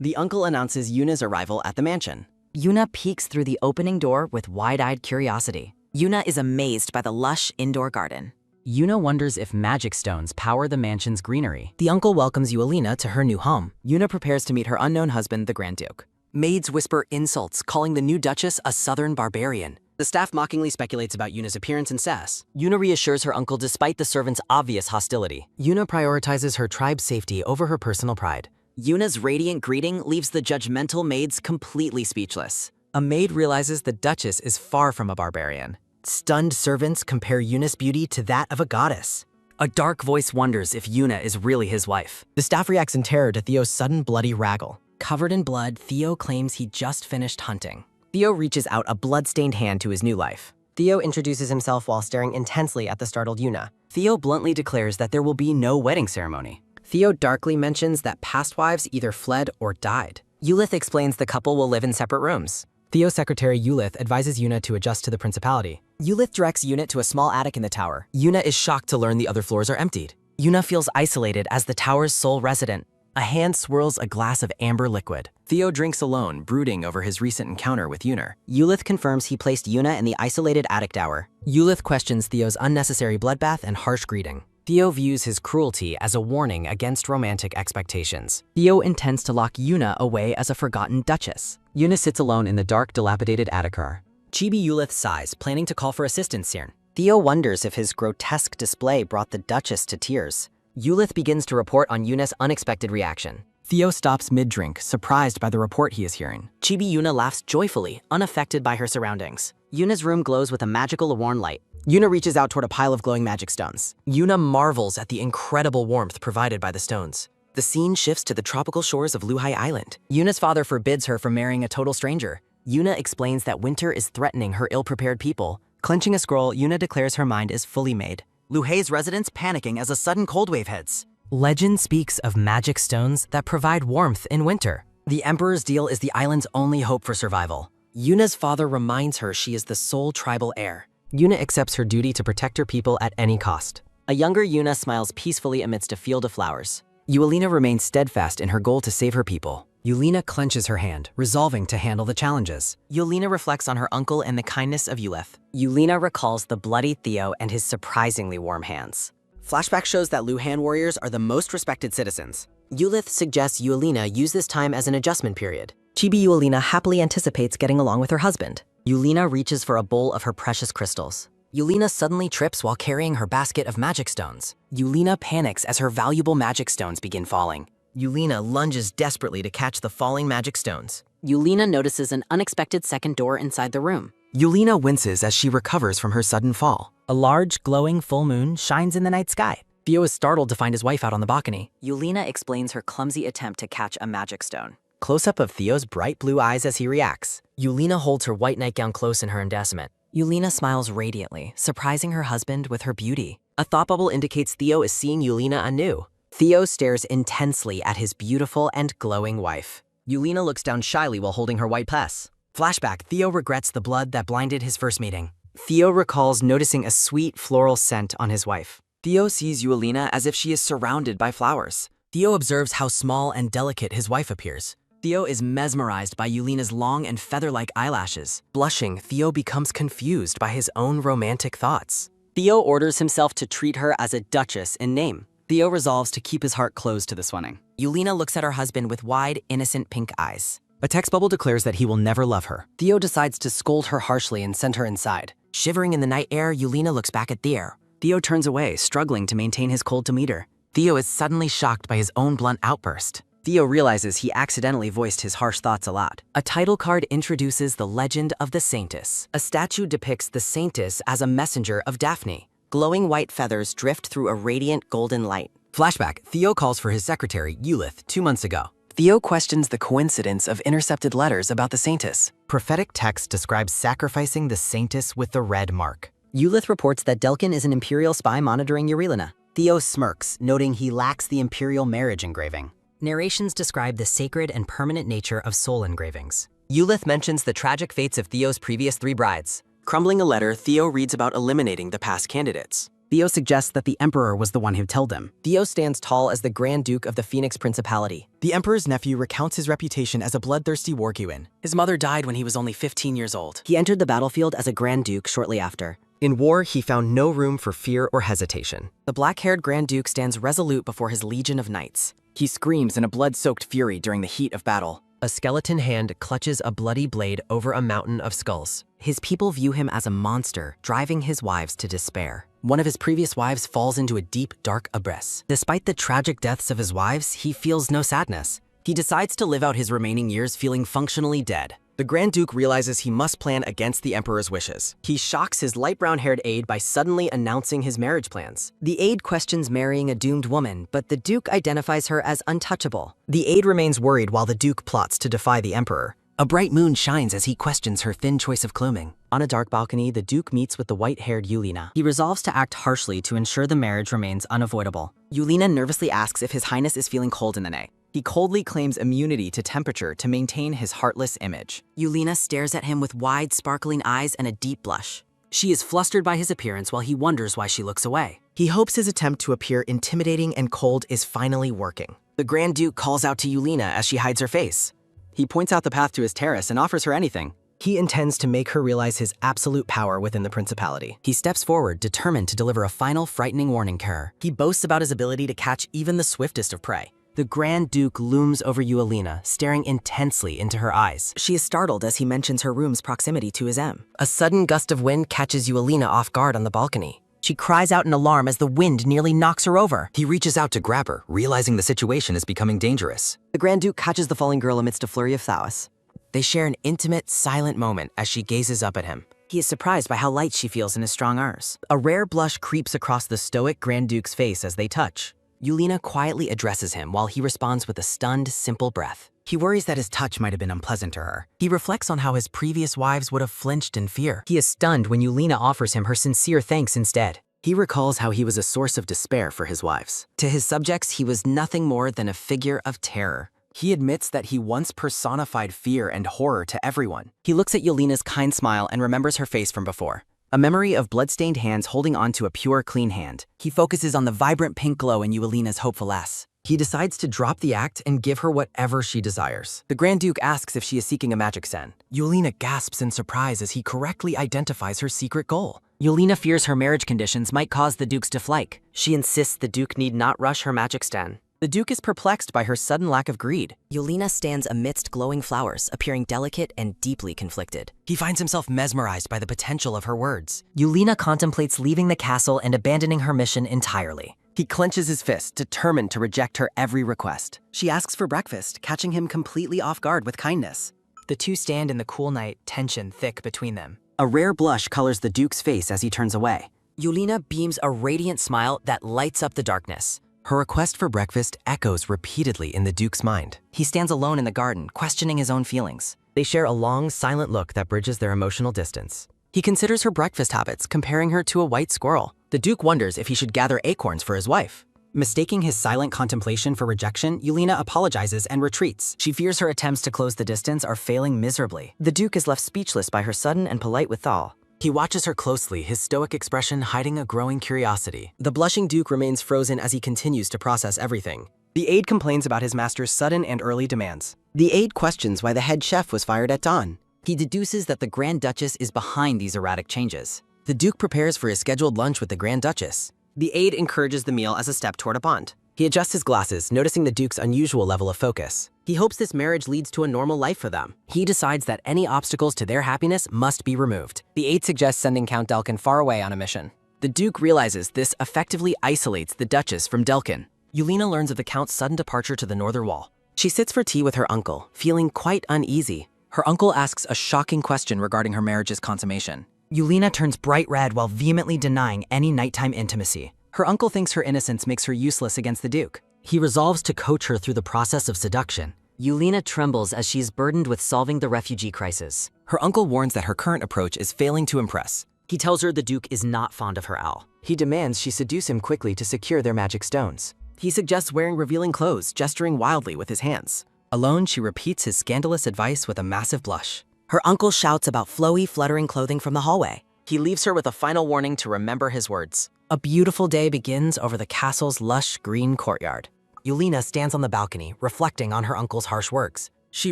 The uncle announces Yuna's arrival at the mansion. Yuna peeks through the opening door with wide-eyed curiosity. Yuna is amazed by the lush indoor garden. Yuna wonders if magic stones power the mansion's greenery. The uncle welcomes Yuelina to her new home. Yuna prepares to meet her unknown husband, the Grand Duke. Maids whisper insults, calling the new Duchess a southern barbarian. The staff mockingly speculates about Yuna's appearance and sass. Yuna reassures her uncle despite the servants' obvious hostility. Yuna prioritizes her tribe's safety over her personal pride. Yuna's radiant greeting leaves the judgmental maids completely speechless. A maid realizes the Duchess is far from a barbarian. Stunned servants compare Yuna's beauty to that of a goddess. A dark voice wonders if Yuna is really his wife. The staff reacts in terror to Theo's sudden bloody raggle. Covered in blood, Theo claims he just finished hunting. Theo reaches out a blood-stained hand to his new life. Theo introduces himself while staring intensely at the startled Yuna. Theo bluntly declares that there will be no wedding ceremony. Theo darkly mentions that past wives either fled or died. Eulith explains the couple will live in separate rooms. Theo's secretary Eulith advises Yuna to adjust to the principality. Eulith directs Yuna to a small attic in the tower. Yuna is shocked to learn the other floors are emptied. Yuna feels isolated as the tower's sole resident. A hand swirls a glass of amber liquid. Theo drinks alone, brooding over his recent encounter with Yuna. Eulith confirms he placed Yuna in the isolated attic tower. Eulith questions Theo's unnecessary bloodbath and harsh greeting. Theo views his cruelty as a warning against romantic expectations. Theo intends to lock Yuna away as a forgotten duchess. Yuna sits alone in the dark, dilapidated attic car. Chibi Eulith sighs, planning to call for assistance soon. Theo wonders if his grotesque display brought the duchess to tears. Eulith begins to report on Yuna's unexpected reaction. Theo stops mid-drink, surprised by the report he is hearing. Chibi Yuna laughs joyfully, unaffected by her surroundings. Yuna's room glows with a magical warm light. Yuna reaches out toward a pile of glowing magic stones. Yuna marvels at the incredible warmth provided by the stones. The scene shifts to the tropical shores of Luhai Island. Yuna's father forbids her from marrying a total stranger. Yuna explains that winter is threatening her ill-prepared people. Clenching a scroll, Yuna declares her mind is fully made. Luhai's residents panicking as a sudden cold wave hits. Legend speaks of magic stones that provide warmth in winter. The Emperor's deal is the island's only hope for survival. Yuna's father reminds her she is the sole tribal heir. Yuna accepts her duty to protect her people at any cost. A younger Yuna smiles peacefully amidst a field of flowers. Yuelina remains steadfast in her goal to save her people. Yulina clenches her hand, resolving to handle the challenges. Yulina reflects on her uncle and the kindness of Eulith. Yulina recalls the bloody Theo and his surprisingly warm hands. Flashback shows that Luhan warriors are the most respected citizens. Eulith suggests Yulina use this time as an adjustment period. Chibi Yulina happily anticipates getting along with her husband. Yulina reaches for a bowl of her precious crystals. Yulina suddenly trips while carrying her basket of magic stones. Yulina panics as her valuable magic stones begin falling. Yulina lunges desperately to catch the falling magic stones. Yulina notices an unexpected second door inside the room. Yulina winces as she recovers from her sudden fall. A large, glowing full moon shines in the night sky. Theo is startled to find his wife out on the balcony. Yulina explains her clumsy attempt to catch a magic stone. Close-up of Theo's bright blue eyes as he reacts. Yulina holds her white nightgown close in her endorsement. Yulina smiles radiantly, surprising her husband with her beauty. A thought bubble indicates Theo is seeing Yulina anew. Theo stares intensely at his beautiful and glowing wife. Yulina looks down shyly while holding her white pass. Flashback, Theo regrets the blood that blinded his first meeting. Theo recalls noticing a sweet floral scent on his wife. Theo sees Yulina as if she is surrounded by flowers. Theo observes how small and delicate his wife appears. Theo is mesmerized by Yulina's long and feather-like eyelashes. Blushing, Theo becomes confused by his own romantic thoughts. Theo orders himself to treat her as a duchess in name. Theo resolves to keep his heart closed to this wedding. Yulina looks at her husband with wide, innocent pink eyes. A text bubble declares that he will never love her. Theo decides to scold her harshly and send her inside. Shivering in the night air, Yulina looks back at Theo. Theo turns away, struggling to maintain his cold demeanor. Theo is suddenly shocked by his own blunt outburst. Theo realizes he accidentally voiced his harsh thoughts aloud. A title card introduces the legend of the Saintess. A statue depicts the Saintess as a messenger of Daphne. Glowing white feathers drift through a radiant golden light. Flashback, Theo calls for his secretary, Eulith, 2 months ago. Theo questions the coincidence of intercepted letters about the Saintess. Prophetic text describes sacrificing the Saintess with the red mark. Eulith reports that Delkin is an imperial spy monitoring Eurylina. Theo smirks, noting he lacks the imperial marriage engraving. Narrations describe the sacred and permanent nature of soul engravings. Eulith mentions the tragic fates of Theo's previous 3 brides. Crumbling a letter, Theo reads about eliminating the past candidates. Theo suggests that the Emperor was the one who killed him. Theo stands tall as the Grand Duke of the Phoenix Principality. The Emperor's nephew recounts his reputation as a bloodthirsty warguin. His mother died when he was only 15 years old. He entered the battlefield as a Grand Duke shortly after. In war, he found no room for fear or hesitation. The black-haired Grand Duke stands resolute before his legion of knights. He screams in a blood-soaked fury during the heat of battle. A skeleton hand clutches a bloody blade over a mountain of skulls. His people view him as a monster, driving his wives to despair. One of his previous wives falls into a deep, dark abyss. Despite the tragic deaths of his wives, he feels no sadness. He decides to live out his remaining years feeling functionally dead. The Grand Duke realizes he must plan against the Emperor's wishes. He shocks his light brown-haired aide by suddenly announcing his marriage plans. The aide questions marrying a doomed woman, but the Duke identifies her as untouchable. The aide remains worried while the Duke plots to defy the Emperor. A bright moon shines as he questions her thin choice of clothing. On a dark balcony, the Duke meets with the white-haired Yulina. He resolves to act harshly to ensure the marriage remains unavoidable. Yulina nervously asks if His Highness is feeling cold in the night. He coldly claims immunity to temperature to maintain his heartless image. Yulina stares at him with wide, sparkling eyes and a deep blush. She is flustered by his appearance while he wonders why she looks away. He hopes his attempt to appear intimidating and cold is finally working. The Grand Duke calls out to Yulina as she hides her face. He points out the path to his terrace and offers her anything. He intends to make her realize his absolute power within the principality. He steps forward, determined to deliver a final frightening warning to her. He boasts about his ability to catch even the swiftest of prey. The Grand Duke looms over Yulina, staring intensely into her eyes. She is startled as he mentions her room's proximity to his M. A sudden gust of wind catches Yulina off guard on the balcony. She cries out in alarm as the wind nearly knocks her over. He reaches out to grab her, realizing the situation is becoming dangerous. The Grand Duke catches the falling girl amidst a flurry of phallus. They share an intimate, silent moment as she gazes up at him. He is surprised by how light she feels in his strong arms. A rare blush creeps across the stoic Grand Duke's face as they touch. Yulina quietly addresses him while he responds with a stunned, simple breath. He worries that his touch might have been unpleasant to her. He reflects on how his previous wives would have flinched in fear. He is stunned when Yulina offers him her sincere thanks instead. He recalls how he was a source of despair for his wives. To his subjects, he was nothing more than a figure of terror. He admits that he once personified fear and horror to everyone. He looks at Yulina's kind smile and remembers her face from before. A memory of blood-stained hands holding onto a pure, clean hand. He focuses on the vibrant pink glow in Yulina's hopeful S. He decides to drop the act and give her whatever she desires. The Grand Duke asks if she is seeking a magic sen. Yulina gasps in surprise as he correctly identifies her secret goal. Yulina fears her marriage conditions might cause the Duke's dislike. She insists the Duke need not rush her magic sten. The Duke is perplexed by her sudden lack of greed. Yulina stands amidst glowing flowers, appearing delicate and deeply conflicted. He finds himself mesmerized by the potential of her words. Yulina contemplates leaving the castle and abandoning her mission entirely. He clenches his fist, determined to reject her every request. She asks for breakfast, catching him completely off guard with kindness. The two stand in the cool night, tension thick between them. A rare blush colors the Duke's face as he turns away. Yulina beams a radiant smile that lights up the darkness. Her request for breakfast echoes repeatedly in the Duke's mind. He stands alone in the garden, questioning his own feelings. They share a long, silent look that bridges their emotional distance. He considers her breakfast habits, comparing her to a white squirrel. The Duke wonders if he should gather acorns for his wife. Mistaking his silent contemplation for rejection, Yulina apologizes and retreats. She fears her attempts to close the distance are failing miserably. The Duke is left speechless by her sudden and polite withdrawal. He watches her closely, his stoic expression hiding a growing curiosity. The blushing Duke remains frozen as he continues to process everything. The aide complains about his master's sudden and early demands. The aide questions why the head chef was fired at dawn. He deduces that the Grand Duchess is behind these erratic changes. The Duke prepares for his scheduled lunch with the Grand Duchess. The aide encourages the meal as a step toward a bond. He adjusts his glasses, noticing the Duke's unusual level of focus. He hopes this marriage leads to a normal life for them. He decides that any obstacles to their happiness must be removed. The aide suggests sending Count Delkin far away on a mission. The Duke realizes this effectively isolates the Duchess from Delkin. Yulina learns of the Count's sudden departure to the Northern Wall. She sits for tea with her uncle, feeling quite uneasy. Her uncle asks a shocking question regarding her marriage's consummation. Yulina turns bright red while vehemently denying any nighttime intimacy. Her uncle thinks her innocence makes her useless against the Duke. He resolves to coach her through the process of seduction. Yulina trembles as she is burdened with solving the refugee crisis. Her uncle warns that her current approach is failing to impress. He tells her the Duke is not fond of her owl. He demands she seduce him quickly to secure their magic stones. He suggests wearing revealing clothes, gesturing wildly with his hands. Alone, she repeats his scandalous advice with a massive blush. Her uncle shouts about flowy, fluttering clothing from the hallway. He leaves her with a final warning to remember his words. A beautiful day begins over the castle's lush green courtyard. Yulina stands on the balcony, reflecting on her uncle's harsh words. She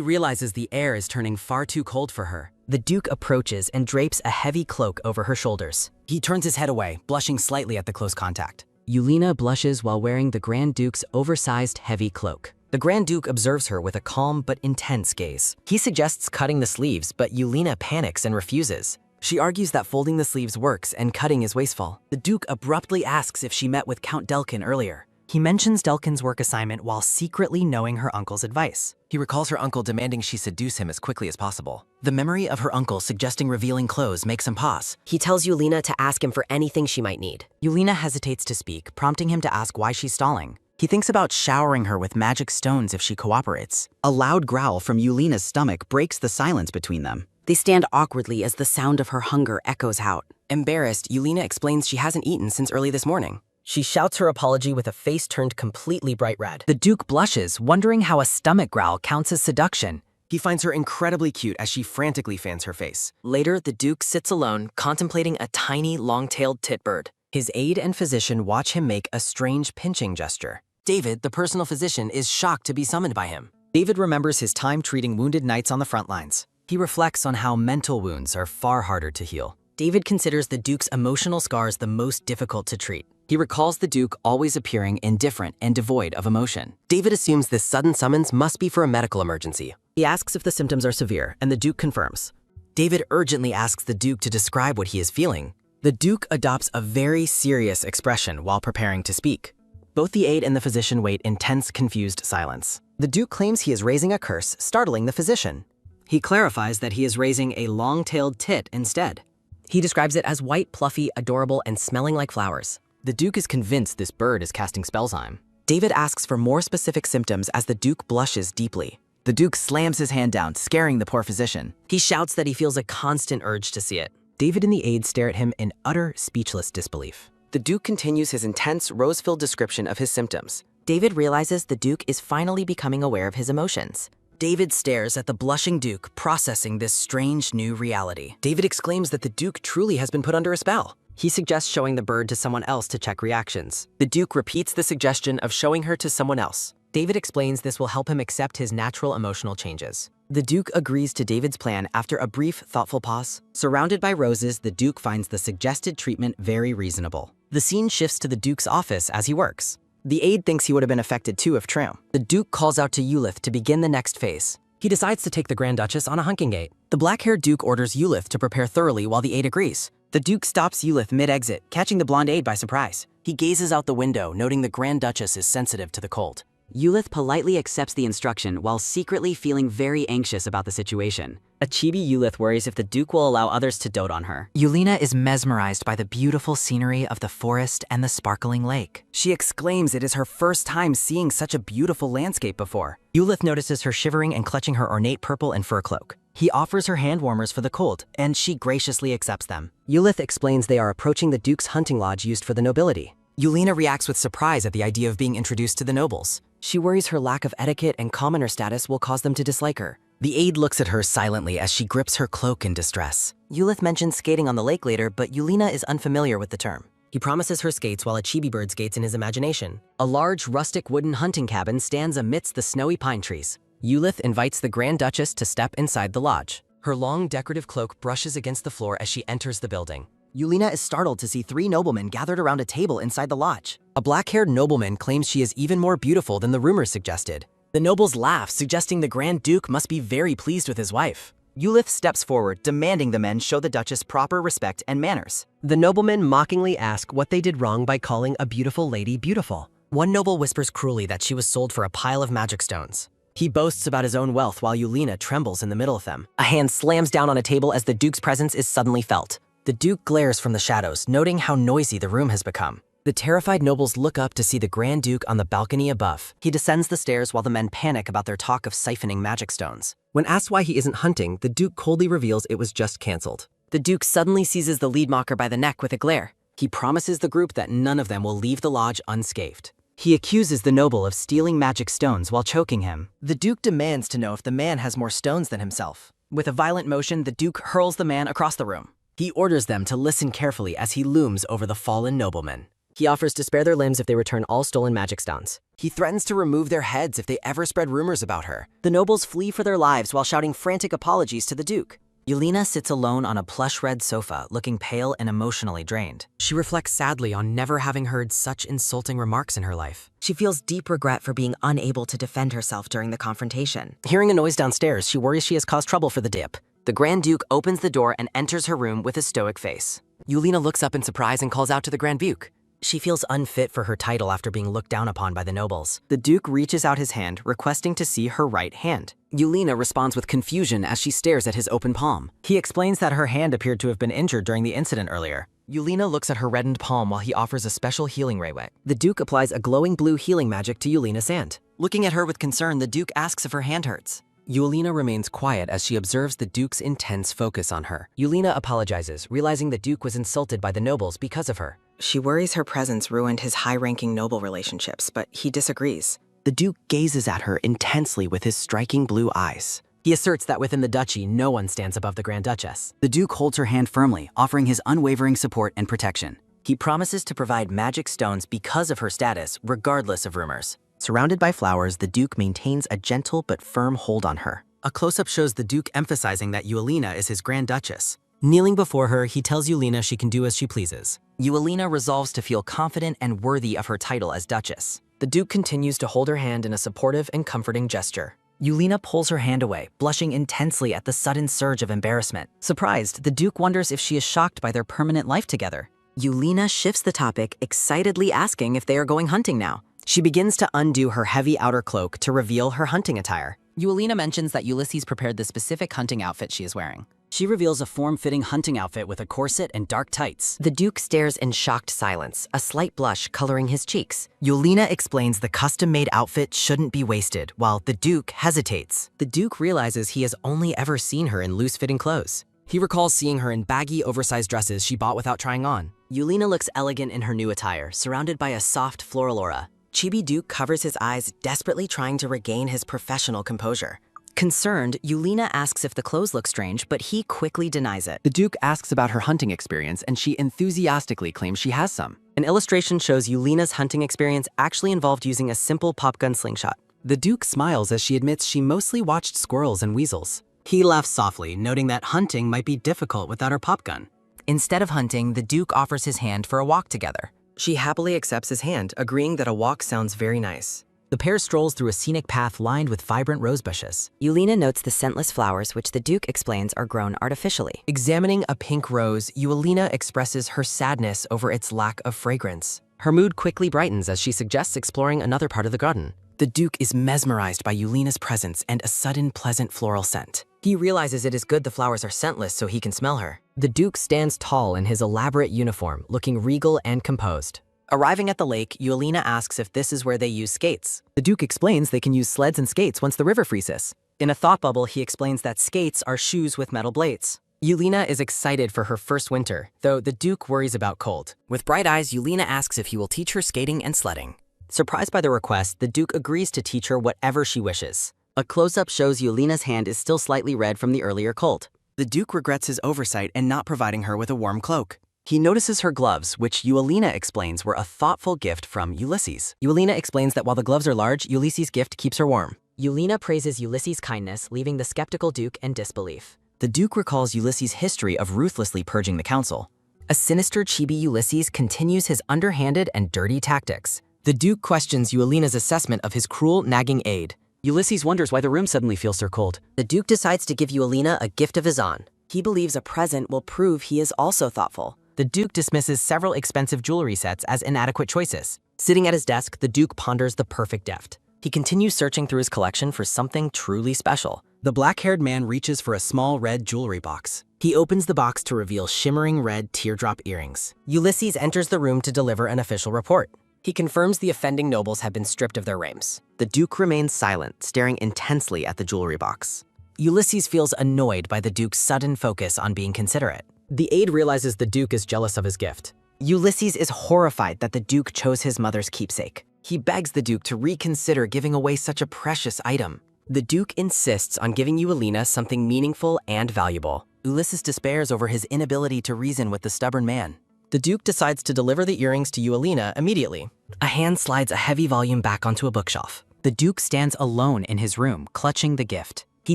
realizes the air is turning far too cold for her. The Duke approaches and drapes a heavy cloak over her shoulders. He turns his head away, blushing slightly at the close contact. Yulina blushes while wearing the Grand Duke's oversized heavy cloak. The Grand Duke observes her with a calm but intense gaze. He suggests cutting the sleeves, but Yulina panics and refuses. She argues that folding the sleeves works and cutting is wasteful. The Duke abruptly asks if she met with Count Delkin earlier. He mentions Delkin's work assignment while secretly knowing her uncle's advice. He recalls her uncle demanding she seduce him as quickly as possible. The memory of her uncle suggesting revealing clothes makes him pause. He tells Yulina to ask him for anything she might need. Yulina hesitates to speak, prompting him to ask why she's stalling. He thinks about showering her with magic stones if she cooperates. A loud growl from Yulina's stomach breaks the silence between them. They stand awkwardly as the sound of her hunger echoes out. Embarrassed, Yulina explains she hasn't eaten since early this morning. She shouts her apology with a face turned completely bright red. The Duke blushes, wondering how a stomach growl counts as seduction. He finds her incredibly cute as she frantically fans her face. Later, the Duke sits alone, contemplating a tiny, long-tailed tit bird. His aide and physician watch him make a strange pinching gesture. David, the personal physician, is shocked to be summoned by him. David remembers his time treating wounded knights on the front lines. He reflects on how mental wounds are far harder to heal. David considers the Duke's emotional scars the most difficult to treat. He recalls the Duke always appearing indifferent and devoid of emotion. David assumes this sudden summons must be for a medical emergency. He asks if the symptoms are severe, and the Duke confirms. David urgently asks the Duke to describe what he is feeling. The Duke adopts a very serious expression while preparing to speak. Both the aide and the physician wait in tense, confused silence. The Duke claims he is raising a curse, startling the physician. He clarifies that he is raising a long-tailed tit instead. He describes it as white, fluffy, adorable, and smelling like flowers. The Duke is convinced this bird is casting spells on him. David asks for more specific symptoms as the Duke blushes deeply. The Duke slams his hand down, scaring the poor physician. He shouts that he feels a constant urge to see it. David and the aide stare at him in utter, speechless disbelief. The Duke continues his intense, rose-filled description of his symptoms. David realizes the Duke is finally becoming aware of his emotions. David stares at the blushing Duke, processing this strange new reality. David exclaims that the Duke truly has been put under a spell. He suggests showing the bird to someone else to check reactions. The Duke repeats the suggestion of showing her to someone else. David explains this will help him accept his natural emotional changes. The Duke agrees to David's plan after a brief, thoughtful pause. Surrounded by roses, the Duke finds the suggested treatment very reasonable. The scene shifts to the Duke's office as he works. The aide thinks he would have been affected too if true. The Duke calls out to Eulith to begin the next phase. He decides to take the Grand Duchess on a hunking date. The black-haired Duke orders Eulith to prepare thoroughly while the aide agrees. The Duke stops Eulith mid-exit, catching the blonde aide by surprise. He gazes out the window, noting the Grand Duchess is sensitive to the cold. Eulith politely accepts the instruction while secretly feeling very anxious about the situation. A chibi Eulith worries if the Duke will allow others to dote on her. Yulina is mesmerized by the beautiful scenery of the forest and the sparkling lake. She exclaims it is her first time seeing such a beautiful landscape before. Eulith notices her shivering and clutching her ornate purple and fur cloak. He offers her hand warmers for the cold, and she graciously accepts them. Eulith explains they are approaching the Duke's hunting lodge used for the nobility. Yulina reacts with surprise at the idea of being introduced to the nobles. She worries her lack of etiquette and commoner status will cause them to dislike her. The aide looks at her silently as she grips her cloak in distress. Eulith mentions skating on the lake later, but Yulina is unfamiliar with the term. He promises her skates while a chibi bird skates in his imagination. A large, rustic wooden hunting cabin stands amidst the snowy pine trees. Eulith invites the Grand Duchess to step inside the lodge. Her long, decorative cloak brushes against the floor as she enters the building. Yulina is startled to see three noblemen gathered around a table inside the lodge. A black-haired nobleman claims she is even more beautiful than the rumors suggested. The nobles laugh, suggesting the Grand Duke must be very pleased with his wife. Eulith steps forward, demanding the men show the Duchess proper respect and manners. The noblemen mockingly ask what they did wrong by calling a beautiful lady beautiful. One noble whispers cruelly that she was sold for a pile of magic stones. He boasts about his own wealth while Yulina trembles in the middle of them. A hand slams down on a table as the Duke's presence is suddenly felt. The Duke glares from the shadows, noting how noisy the room has become. The terrified nobles look up to see the Grand Duke on the balcony above. He descends the stairs while the men panic about their talk of siphoning magic stones. When asked why he isn't hunting, the Duke coldly reveals it was just cancelled. The Duke suddenly seizes the lead mocker by the neck with a glare. He promises the group that none of them will leave the lodge unscathed. He accuses the noble of stealing magic stones while choking him. The Duke demands to know if the man has more stones than himself. With a violent motion, the Duke hurls the man across the room. He orders them to listen carefully as he looms over the fallen noblemen. He offers to spare their limbs if they return all stolen magic stones. He threatens to remove their heads if they ever spread rumors about her. The nobles flee for their lives while shouting frantic apologies to the Duke. Yulina sits alone on a plush red sofa, looking pale and emotionally drained. She reflects sadly on never having heard such insulting remarks in her life. She feels deep regret for being unable to defend herself during the confrontation. Hearing a noise downstairs, she worries she has caused trouble for the Dip. The Grand Duke opens the door and enters her room with a stoic face. Yulina looks up in surprise and calls out to the Grand Duke. She feels unfit for her title after being looked down upon by the nobles. The Duke reaches out his hand, requesting to see her right hand. Yulina responds with confusion as she stares at his open palm. He explains that her hand appeared to have been injured during the incident earlier. Yulina looks at her reddened palm while he offers a special healing ray wet. The Duke applies a glowing blue healing magic to Yulina's hand. Looking at her with concern, the Duke asks if her hand hurts. Yulina remains quiet as she observes the Duke's intense focus on her. Yulina apologizes, realizing the Duke was insulted by the nobles because of her. She worries her presence ruined his high-ranking noble relationships, but he disagrees. The Duke gazes at her intensely with his striking blue eyes. He asserts that within the duchy, no one stands above the Grand Duchess. The Duke holds her hand firmly, offering his unwavering support and protection. He promises to provide magic stones because of her status, regardless of rumors. Surrounded by flowers, the Duke maintains a gentle but firm hold on her. A close-up shows the Duke emphasizing that Yulina is his Grand Duchess. Kneeling before her, he tells Yulina she can do as she pleases. Yulina resolves to feel confident and worthy of her title as Duchess. The Duke continues to hold her hand in a supportive and comforting gesture. Yulina pulls her hand away, blushing intensely at the sudden surge of embarrassment. Surprised, the Duke wonders if she is shocked by their permanent life together. Yulina shifts the topic, excitedly asking if they are going hunting now. She begins to undo her heavy outer cloak to reveal her hunting attire. Yulina mentions that Ulysses prepared the specific hunting outfit she is wearing. She reveals a form-fitting hunting outfit with a corset and dark tights. The Duke stares in shocked silence, a slight blush coloring his cheeks. Yulina explains the custom-made outfit shouldn't be wasted, while the Duke hesitates. The Duke realizes he has only ever seen her in loose-fitting clothes. He recalls seeing her in baggy, oversized dresses she bought without trying on. Yulina looks elegant in her new attire, surrounded by a soft floral aura. Chibi Duke covers his eyes, desperately trying to regain his professional composure. Concerned, Yulina asks if the clothes look strange, but he quickly denies it. The Duke asks about her hunting experience, and she enthusiastically claims she has some. An illustration shows Yulina's hunting experience actually involved using a simple popgun slingshot. The Duke smiles as she admits she mostly watched squirrels and weasels. He laughs softly, noting that hunting might be difficult without her popgun. Instead of hunting, the Duke offers his hand for a walk together. She happily accepts his hand, agreeing that a walk sounds very nice. The pair strolls through a scenic path lined with vibrant rose bushes. Yulina notes the scentless flowers, which the Duke explains are grown artificially. Examining a pink rose, Yulina expresses her sadness over its lack of fragrance. Her mood quickly brightens as she suggests exploring another part of the garden. The Duke is mesmerized by Yulina's presence and a sudden pleasant floral scent. He realizes it is good the flowers are scentless so he can smell her. The Duke stands tall in his elaborate uniform, looking regal and composed. Arriving at the lake, Yulina asks if this is where they use skates. The Duke explains they can use sleds and skates once the river freezes. In a thought bubble, he explains that skates are shoes with metal blades. Yulina is excited for her first winter, though the Duke worries about cold. With bright eyes, Yulina asks if he will teach her skating and sledding. Surprised by the request, the Duke agrees to teach her whatever she wishes. A close-up shows Yulina's hand is still slightly red from the earlier cold. The Duke regrets his oversight in not providing her with a warm cloak. He notices her gloves, which Yulina explains were a thoughtful gift from Ulysses. Yulina explains that while the gloves are large, Ulysses' gift keeps her warm. Yulina praises Ulysses' kindness, leaving the skeptical Duke in disbelief. The Duke recalls Ulysses' history of ruthlessly purging the council. A sinister chibi Ulysses continues his underhanded and dirty tactics. The Duke questions Yulina's assessment of his cruel, nagging aide. Ulysses wonders why the room suddenly feels so cold. The Duke decides to give Yulina a gift of his own. He believes a present will prove he is also thoughtful. The Duke dismisses several expensive jewelry sets as inadequate choices. Sitting at his desk, the Duke ponders the perfect gift. He continues searching through his collection for something truly special. The black-haired man reaches for a small red jewelry box. He opens the box to reveal shimmering red teardrop earrings. Ulysses enters the room to deliver an official report. He confirms the offending nobles have been stripped of their reims. The Duke remains silent, staring intensely at the jewelry box. Ulysses feels annoyed by the Duke's sudden focus on being considerate. The aide realizes the Duke is jealous of his gift. Ulysses is horrified that the Duke chose his mother's keepsake. He begs the Duke to reconsider giving away such a precious item. The Duke insists on giving Yulina something meaningful and valuable. Ulysses despairs over his inability to reason with the stubborn man. The Duke decides to deliver the earrings to Eulina immediately. A hand slides a heavy volume back onto a bookshelf. The Duke stands alone in his room, clutching the gift. He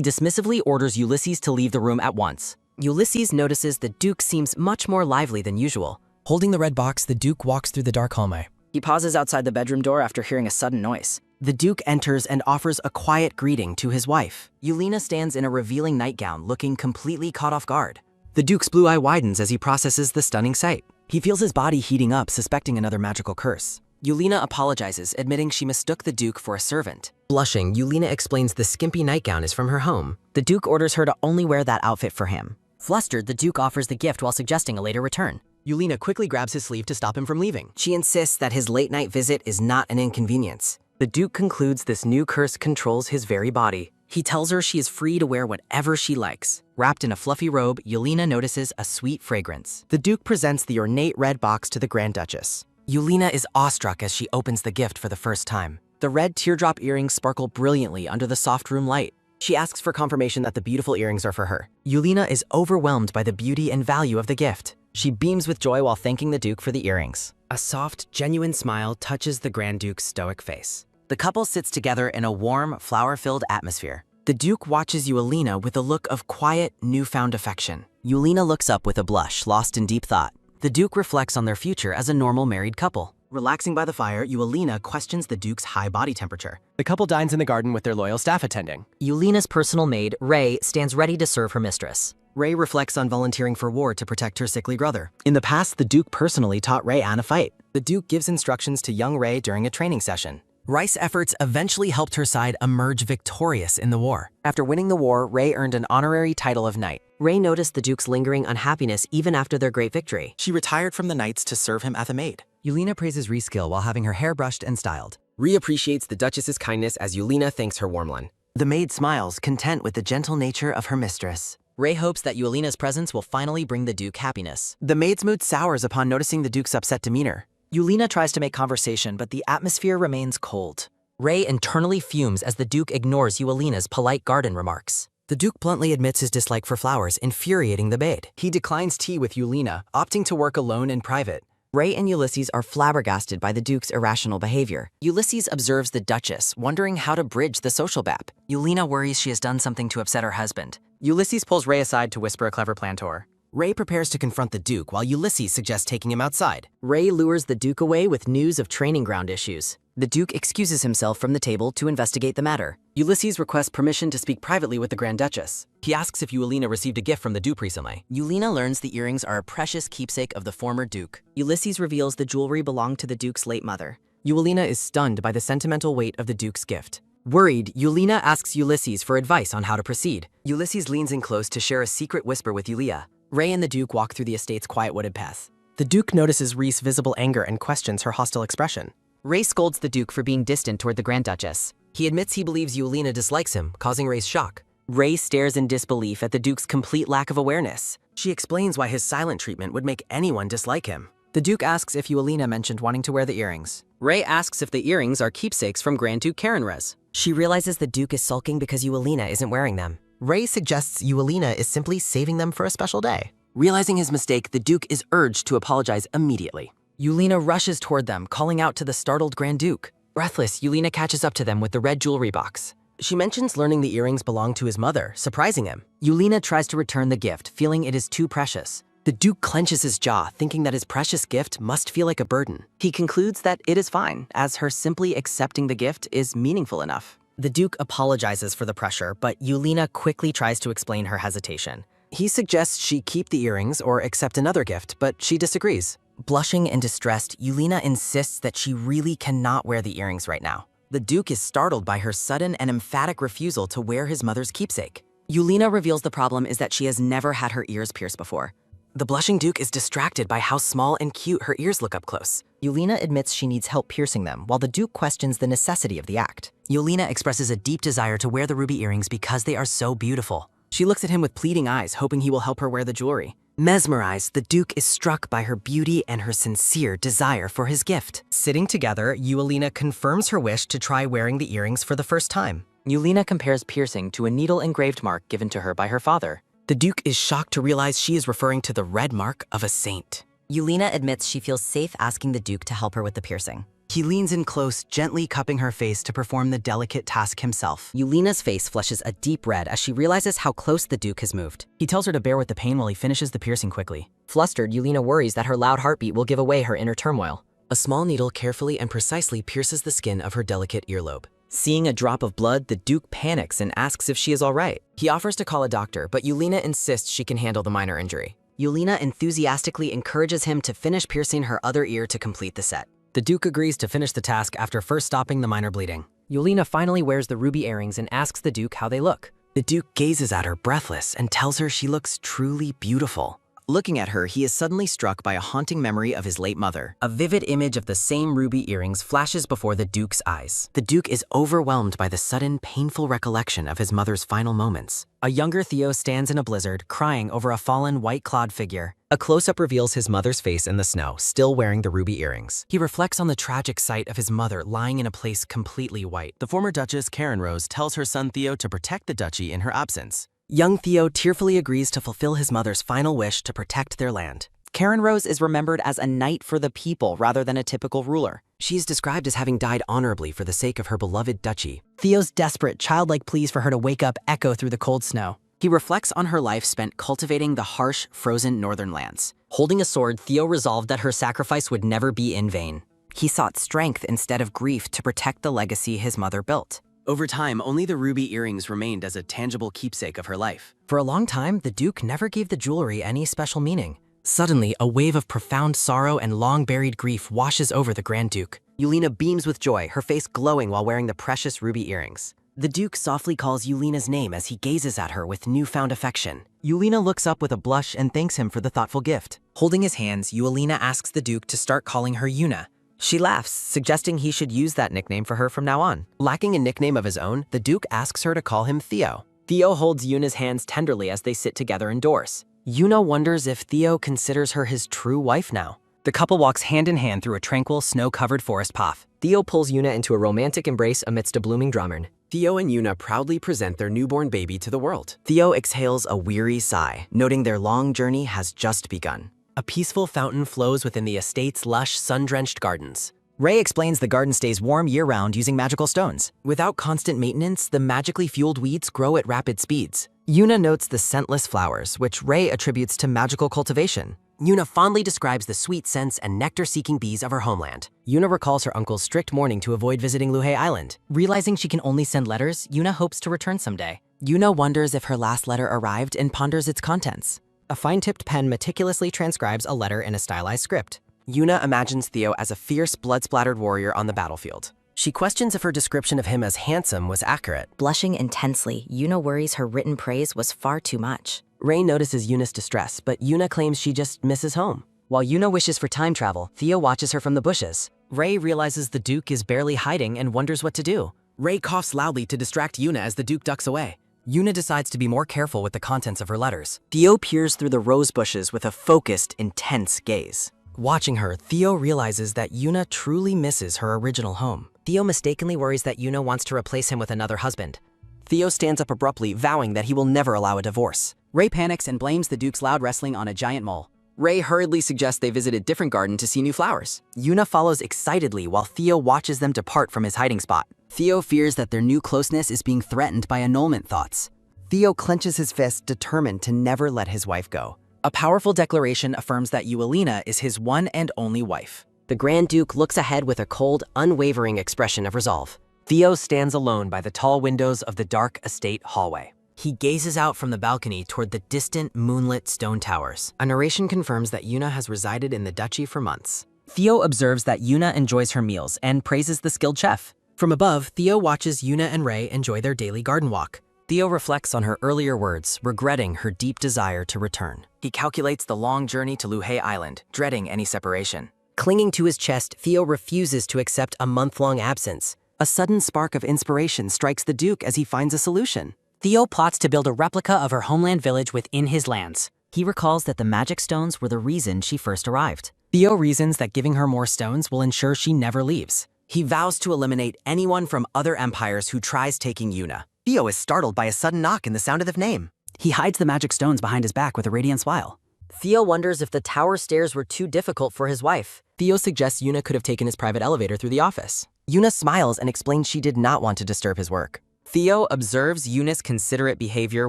dismissively orders Ulysses to leave the room at once. Ulysses notices the Duke seems much more lively than usual. Holding the red box, the Duke walks through the dark hallway. He pauses outside the bedroom door after hearing a sudden noise. The Duke enters and offers a quiet greeting to his wife. Eulina stands in a revealing nightgown, looking completely caught off guard. The Duke's blue eye widens as he processes the stunning sight. He feels his body heating up, suspecting another magical curse. Eulina apologizes, admitting she mistook the Duke for a servant. Blushing, Eulina explains the skimpy nightgown is from her home. The Duke orders her to only wear that outfit for him. Flustered, the Duke offers the gift while suggesting a later return. Eulina quickly grabs his sleeve to stop him from leaving. She insists that his late-night visit is not an inconvenience. The Duke concludes this new curse controls his very body. He tells her she is free to wear whatever she likes. Wrapped in a fluffy robe, Eulina notices a sweet fragrance. The Duke presents the ornate red box to the Grand Duchess. Eulina is awestruck as she opens the gift for the first time. The red teardrop earrings sparkle brilliantly under the soft room light. She asks for confirmation that the beautiful earrings are for her. Eulina is overwhelmed by the beauty and value of the gift. She beams with joy while thanking the Duke for the earrings. A soft, genuine smile touches the Grand Duke's stoic face. The couple sits together in a warm, flower-filled atmosphere. The Duke watches Eulina with a look of quiet, newfound affection. Eulina looks up with a blush, lost in deep thought. The Duke reflects on their future as a normal married couple. Relaxing by the fire, Eulina questions the Duke's high body temperature. The couple dines in the garden with their loyal staff attending. Eulina's personal maid, Rei, stands ready to serve her mistress. Rei reflects on volunteering for war to protect her sickly brother. In the past, the Duke personally taught Rei Anne a fight. The Duke gives instructions to young Rei during a training session. Rei's efforts eventually helped her side emerge victorious in the war. After winning the war, Rei earned an honorary title of knight. Rei noticed the Duke's lingering unhappiness even after their great victory. She retired from the knights to serve him as a maid. Eulina praises Rei's skill while having her hair brushed and styled. Rei appreciates the Duchess's kindness as Eulina thanks her warm one. The maid smiles, content with the gentle nature of her mistress. Rei hopes that Eulina's presence will finally bring the Duke happiness. The maid's mood sours upon noticing the Duke's upset demeanor. Eulina tries to make conversation, but the atmosphere remains cold. Rei internally fumes as the Duke ignores Eulina's polite garden remarks. The Duke bluntly admits his dislike for flowers, infuriating the maid. He declines tea with Eulina, opting to work alone in private. Rei and Ulysses are flabbergasted by the Duke's irrational behavior. Ulysses observes the Duchess, wondering how to bridge the social gap. Eulina worries she has done something to upset her husband. Ulysses pulls Rei aside to whisper a clever plan to her. Rei prepares to confront the Duke, while Ulysses suggests taking him outside. Rei lures the Duke away with news of training ground issues. The Duke excuses himself from the table to investigate the matter. Ulysses requests permission to speak privately with the Grand Duchess. He asks if Eulina received a gift from the Duke recently. Eulina learns the earrings are a precious keepsake of the former Duke. Ulysses reveals the jewelry belonged to the Duke's late mother. Eulina is stunned by the sentimental weight of the Duke's gift. Worried, Eulina asks Ulysses for advice on how to proceed. Ulysses leans in close to share a secret whisper with Eulina. Rei and the Duke walk through the estate's quiet wooded path. The Duke notices Rei's visible anger and questions her hostile expression. Rei scolds the Duke for being distant toward the Grand Duchess. He admits he believes Eulina dislikes him, causing Rei's shock. Rei stares in disbelief at the Duke's complete lack of awareness. She explains why his silent treatment would make anyone dislike him. The Duke asks if Eulina mentioned wanting to wear the earrings. Rei asks if the earrings are keepsakes from Grand Duke Karenrez. She realizes the Duke is sulking because Eulina isn't wearing them. Rei suggests Eulina is simply saving them for a special day. Realizing his mistake, the Duke is urged to apologize immediately. Eulina rushes toward them, calling out to the startled Grand Duke. Breathless, Eulina catches up to them with the red jewelry box. She mentions learning the earrings belong to his mother, surprising him. Eulina tries to return the gift, feeling it is too precious. The Duke clenches his jaw, thinking that his precious gift must feel like a burden. He concludes that it is fine, as her simply accepting the gift is meaningful enough. The Duke apologizes for the pressure, but Eulina quickly tries to explain her hesitation. He suggests she keep the earrings or accept another gift, but she disagrees. Blushing and distressed, Eulina insists that she really cannot wear the earrings right now. The Duke is startled by her sudden and emphatic refusal to wear his mother's keepsake. Eulina reveals the problem is that she has never had her ears pierced before. The blushing Duke is distracted by how small and cute her ears look up close. Eulina admits she needs help piercing them, while the Duke questions the necessity of the act. Eulina expresses a deep desire to wear the ruby earrings because they are so beautiful. She looks at him with pleading eyes, hoping he will help her wear the jewelry. Mesmerized, the Duke is struck by her beauty and her sincere desire for his gift. Sitting together, Eulina confirms her wish to try wearing the earrings for the first time. Eulina compares piercing to a needle-engraved mark given to her by her father. The Duke is shocked to realize she is referring to the red mark of a saint. Yulina admits she feels safe asking the Duke to help her with the piercing. He leans in close, gently cupping her face to perform the delicate task himself. Yulina's face flushes a deep red as she realizes how close the Duke has moved. He tells her to bear with the pain while he finishes the piercing quickly. Flustered, Yulina worries that her loud heartbeat will give away her inner turmoil. A small needle carefully and precisely pierces the skin of her delicate earlobe. Seeing a drop of blood, the Duke panics and asks if she is all right. He offers to call a doctor, but Yulina insists she can handle the minor injury. Yulina enthusiastically encourages him to finish piercing her other ear to complete the set. The Duke agrees to finish the task after first stopping the minor bleeding. Yulina finally wears the ruby earrings and asks the Duke how they look. The Duke gazes at her breathless and tells her she looks truly beautiful. Looking at her, he is suddenly struck by a haunting memory of his late mother. A vivid image of the same ruby earrings flashes before the Duke's eyes. The Duke is overwhelmed by the sudden, painful recollection of his mother's final moments. A younger Theo stands in a blizzard, crying over a fallen white-clawed figure. A close-up reveals his mother's face in the snow, still wearing the ruby earrings. He reflects on the tragic sight of his mother lying in a place completely white. The former Duchess, Karen Rose, tells her son Theo to protect the duchy in her absence. Young Theo tearfully agrees to fulfill his mother's final wish to protect their land. Karen Rose is remembered as a knight for the people rather than a typical ruler. She is described as having died honorably for the sake of her beloved duchy. Theo's desperate, childlike pleas for her to wake up echo through the cold snow. He reflects on her life spent cultivating the harsh, frozen northern lands. Holding a sword, Theo resolved that her sacrifice would never be in vain. He sought strength instead of grief to protect the legacy his mother built. Over time, only the ruby earrings remained as a tangible keepsake of her life. For a long time, the Duke never gave the jewelry any special meaning. Suddenly, a wave of profound sorrow and long-buried grief washes over the Grand Duke. Yulina beams with joy, her face glowing while wearing the precious ruby earrings. The Duke softly calls Yulina's name as he gazes at her with newfound affection. Yulina looks up with a blush and thanks him for the thoughtful gift. Holding his hands, Yulina asks the Duke to start calling her Yuna. She laughs, suggesting he should use that nickname for her from now on. Lacking a nickname of his own, the Duke asks her to call him Theo. Theo holds Yuna's hands tenderly as they sit together indoors. Yuna wonders if Theo considers her his true wife now. The couple walks hand in hand through a tranquil, snow-covered forest path. Theo pulls Yuna into a romantic embrace amidst a blooming drummer. Theo and Yuna proudly present their newborn baby to the world. Theo exhales a weary sigh, noting their long journey has just begun. A peaceful fountain flows within the estate's lush, sun-drenched gardens. Ray explains the garden stays warm year-round using magical stones. Without constant maintenance, the magically fueled weeds grow at rapid speeds. Yuna notes the scentless flowers, which Ray attributes to magical cultivation. Yuna fondly describes the sweet scents and nectar-seeking bees of her homeland. Yuna recalls her uncle's strict warning to avoid visiting Luhe Island. Realizing she can only send letters, Yuna hopes to return someday. Yuna wonders if her last letter arrived and ponders its contents. A fine-tipped pen meticulously transcribes a letter in a stylized script. Yuna imagines Theo as a fierce, blood-splattered warrior on the battlefield. She questions if her description of him as handsome was accurate. Blushing intensely, Yuna worries her written praise was far too much. Ray notices Yuna's distress, but Yuna claims she just misses home. While Yuna wishes for time travel, Theo watches her from the bushes. Ray realizes the Duke is barely hiding and wonders what to do. Ray coughs loudly to distract Yuna as the Duke ducks away. Yuna decides to be more careful with the contents of her letters. Theo peers through the rose bushes with a focused, intense gaze. Watching her, Theo realizes that Yuna truly misses her original home. Theo mistakenly worries that Yuna wants to replace him with another husband. Theo stands up abruptly, vowing that he will never allow a divorce. Ray panics and blames the Duke's loud wrestling on a giant mole. Ray hurriedly suggests they visit a different garden to see new flowers. Yuna follows excitedly while Theo watches them depart from his hiding spot. Theo fears that their new closeness is being threatened by annulment thoughts. Theo clenches his fist, determined to never let his wife go. A powerful declaration affirms that Yulina is his one and only wife. The Grand Duke looks ahead with a cold, unwavering expression of resolve. Theo stands alone by the tall windows of the dark estate hallway. He gazes out from the balcony toward the distant, moonlit stone towers. A narration confirms that Yuna has resided in the duchy for months. Theo observes that Yuna enjoys her meals and praises the skilled chef. From above, Theo watches Yuna and Ray enjoy their daily garden walk. Theo reflects on her earlier words, regretting her deep desire to return. He calculates the long journey to Luhe Island, dreading any separation. Clinging to his chest, Theo refuses to accept a month-long absence. A sudden spark of inspiration strikes the Duke as he finds a solution. Theo plots to build a replica of her homeland village within his lands. He recalls that the magic stones were the reason she first arrived. Theo reasons that giving her more stones will ensure she never leaves. He vows to eliminate anyone from other empires who tries taking Yuna. Theo is startled by a sudden knock and the sound of the name. He hides the magic stones behind his back with a radiant smile. Theo wonders if the tower stairs were too difficult for his wife. Theo suggests Yuna could have taken his private elevator through the office. Yuna smiles and explains she did not want to disturb his work. Theo observes Yuna's considerate behavior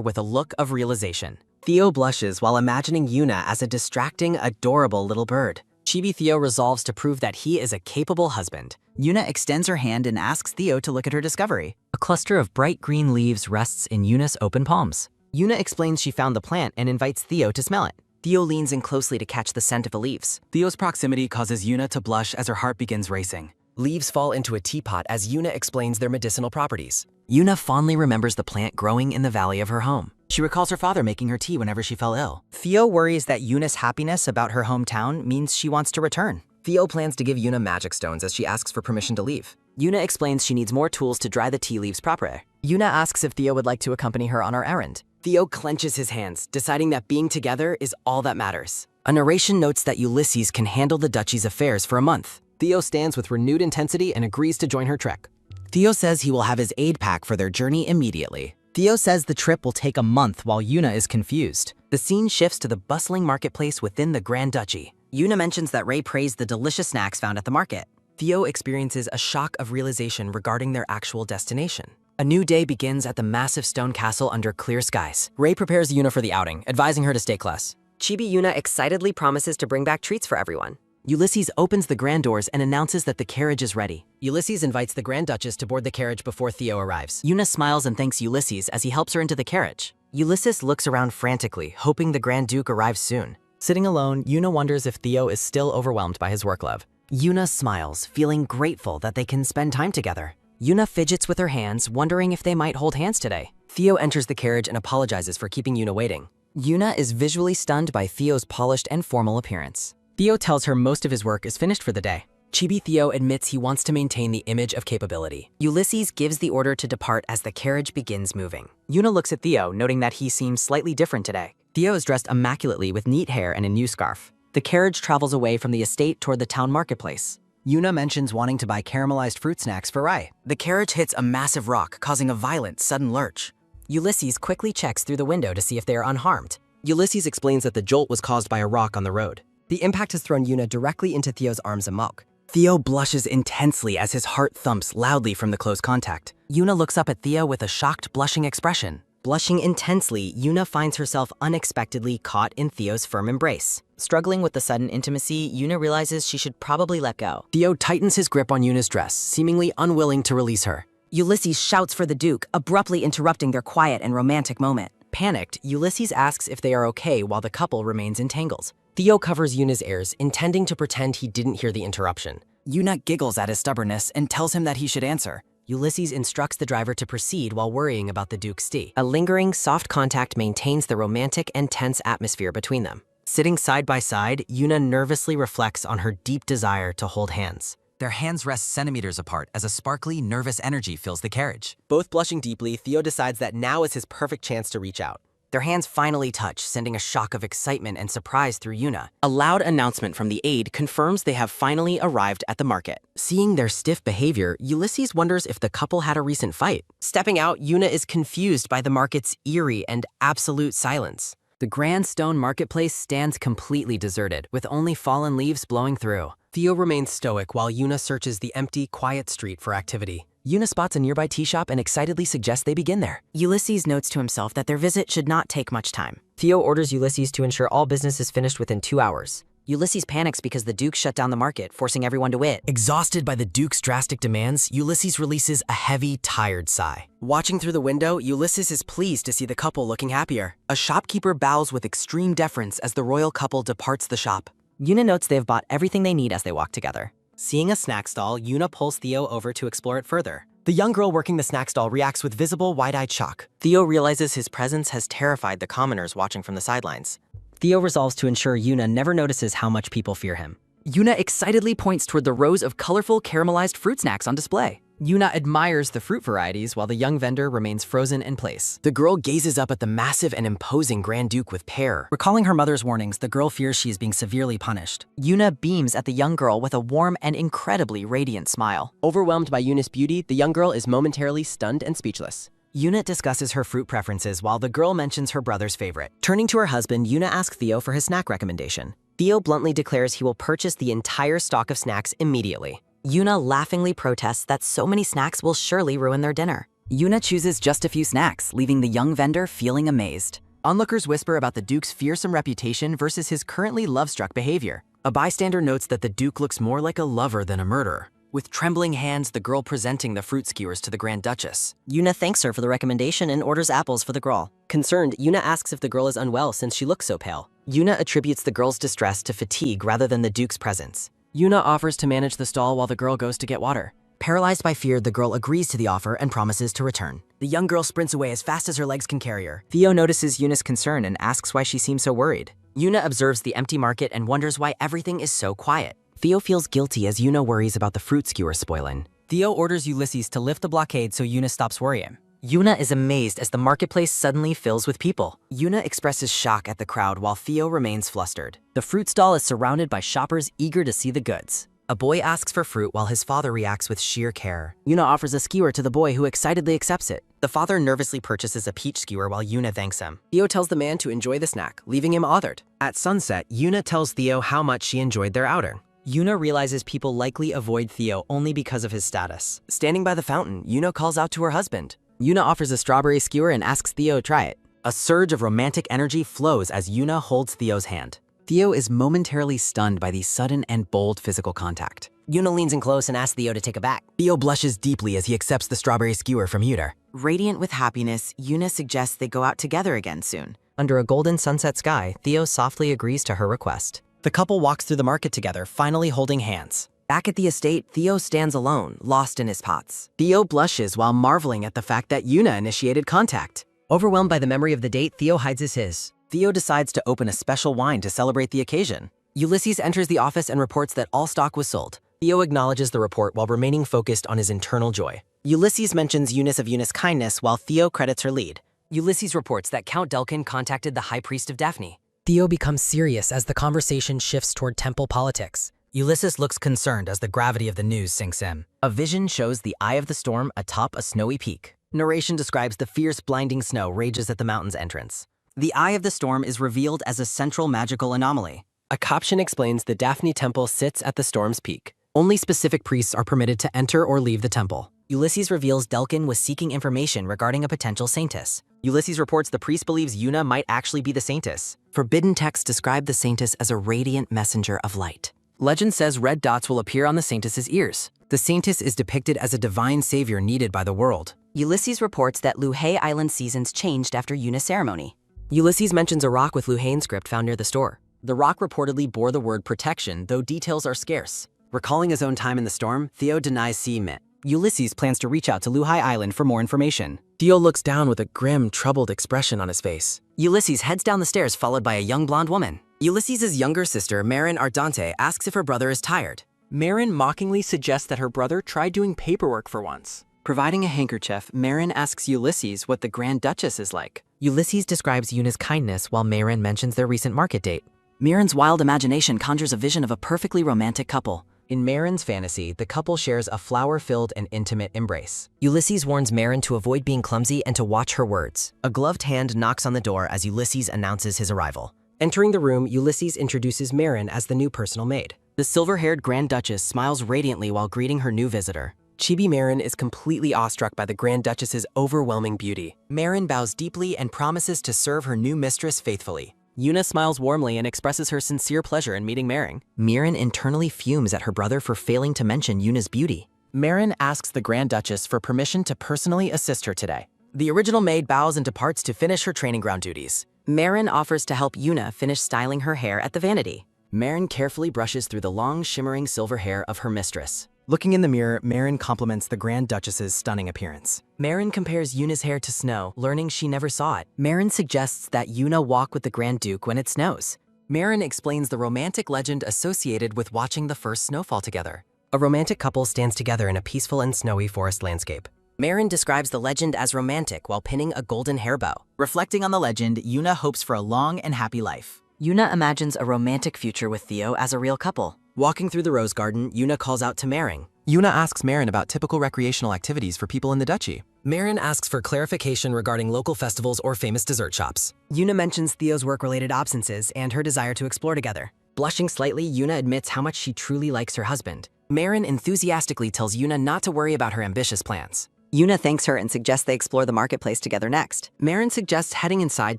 with a look of realization. Theo blushes while imagining Yuna as a distracting, adorable little bird. Chibi Theo resolves to prove that he is a capable husband. Yuna extends her hand and asks Theo to look at her discovery. A cluster of bright green leaves rests in Yuna's open palms. Yuna explains she found the plant and invites Theo to smell it. Theo leans in closely to catch the scent of the leaves. Theo's proximity causes Yuna to blush as her heart begins racing. Leaves fall into a teapot as Yuna explains their medicinal properties. Yuna fondly remembers the plant growing in the valley of her home. She recalls her father making her tea whenever she fell ill. Theo worries that Yuna's happiness about her hometown means she wants to return. Theo plans to give Yuna magic stones as she asks for permission to leave. Yuna explains she needs more tools to dry the tea leaves properly. Yuna asks if Theo would like to accompany her on our errand. Theo clenches his hands, deciding that being together is all that matters. A narration notes that Ulysses can handle the duchy's affairs for a month. Theo stands with renewed intensity and agrees to join her trek. Theo says he will have his aid pack for their journey immediately. Theo says the trip will take a month while Yuna is confused. The scene shifts to the bustling marketplace within the Grand Duchy. Yuna mentions that Ray praised the delicious snacks found at the market. Theo experiences a shock of realization regarding their actual destination. A new day begins at the massive stone castle under clear skies. Ray prepares Yuna for the outing, advising her to stay close. Chibi Yuna excitedly promises to bring back treats for everyone. Ulysses opens the grand doors and announces that the carriage is ready. Ulysses invites the Grand Duchess to board the carriage before Theo arrives. Yuna smiles and thanks Ulysses as he helps her into the carriage. Ulysses looks around frantically, hoping the Grand Duke arrives soon. Sitting alone, Yuna wonders if Theo is still overwhelmed by his workload. Yuna smiles, feeling grateful that they can spend time together. Yuna fidgets with her hands, wondering if they might hold hands today. Theo enters the carriage and apologizes for keeping Yuna waiting. Yuna is visually stunned by Theo's polished and formal appearance. Theo tells her most of his work is finished for the day. Chibi Theo admits he wants to maintain the image of capability. Ulysses gives the order to depart as the carriage begins moving. Yuna looks at Theo, noting that he seems slightly different today. Theo is dressed immaculately with neat hair and a new scarf. The carriage travels away from the estate toward the town marketplace. Yuna mentions wanting to buy caramelized fruit snacks for Rai. The carriage hits a massive rock, causing a violent, sudden lurch. Ulysses quickly checks through the window to see if they are unharmed. Ulysses explains that the jolt was caused by a rock on the road. The impact has thrown Yuna directly into Theo's arms amok. Theo blushes intensely as his heart thumps loudly from the close contact. Yuna looks up at Theo with a shocked, blushing expression. Blushing intensely, Yuna finds herself unexpectedly caught in Theo's firm embrace. Struggling with the sudden intimacy, Yuna realizes she should probably let go. Theo tightens his grip on Yuna's dress, seemingly unwilling to release her. Ulysses shouts for the Duke, abruptly interrupting their quiet and romantic moment. Panicked, Ulysses asks if they are okay while the couple remains entangled. Theo covers Yuna's ears, intending to pretend he didn't hear the interruption. Yuna giggles at his stubbornness and tells him that he should answer. Ulysses instructs the driver to proceed while worrying about the Duke's tea. A lingering, soft contact maintains the romantic and tense atmosphere between them. Sitting side by side, Yuna nervously reflects on her deep desire to hold hands. Their hands rest centimeters apart as a sparkly, nervous energy fills the carriage. Both blushing deeply, Theo decides that now is his perfect chance to reach out. Their hands finally touch, sending a shock of excitement and surprise through Yuna. A loud announcement from the aide confirms they have finally arrived at the market. Seeing their stiff behavior, Ulysses wonders if the couple had a recent fight. Stepping out, Yuna is confused by the market's eerie and absolute silence. The grand stone marketplace stands completely deserted, with only fallen leaves blowing through. Theo remains stoic while Yuna searches the empty, quiet street for activity. Yuna spots a nearby tea shop and excitedly suggests they begin there. Ulysses notes to himself that their visit should not take much time. Theo orders Ulysses to ensure all business is finished within 2 hours. Ulysses panics because the Duke shut down the market, forcing everyone to wait. Exhausted by the Duke's drastic demands, Ulysses releases a heavy, tired sigh. Watching through the window, Ulysses is pleased to see the couple looking happier. A shopkeeper bows with extreme deference as the royal couple departs the shop. Yuna notes they have bought everything they need as they walk together. Seeing a snack stall, Yuna pulls Theo over to explore it further. The young girl working the snack stall reacts with visible, wide-eyed shock. Theo realizes his presence has terrified the commoners watching from the sidelines. Theo resolves to ensure Yuna never notices how much people fear him. Yuna excitedly points toward the rows of colorful caramelized fruit snacks on display. Yuna admires the fruit varieties while the young vendor remains frozen in place. The girl gazes up at the massive and imposing Grand Duke with terror. Recalling her mother's warnings, the girl fears she is being severely punished. Yuna beams at the young girl with a warm and incredibly radiant smile. Overwhelmed by Yuna's beauty, the young girl is momentarily stunned and speechless. Yuna discusses her fruit preferences while the girl mentions her brother's favorite. Turning to her husband, Yuna asks Theo for his snack recommendation. Theo bluntly declares he will purchase the entire stock of snacks immediately. Yuna laughingly protests that so many snacks will surely ruin their dinner. Yuna chooses just a few snacks, leaving the young vendor feeling amazed. Onlookers whisper about the Duke's fearsome reputation versus his currently love-struck behavior. A bystander notes that the Duke looks more like a lover than a murderer. With trembling hands, the girl presenting the fruit skewers to the Grand Duchess. Yuna thanks her for the recommendation and orders apples for the girl. Concerned, Yuna asks if the girl is unwell since she looks so pale. Yuna attributes the girl's distress to fatigue rather than the Duke's presence. Yuna offers to manage the stall while the girl goes to get water. Paralyzed by fear, the girl agrees to the offer and promises to return. The young girl sprints away as fast as her legs can carry her. Theo notices Yuna's concern and asks why she seems so worried. Yuna observes the empty market and wonders why everything is so quiet. Theo feels guilty as Yuna worries about the fruit skewer spoiling. Theo orders Ulysses to lift the blockade so Yuna stops worrying. Yuna is amazed as the marketplace suddenly fills with people. Yuna expresses shock at the crowd while Theo remains flustered. The fruit stall is surrounded by shoppers eager to see the goods. A boy asks for fruit while his father reacts with sheer care. Yuna offers a skewer to the boy who excitedly accepts it. The father nervously purchases a peach skewer while Yuna thanks him. Theo tells the man to enjoy the snack, leaving him awestruck. At sunset, Yuna tells Theo how much she enjoyed their outing. Yuna realizes people likely avoid Theo only because of his status. Standing by the fountain, Yuna calls out to her husband. Yuna offers a strawberry skewer and asks Theo to try it. A surge of romantic energy flows as Yuna holds Theo's hand. Theo is momentarily stunned by the sudden and bold physical contact. Yuna leans in close and asks Theo to take a bite. Theo blushes deeply as he accepts the strawberry skewer from Yuna. Radiant with happiness, Yuna suggests they go out together again soon. Under a golden sunset sky, Theo softly agrees to her request. The couple walks through the market together, finally holding hands. Back at the estate, Theo stands alone, lost in his thoughts. Theo blushes while marveling at the fact that Yuna initiated contact. Overwhelmed by the memory of the date, Theo hides his. Theo decides to open a special wine to celebrate the occasion. Ulysses enters the office and reports that all stock was sold. Theo acknowledges the report while remaining focused on his internal joy. Ulysses mentions Yuna's kindness while Theo credits her lead. Ulysses reports that Count Delkin contacted the High Priest of Daphne. Theo becomes serious as the conversation shifts toward temple politics. Ulysses looks concerned as the gravity of the news sinks in. A vision shows the eye of the storm atop a snowy peak. Narration describes the fierce, blinding snow rages at the mountain's entrance. The eye of the storm is revealed as a central magical anomaly. A caption explains the Daphne temple sits at the storm's peak. Only specific priests are permitted to enter or leave the temple. Ulysses reveals Delkin was seeking information regarding a potential saintess. Ulysses reports the priest believes Yuna might actually be the saintess. Forbidden texts describe the saintess as a radiant messenger of light. Legend says red dots will appear on the saintess's ears. The saintess is depicted as a divine savior needed by the world. Ulysses reports that Luhei Island seasons changed after Yuna's ceremony. Ulysses mentions a rock with Luhei inscript found near the store. The rock reportedly bore the word protection, though details are scarce. Recalling his own time in the storm, Theo denies seeing it. Ulysses plans to reach out to Luhei Island for more information. Theo looks down with a grim, troubled expression on his face. Ulysses heads down the stairs followed by a young blonde woman. Ulysses' younger sister, Marin Ardante, asks if her brother is tired. Marin mockingly suggests that her brother tried doing paperwork for once. Providing a handkerchief, Marin asks Ulysses what the Grand Duchess is like. Ulysses describes Yuna's kindness while Marin mentions their recent market date. Marin's wild imagination conjures a vision of a perfectly romantic couple. In Marin's fantasy, the couple shares a flower-filled and intimate embrace. Ulysses warns Marin to avoid being clumsy and to watch her words. A gloved hand knocks on the door as Ulysses announces his arrival. Entering the room, Ulysses introduces Marin as the new personal maid. The silver-haired Grand Duchess smiles radiantly while greeting her new visitor. Chibi Marin is completely awestruck by the Grand Duchess's overwhelming beauty. Marin bows deeply and promises to serve her new mistress faithfully. Yuna smiles warmly and expresses her sincere pleasure in meeting Marin. Marin internally fumes at her brother for failing to mention Yuna's beauty. Marin asks the Grand Duchess for permission to personally assist her today. The original maid bows and departs to finish her training ground duties. Marin offers to help Yuna finish styling her hair at the vanity. Marin carefully brushes through the long, shimmering silver hair of her mistress. Looking in the mirror, Marin compliments the Grand Duchess's stunning appearance. Marin compares Yuna's hair to snow, learning she never saw it. Marin suggests that Yuna walk with the Grand Duke when it snows. Marin explains the romantic legend associated with watching the first snowfall together. A romantic couple stands together in a peaceful and snowy forest landscape. Marin describes the legend as romantic while pinning a golden hair bow. Reflecting on the legend, Yuna hopes for a long and happy life. Yuna imagines a romantic future with Theo as a real couple. Walking through the rose garden, Yuna calls out to Marin. Yuna asks Marin about typical recreational activities for people in the duchy. Marin asks for clarification regarding local festivals or famous dessert shops. Yuna mentions Theo's work-related absences and her desire to explore together. Blushing slightly, Yuna admits how much she truly likes her husband. Marin enthusiastically tells Yuna not to worry about her ambitious plans. Yuna thanks her and suggests they explore the marketplace together next. Marin suggests heading inside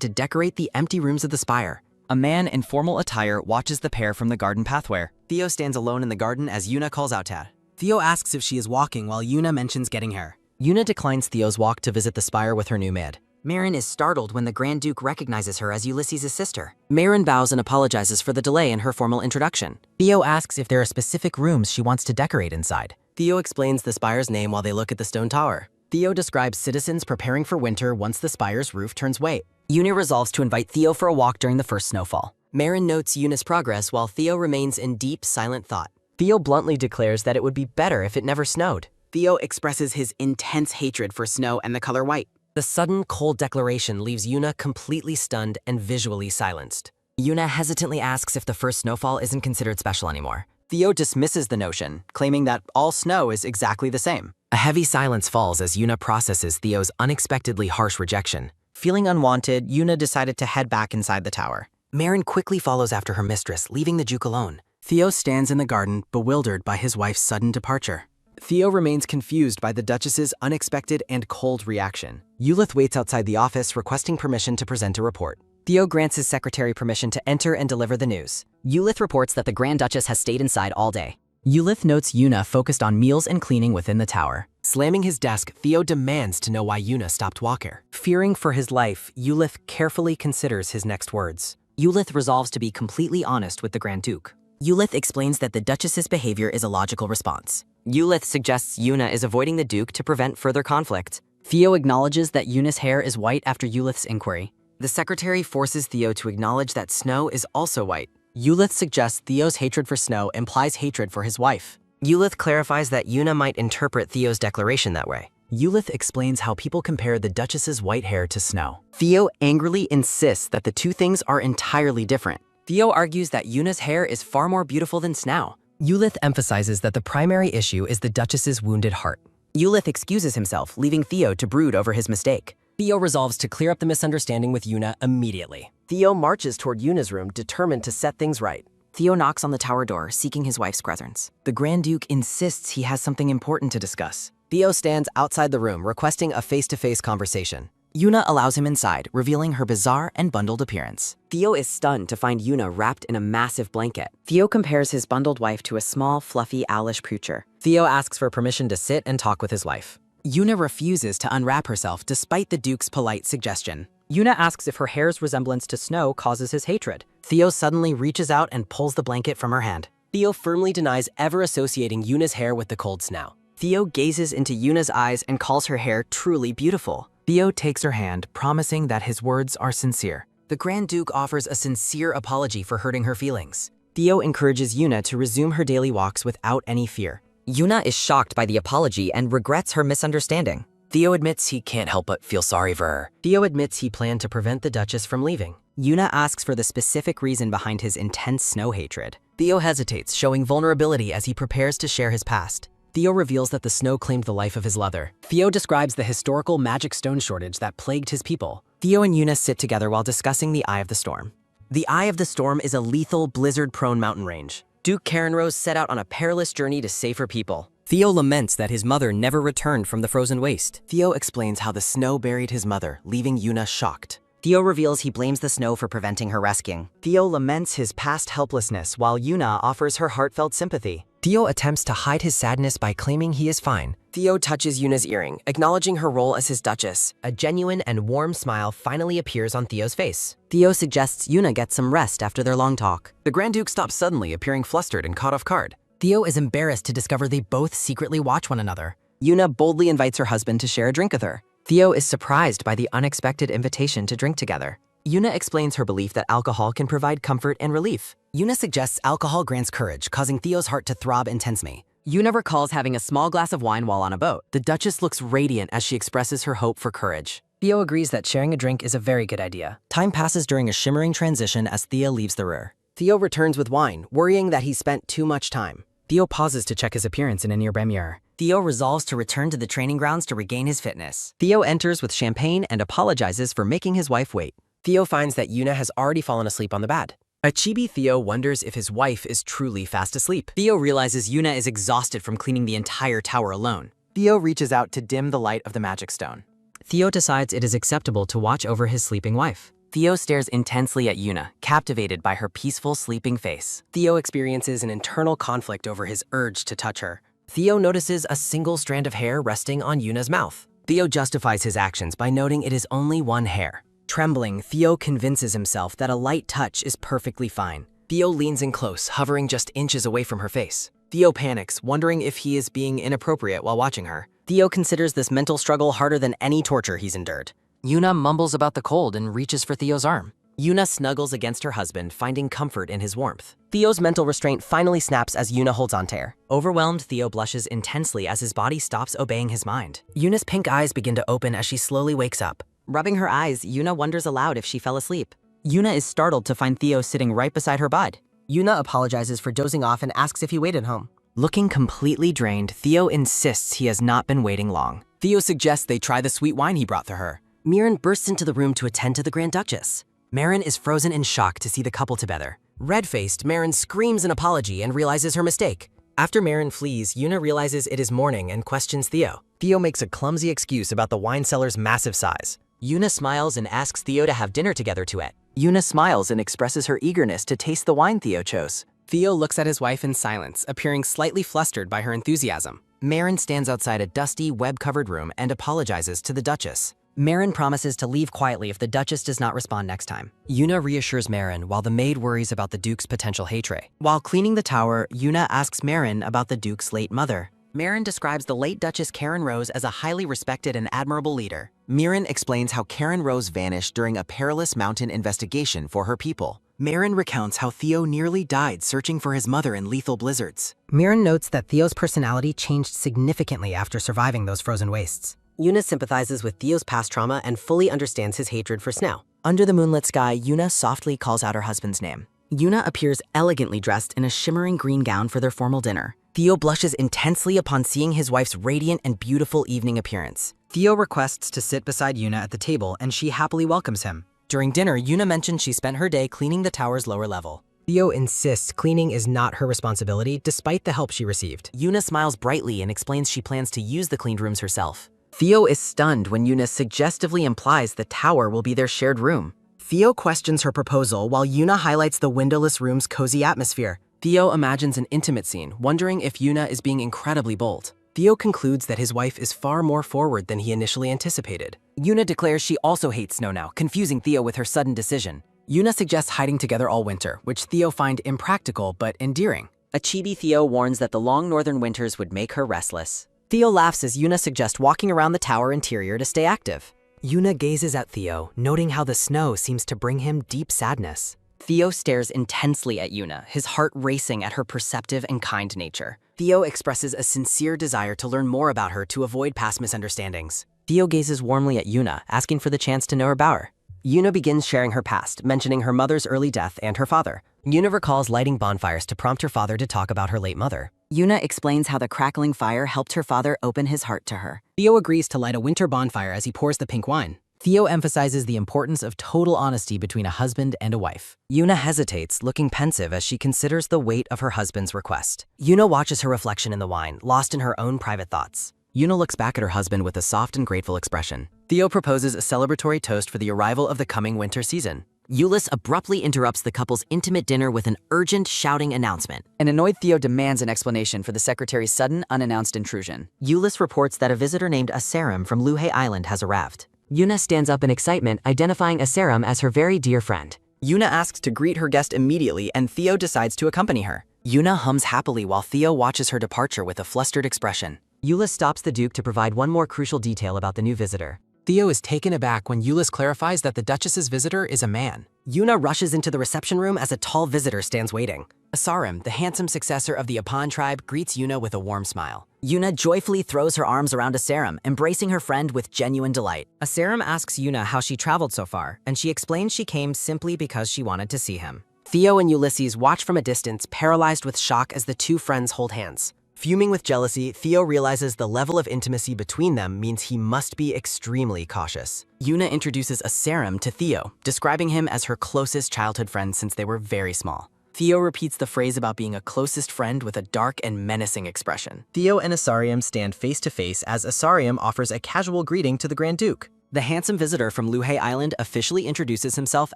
to decorate the empty rooms of the spire. A man in formal attire watches the pair from the garden pathway. Theo stands alone in the garden as Yuna calls out to her. Theo asks if she is walking while Yuna mentions getting her. Yuna declines Theo's walk to visit the spire with her new maid. Marin is startled when the Grand Duke recognizes her as Ulysses' sister. Marin bows and apologizes for the delay in her formal introduction. Theo asks if there are specific rooms she wants to decorate inside. Theo explains the spire's name while they look at the stone tower. Theo describes citizens preparing for winter once the spire's roof turns white. Yuna resolves to invite Theo for a walk during the first snowfall. Marin notes Yuna's progress while Theo remains in deep, silent thought. Theo bluntly declares that it would be better if it never snowed. Theo expresses his intense hatred for snow and the color white. The sudden, cold declaration leaves Yuna completely stunned and visually silenced. Yuna hesitantly asks if the first snowfall isn't considered special anymore. Theo dismisses the notion, claiming that all snow is exactly the same. A heavy silence falls as Yuna processes Theo's unexpectedly harsh rejection. Feeling unwanted, Yuna decided to head back inside the tower. Marin quickly follows after her mistress, leaving the Duke alone. Theo stands in the garden, bewildered by his wife's sudden departure. Theo remains confused by the Duchess's unexpected and cold reaction. Ulith waits outside the office, requesting permission to present a report. Theo grants his secretary permission to enter and deliver the news. Ulith reports that the Grand Duchess has stayed inside all day. Ulith notes Yuna focused on meals and cleaning within the tower. Slamming his desk, Theo demands to know why Yuna stopped Walker. Fearing for his life, Ulith carefully considers his next words. Ulith resolves to be completely honest with the Grand Duke. Ulith explains that the Duchess's behavior is a logical response. Ulith suggests Yuna is avoiding the Duke to prevent further conflict. Theo acknowledges that Yuna's hair is white after Ulith's inquiry. The secretary forces Theo to acknowledge that snow is also white. Ulith suggests Theo's hatred for snow implies hatred for his wife. Ulith clarifies that Yuna might interpret Theo's declaration that way. Ulith explains how people compare the Duchess's white hair to snow. Theo angrily insists that the two things are entirely different. Theo argues that Yuna's hair is far more beautiful than snow. Ulith emphasizes that the primary issue is the Duchess's wounded heart. Ulith excuses himself, leaving Theo to brood over his mistake. Theo resolves to clear up the misunderstanding with Yuna immediately. Theo marches toward Yuna's room, determined to set things right. Theo knocks on the tower door, seeking his wife's presence. The Grand Duke insists he has something important to discuss. Theo stands outside the room, requesting a face-to-face conversation. Yuna allows him inside, revealing her bizarre and bundled appearance. Theo is stunned to find Yuna wrapped in a massive blanket. Theo compares his bundled wife to a small, fluffy, owlish creature. Theo asks for permission to sit and talk with his wife. Yuna refuses to unwrap herself despite the Duke's polite suggestion. Yuna asks if her hair's resemblance to snow causes his hatred. Theo suddenly reaches out and pulls the blanket from her hand. Theo firmly denies ever associating Yuna's hair with the cold snow. Theo gazes into Yuna's eyes and calls her hair truly beautiful. Theo takes her hand, promising that his words are sincere. The Grand Duke offers a sincere apology for hurting her feelings. Theo encourages Yuna to resume her daily walks without any fear. Yuna is shocked by the apology and regrets her misunderstanding. Theo admits he can't help but feel sorry for her. Theo admits he planned to prevent the Duchess from leaving. Yuna asks for the specific reason behind his intense snow hatred. Theo hesitates, showing vulnerability as he prepares to share his past. Theo reveals that the snow claimed the life of his lover. Theo describes the historical magic stone shortage that plagued his people. Theo and Yuna sit together while discussing the Eye of the Storm. The Eye of the Storm is a lethal, blizzard-prone mountain range. Duke Karenrose set out on a perilous journey to save her people. Theo laments that his mother never returned from the frozen waste. Theo explains how the snow buried his mother, leaving Yuna shocked. Theo reveals he blames the snow for preventing her rescuing. Theo laments his past helplessness while Yuna offers her heartfelt sympathy. Theo attempts to hide his sadness by claiming he is fine. Theo touches Yuna's earring, acknowledging her role as his Duchess. A genuine and warm smile finally appears on Theo's face. Theo suggests Yuna get some rest after their long talk. The Grand Duke stops suddenly, appearing flustered and caught off guard. Theo is embarrassed to discover they both secretly watch one another. Yuna boldly invites her husband to share a drink with her. Theo is surprised by the unexpected invitation to drink together. Yuna explains her belief that alcohol can provide comfort and relief. Yuna suggests alcohol grants courage, causing Theo's heart to throb intensely. Yuna recalls having a small glass of wine while on a boat. The Duchess looks radiant as she expresses her hope for courage. Theo agrees that sharing a drink is a very good idea. Time passes during a shimmering transition as Theo leaves the room. Theo returns with wine, worrying that he spent too much time. Theo pauses to check his appearance in a nearby mirror. Theo resolves to return to the training grounds to regain his fitness. Theo enters with champagne and apologizes for making his wife wait. Theo finds that Yuna has already fallen asleep on the bed. A chibi Theo wonders if his wife is truly fast asleep. Theo realizes Yuna is exhausted from cleaning the entire tower alone. Theo reaches out to dim the light of the magic stone. Theo decides it is acceptable to watch over his sleeping wife. Theo stares intensely at Yuna, captivated by her peaceful sleeping face. Theo experiences an internal conflict over his urge to touch her. Theo notices a single strand of hair resting on Yuna's mouth. Theo justifies his actions by noting it is only one hair. Trembling, Theo convinces himself that a light touch is perfectly fine. Theo leans in close, hovering just inches away from her face. Theo panics, wondering if he is being inappropriate while watching her. Theo considers this mental struggle harder than any torture he's endured. Yuna mumbles about the cold and reaches for Theo's arm. Yuna snuggles against her husband, finding comfort in his warmth. Theo's mental restraint finally snaps as Yuna holds onto her. Overwhelmed, Theo blushes intensely as his body stops obeying his mind. Yuna's pink eyes begin to open as she slowly wakes up. Rubbing her eyes, Yuna wonders aloud if she fell asleep. Yuna is startled to find Theo sitting right beside her bed. Yuna apologizes for dozing off and asks if he waited home. Looking completely drained, Theo insists he has not been waiting long. Theo suggests they try the sweet wine he brought for her. Miran bursts into the room to attend to the Grand Duchess. Marin is frozen in shock to see the couple together. Red-faced, Marin screams an apology and realizes her mistake. After Marin flees, Yuna realizes it is morning and questions Theo. Theo makes a clumsy excuse about the wine cellar's massive size. Yuna smiles and asks Theo to have dinner together to it. Yuna smiles and expresses her eagerness to taste the wine Theo chose. Theo looks at his wife in silence, appearing slightly flustered by her enthusiasm. Marin stands outside a dusty, web-covered room and apologizes to the Duchess. Marin promises to leave quietly if the Duchess does not respond next time. Yuna reassures Marin while the maid worries about the Duke's potential hatred. While cleaning the tower, Yuna asks Marin about the Duke's late mother. Marin describes the late Duchess Karen Rose as a highly respected and admirable leader. Miran explains how Karen Rose vanished during a perilous mountain investigation for her people. Marin recounts how Theo nearly died searching for his mother in lethal blizzards. Marin notes that Theo's personality changed significantly after surviving those frozen wastes. Yuna sympathizes with Theo's past trauma and fully understands his hatred for snow. Under the moonlit sky, Yuna softly calls out her husband's name. Yuna appears elegantly dressed in a shimmering green gown for their formal dinner. Theo blushes intensely upon seeing his wife's radiant and beautiful evening appearance. Theo requests to sit beside Yuna at the table, and she happily welcomes him. During dinner, Yuna mentions she spent her day cleaning the tower's lower level. Theo insists cleaning is not her responsibility, despite the help she received. Yuna smiles brightly and explains she plans to use the cleaned rooms herself. Theo is stunned when Yuna suggestively implies the tower will be their shared room. Theo questions her proposal while Yuna highlights the windowless room's cozy atmosphere. Theo imagines an intimate scene, wondering if Yuna is being incredibly bold. Theo concludes that his wife is far more forward than he initially anticipated. Yuna declares she also hates snow now, confusing Theo with her sudden decision. Yuna suggests hiding together all winter, which Theo finds impractical but endearing. A chibi Theo warns that the long northern winters would make her restless. Theo laughs as Yuna suggests walking around the tower interior to stay active. Yuna gazes at Theo, noting how the snow seems to bring him deep sadness. Theo stares intensely at Yuna, his heart racing at her perceptive and kind nature. Theo expresses a sincere desire to learn more about her to avoid past misunderstandings. Theo gazes warmly at Yuna, asking for the chance to know her about her. Yuna begins sharing her past, mentioning her mother's early death and her father. Yuna recalls lighting bonfires to prompt her father to talk about her late mother. Yuna explains how the crackling fire helped her father open his heart to her. Theo agrees to light a winter bonfire as he pours the pink wine. Theo emphasizes the importance of total honesty between a husband and a wife. Yuna hesitates, looking pensive as she considers the weight of her husband's request. Yuna watches her reflection in the wine, lost in her own private thoughts. Yuna looks back at her husband with a soft and grateful expression. Theo proposes a celebratory toast for the arrival of the coming winter season. Euless abruptly interrupts the couple's intimate dinner with an urgent shouting announcement. An annoyed Theo demands an explanation for the secretary's sudden, unannounced intrusion. Euless reports that a visitor named Asarum from Luhe Island has arrived. Yuna stands up in excitement, identifying Asarum as her very dear friend. Yuna asks to greet her guest immediately, and Theo decides to accompany her. Yuna hums happily while Theo watches her departure with a flustered expression. Euless stops the Duke to provide one more crucial detail about the new visitor. Theo is taken aback when Euless clarifies that the Duchess's visitor is a man. Yuna rushes into the reception room as a tall visitor stands waiting. Asarum, the handsome successor of the Apan tribe, greets Yuna with a warm smile. Yuna joyfully throws her arms around Asarum, embracing her friend with genuine delight. Asarum asks Yuna how she traveled so far, and she explains she came simply because she wanted to see him. Theo and Ulysses watch from a distance, paralyzed with shock as the two friends hold hands. Fuming with jealousy, Theo realizes the level of intimacy between them means he must be extremely cautious. Yuna introduces a serum to Theo, describing him as her closest childhood friend since they were very small. Theo repeats the phrase about being a closest friend with a dark and menacing expression. Theo and Asarium stand face to face as Asarium offers a casual greeting to the Grand Duke. The handsome visitor from Luhei Island officially introduces himself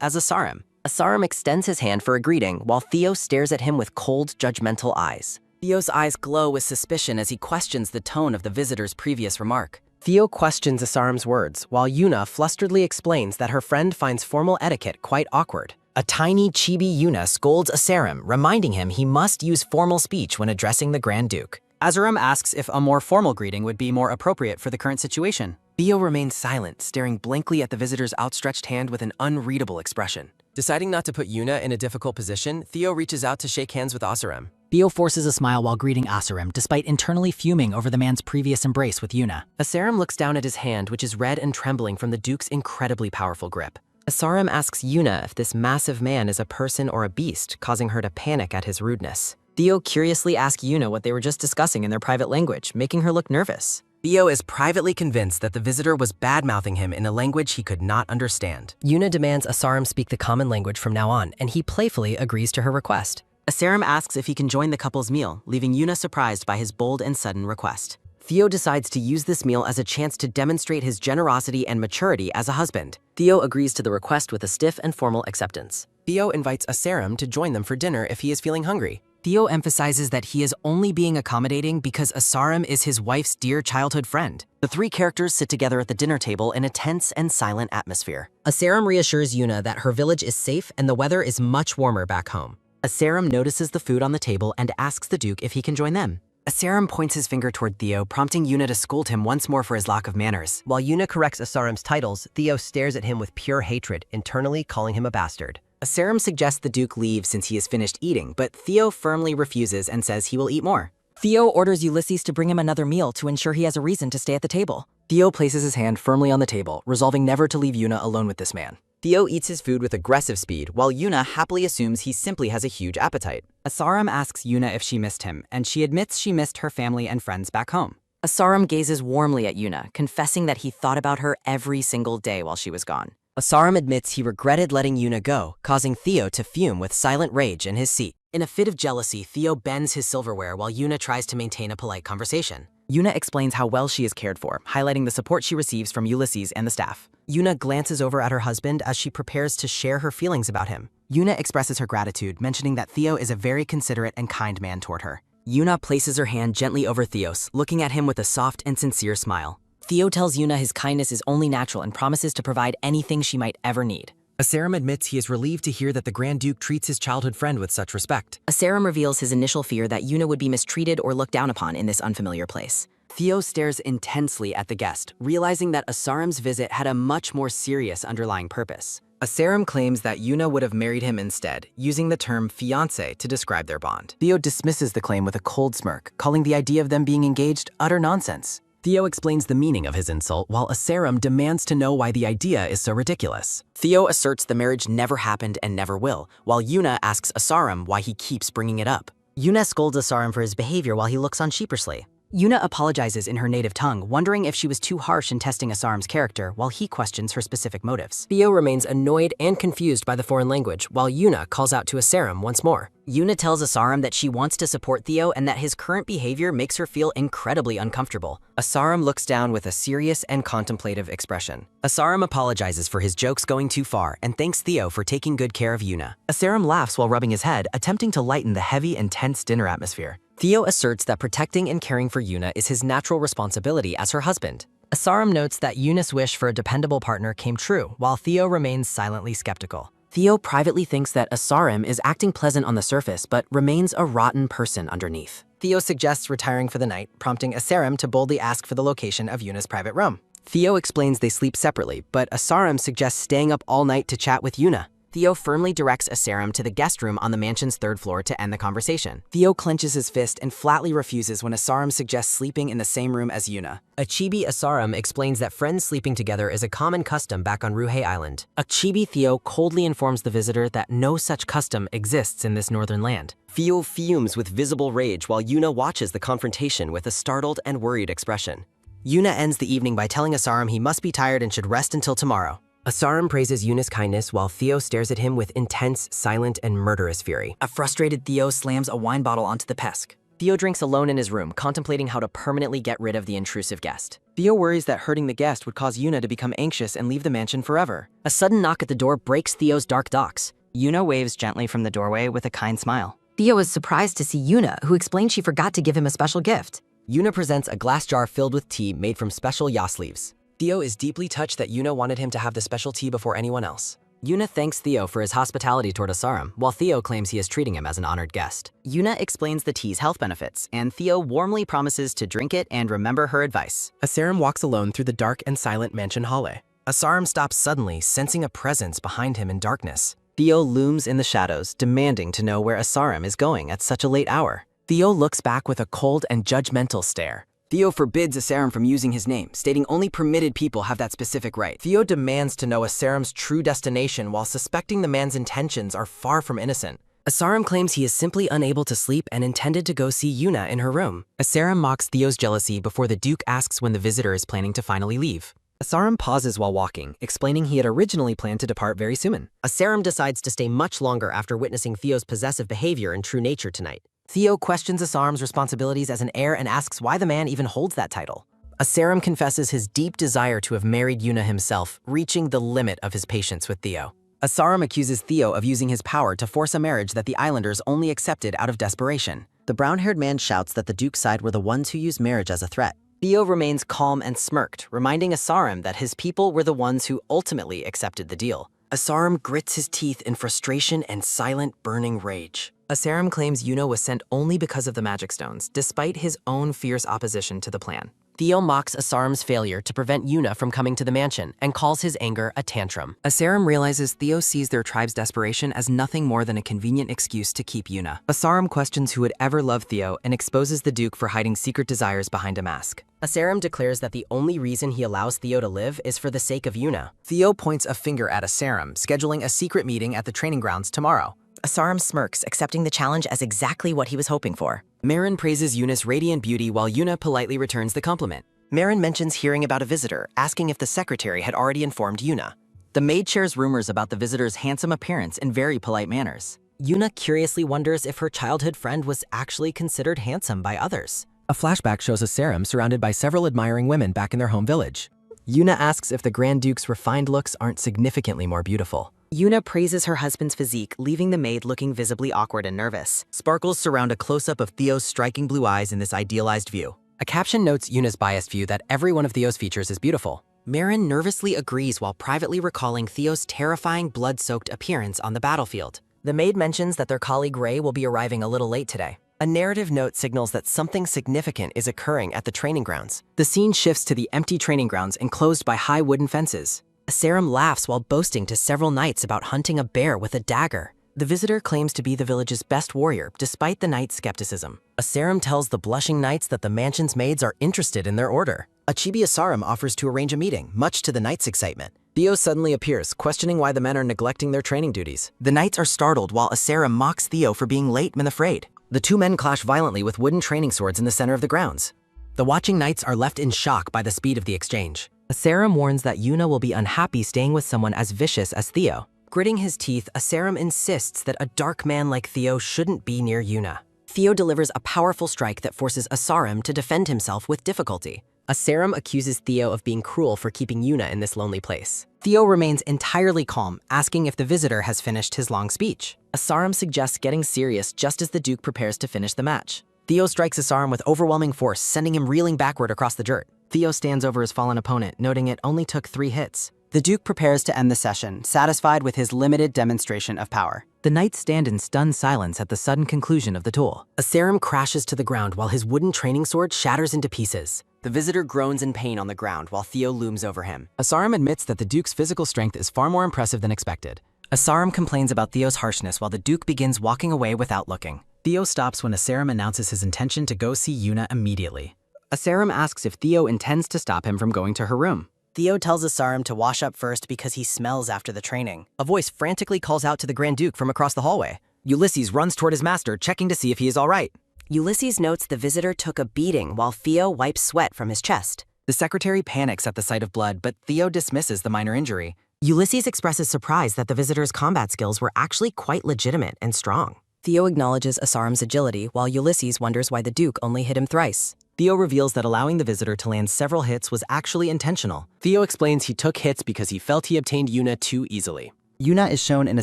as Asarim. Asarim extends his hand for a greeting, while Theo stares at him with cold, judgmental eyes. Theo's eyes glow with suspicion as he questions the tone of the visitor's previous remark. Theo questions Asarim's words, while Yuna flusteredly explains that her friend finds formal etiquette quite awkward. A tiny chibi Yuna scolds Asarim, reminding him he must use formal speech when addressing the Grand Duke. Asarim asks if a more formal greeting would be more appropriate for the current situation. Theo remains silent, staring blankly at the visitor's outstretched hand with an unreadable expression. Deciding not to put Yuna in a difficult position, Theo reaches out to shake hands with Asarim. Theo forces a smile while greeting Asarim, despite internally fuming over the man's previous embrace with Yuna. Asarim looks down at his hand, which is red and trembling from the Duke's incredibly powerful grip. Asarim asks Yuna if this massive man is a person or a beast, causing her to panic at his rudeness. Theo curiously asks Yuna what they were just discussing in their private language, making her look nervous. Theo is privately convinced that the visitor was bad-mouthing him in a language he could not understand. Yuna demands Asarim speak the common language from now on, and he playfully agrees to her request. Asarim asks if he can join the couple's meal, leaving Yuna surprised by his bold and sudden request. Theo decides to use this meal as a chance to demonstrate his generosity and maturity as a husband. Theo agrees to the request with a stiff and formal acceptance. Theo invites Asarim to join them for dinner if he is feeling hungry. Theo emphasizes that he is only being accommodating because Asarim is his wife's dear childhood friend. The three characters sit together at the dinner table in a tense and silent atmosphere. Asarim reassures Yuna that her village is safe and the weather is much warmer back home. Asarim notices the food on the table and asks the Duke if he can join them. Asarim points his finger toward Theo, prompting Yuna to scold him once more for his lack of manners. While Yuna corrects Asarim's titles, Theo stares at him with pure hatred, internally calling him a bastard. Asarim suggests the Duke leave since he has finished eating, but Theo firmly refuses and says he will eat more. Theo orders Ulysses to bring him another meal to ensure he has a reason to stay at the table. Theo places his hand firmly on the table, resolving never to leave Yuna alone with this man. Theo eats his food with aggressive speed, while Yuna happily assumes he simply has a huge appetite. Asarim asks Yuna if she missed him, and she admits she missed her family and friends back home. Asarim gazes warmly at Yuna, confessing that he thought about her every single day while she was gone. Asarim admits he regretted letting Yuna go, causing Theo to fume with silent rage in his seat. In a fit of jealousy, Theo bends his silverware while Yuna tries to maintain a polite conversation. Yuna explains how well she is cared for, highlighting the support she receives from Ulysses and the staff. Yuna glances over at her husband as she prepares to share her feelings about him. Yuna expresses her gratitude, mentioning that Theo is a very considerate and kind man toward her. Yuna places her hand gently over Theo's, looking at him with a soft and sincere smile. Theo tells Yuna his kindness is only natural and promises to provide anything she might ever need. Asarim admits he is relieved to hear that the Grand Duke treats his childhood friend with such respect. Asarim reveals his initial fear that Yuna would be mistreated or looked down upon in this unfamiliar place. Theo stares intensely at the guest, realizing that Asarim's visit had a much more serious underlying purpose. Asarim claims that Yuna would have married him instead, using the term fiancé to describe their bond. Theo dismisses the claim with a cold smirk, calling the idea of them being engaged utter nonsense. Theo explains the meaning of his insult, while Asarim demands to know why the idea is so ridiculous. Theo asserts the marriage never happened and never will, while Yuna asks Asarim why he keeps bringing it up. Yuna scolds Asarim for his behavior while he looks on sheepishly. Yuna apologizes in her native tongue, wondering if she was too harsh in testing Asarim's character, while he questions her specific motives. Theo remains annoyed and confused by the foreign language, while Yuna calls out to Asarim once more. Yuna tells Asarim that she wants to support Theo and that his current behavior makes her feel incredibly uncomfortable. Asarim looks down with a serious and contemplative expression. Asarim apologizes for his jokes going too far and thanks Theo for taking good care of Yuna. Asarim laughs while rubbing his head, attempting to lighten the heavy and tense dinner atmosphere. Theo asserts that protecting and caring for Yuna is his natural responsibility as her husband. Asarim notes that Yuna's wish for a dependable partner came true, while Theo remains silently skeptical. Theo privately thinks that Asarim is acting pleasant on the surface, but remains a rotten person underneath. Theo suggests retiring for the night, prompting Asarim to boldly ask for the location of Yuna's private room. Theo explains they sleep separately, but Asarim suggests staying up all night to chat with Yuna. Theo firmly directs Asarum to the guest room on the mansion's 3rd floor to end the conversation. Theo clenches his fist and flatly refuses when Asarum suggests sleeping in the same room as Yuna. Achibi Asarum explains that friends sleeping together is a common custom back on Ruhei Island. Achibi Theo coldly informs the visitor that no such custom exists in this northern land. Theo fumes with visible rage while Yuna watches the confrontation with a startled and worried expression. Yuna ends the evening by telling Asarum he must be tired and should rest until tomorrow. Asarum praises Yuna's kindness while Theo stares at him with intense, silent, and murderous fury. A frustrated Theo slams a wine bottle onto the pesk. Theo drinks alone in his room, contemplating how to permanently get rid of the intrusive guest. Theo worries that hurting the guest would cause Yuna to become anxious and leave the mansion forever. A sudden knock at the door breaks Theo's dark thoughts. Yuna waves gently from the doorway with a kind smile. Theo is surprised to see Yuna, who explained she forgot to give him a special gift. Yuna presents a glass jar filled with tea made from special yas leaves. Theo is deeply touched that Yuna wanted him to have the special tea before anyone else. Yuna thanks Theo for his hospitality toward Asarum, while Theo claims he is treating him as an honored guest. Yuna explains the tea's health benefits, and Theo warmly promises to drink it and remember her advice. Asarum walks alone through the dark and silent mansion hallway. Asarum stops suddenly, sensing a presence behind him in darkness. Theo looms in the shadows, demanding to know where Asarum is going at such a late hour. Theo looks back with a cold and judgmental stare. Theo forbids Asarum from using his name, stating only permitted people have that specific right. Theo demands to know Asarum's true destination while suspecting the man's intentions are far from innocent. Asarum claims he is simply unable to sleep and intended to go see Yuna in her room. Asarum mocks Theo's jealousy before the Duke asks when the visitor is planning to finally leave. Asarum pauses while walking, explaining he had originally planned to depart very soon. Asarum decides to stay much longer after witnessing Theo's possessive behavior and true nature tonight. Theo questions Asarum's responsibilities as an heir and asks why the man even holds that title. Asarum confesses his deep desire to have married Yuna himself, reaching the limit of his patience with Theo. Asarum accuses Theo of using his power to force a marriage that the islanders only accepted out of desperation. The brown-haired man shouts that the Duke's side were the ones who used marriage as a threat. Theo remains calm and smirked, reminding Asarum that his people were the ones who ultimately accepted the deal. Asarum grits his teeth in frustration and silent, burning rage. Asarum claims Yuna was sent only because of the magic stones, despite his own fierce opposition to the plan. Theo mocks Asarum's failure to prevent Yuna from coming to the mansion and calls his anger a tantrum. Asarum realizes Theo sees their tribe's desperation as nothing more than a convenient excuse to keep Yuna. Asarum questions who would ever love Theo and exposes the Duke for hiding secret desires behind a mask. Asarum declares that the only reason he allows Theo to live is for the sake of Yuna. Theo points a finger at Asarum, scheduling a secret meeting at the training grounds tomorrow. Asarum smirks, accepting the challenge as exactly what he was hoping for. Marin praises Yuna's radiant beauty while Yuna politely returns the compliment. Marin mentions hearing about a visitor, asking if the secretary had already informed Yuna. The maid shares rumors about the visitor's handsome appearance and very polite manners. Yuna curiously wonders if her childhood friend was actually considered handsome by others. A flashback shows Asarum surrounded by several admiring women back in their home village. Yuna asks if the Grand Duke's refined looks aren't significantly more beautiful. Yuna praises her husband's physique, leaving the maid looking visibly awkward and nervous. Sparkles surround a close-up of Theo's striking blue eyes in this idealized view. A caption notes Yuna's biased view that every one of Theo's features is beautiful. Marin nervously agrees while privately recalling Theo's terrifying blood-soaked appearance on the battlefield. The maid mentions that their colleague Ray will be arriving a little late today. A narrative note signals that something significant is occurring at the training grounds. The scene shifts to the empty training grounds enclosed by high wooden fences. Asarum laughs while boasting to several knights about hunting a bear with a dagger. The visitor claims to be the village's best warrior, despite the knight's skepticism. Asarum tells the blushing knights that the mansion's maids are interested in their order. Achibi Asarum offers to arrange a meeting, much to the knights' excitement. Theo suddenly appears, questioning why the men are neglecting their training duties. The knights are startled while Asarum mocks Theo for being late and afraid. The two men clash violently with wooden training swords in the center of the grounds. The watching knights are left in shock by the speed of the exchange. Asarum warns that Yuna will be unhappy staying with someone as vicious as Theo. Gritting his teeth, Asarum insists that a dark man like Theo shouldn't be near Yuna. Theo delivers a powerful strike that forces Asarum to defend himself with difficulty. Asarum accuses Theo of being cruel for keeping Yuna in this lonely place. Theo remains entirely calm, asking if the visitor has finished his long speech. Asarum suggests getting serious just as the Duke prepares to finish the match. Theo strikes Asarum with overwhelming force, sending him reeling backward across the dirt. Theo stands over his fallen opponent, noting it only took 3 hits. The Duke prepares to end the session, satisfied with his limited demonstration of power. The knights stand in stunned silence at the sudden conclusion of the duel. Asarum crashes to the ground while his wooden training sword shatters into pieces. The visitor groans in pain on the ground while Theo looms over him. Asarum admits that the Duke's physical strength is far more impressive than expected. Asarum complains about Theo's harshness while the Duke begins walking away without looking. Theo stops when Asarum announces his intention to go see Yuna immediately. Asarum asks if Theo intends to stop him from going to her room. Theo tells Asarum to wash up first because he smells after the training. A voice frantically calls out to the Grand Duke from across the hallway. Ulysses runs toward his master, checking to see if he is all right. Ulysses notes the visitor took a beating while Theo wipes sweat from his chest. The secretary panics at the sight of blood, but Theo dismisses the minor injury. Ulysses expresses surprise that the visitor's combat skills were actually quite legitimate and strong. Theo acknowledges Asarum's agility while Ulysses wonders why the Duke only hit him thrice. Theo reveals that allowing the visitor to land several hits was actually intentional. Theo explains he took hits because he felt he obtained Yuna too easily. Yuna is shown in a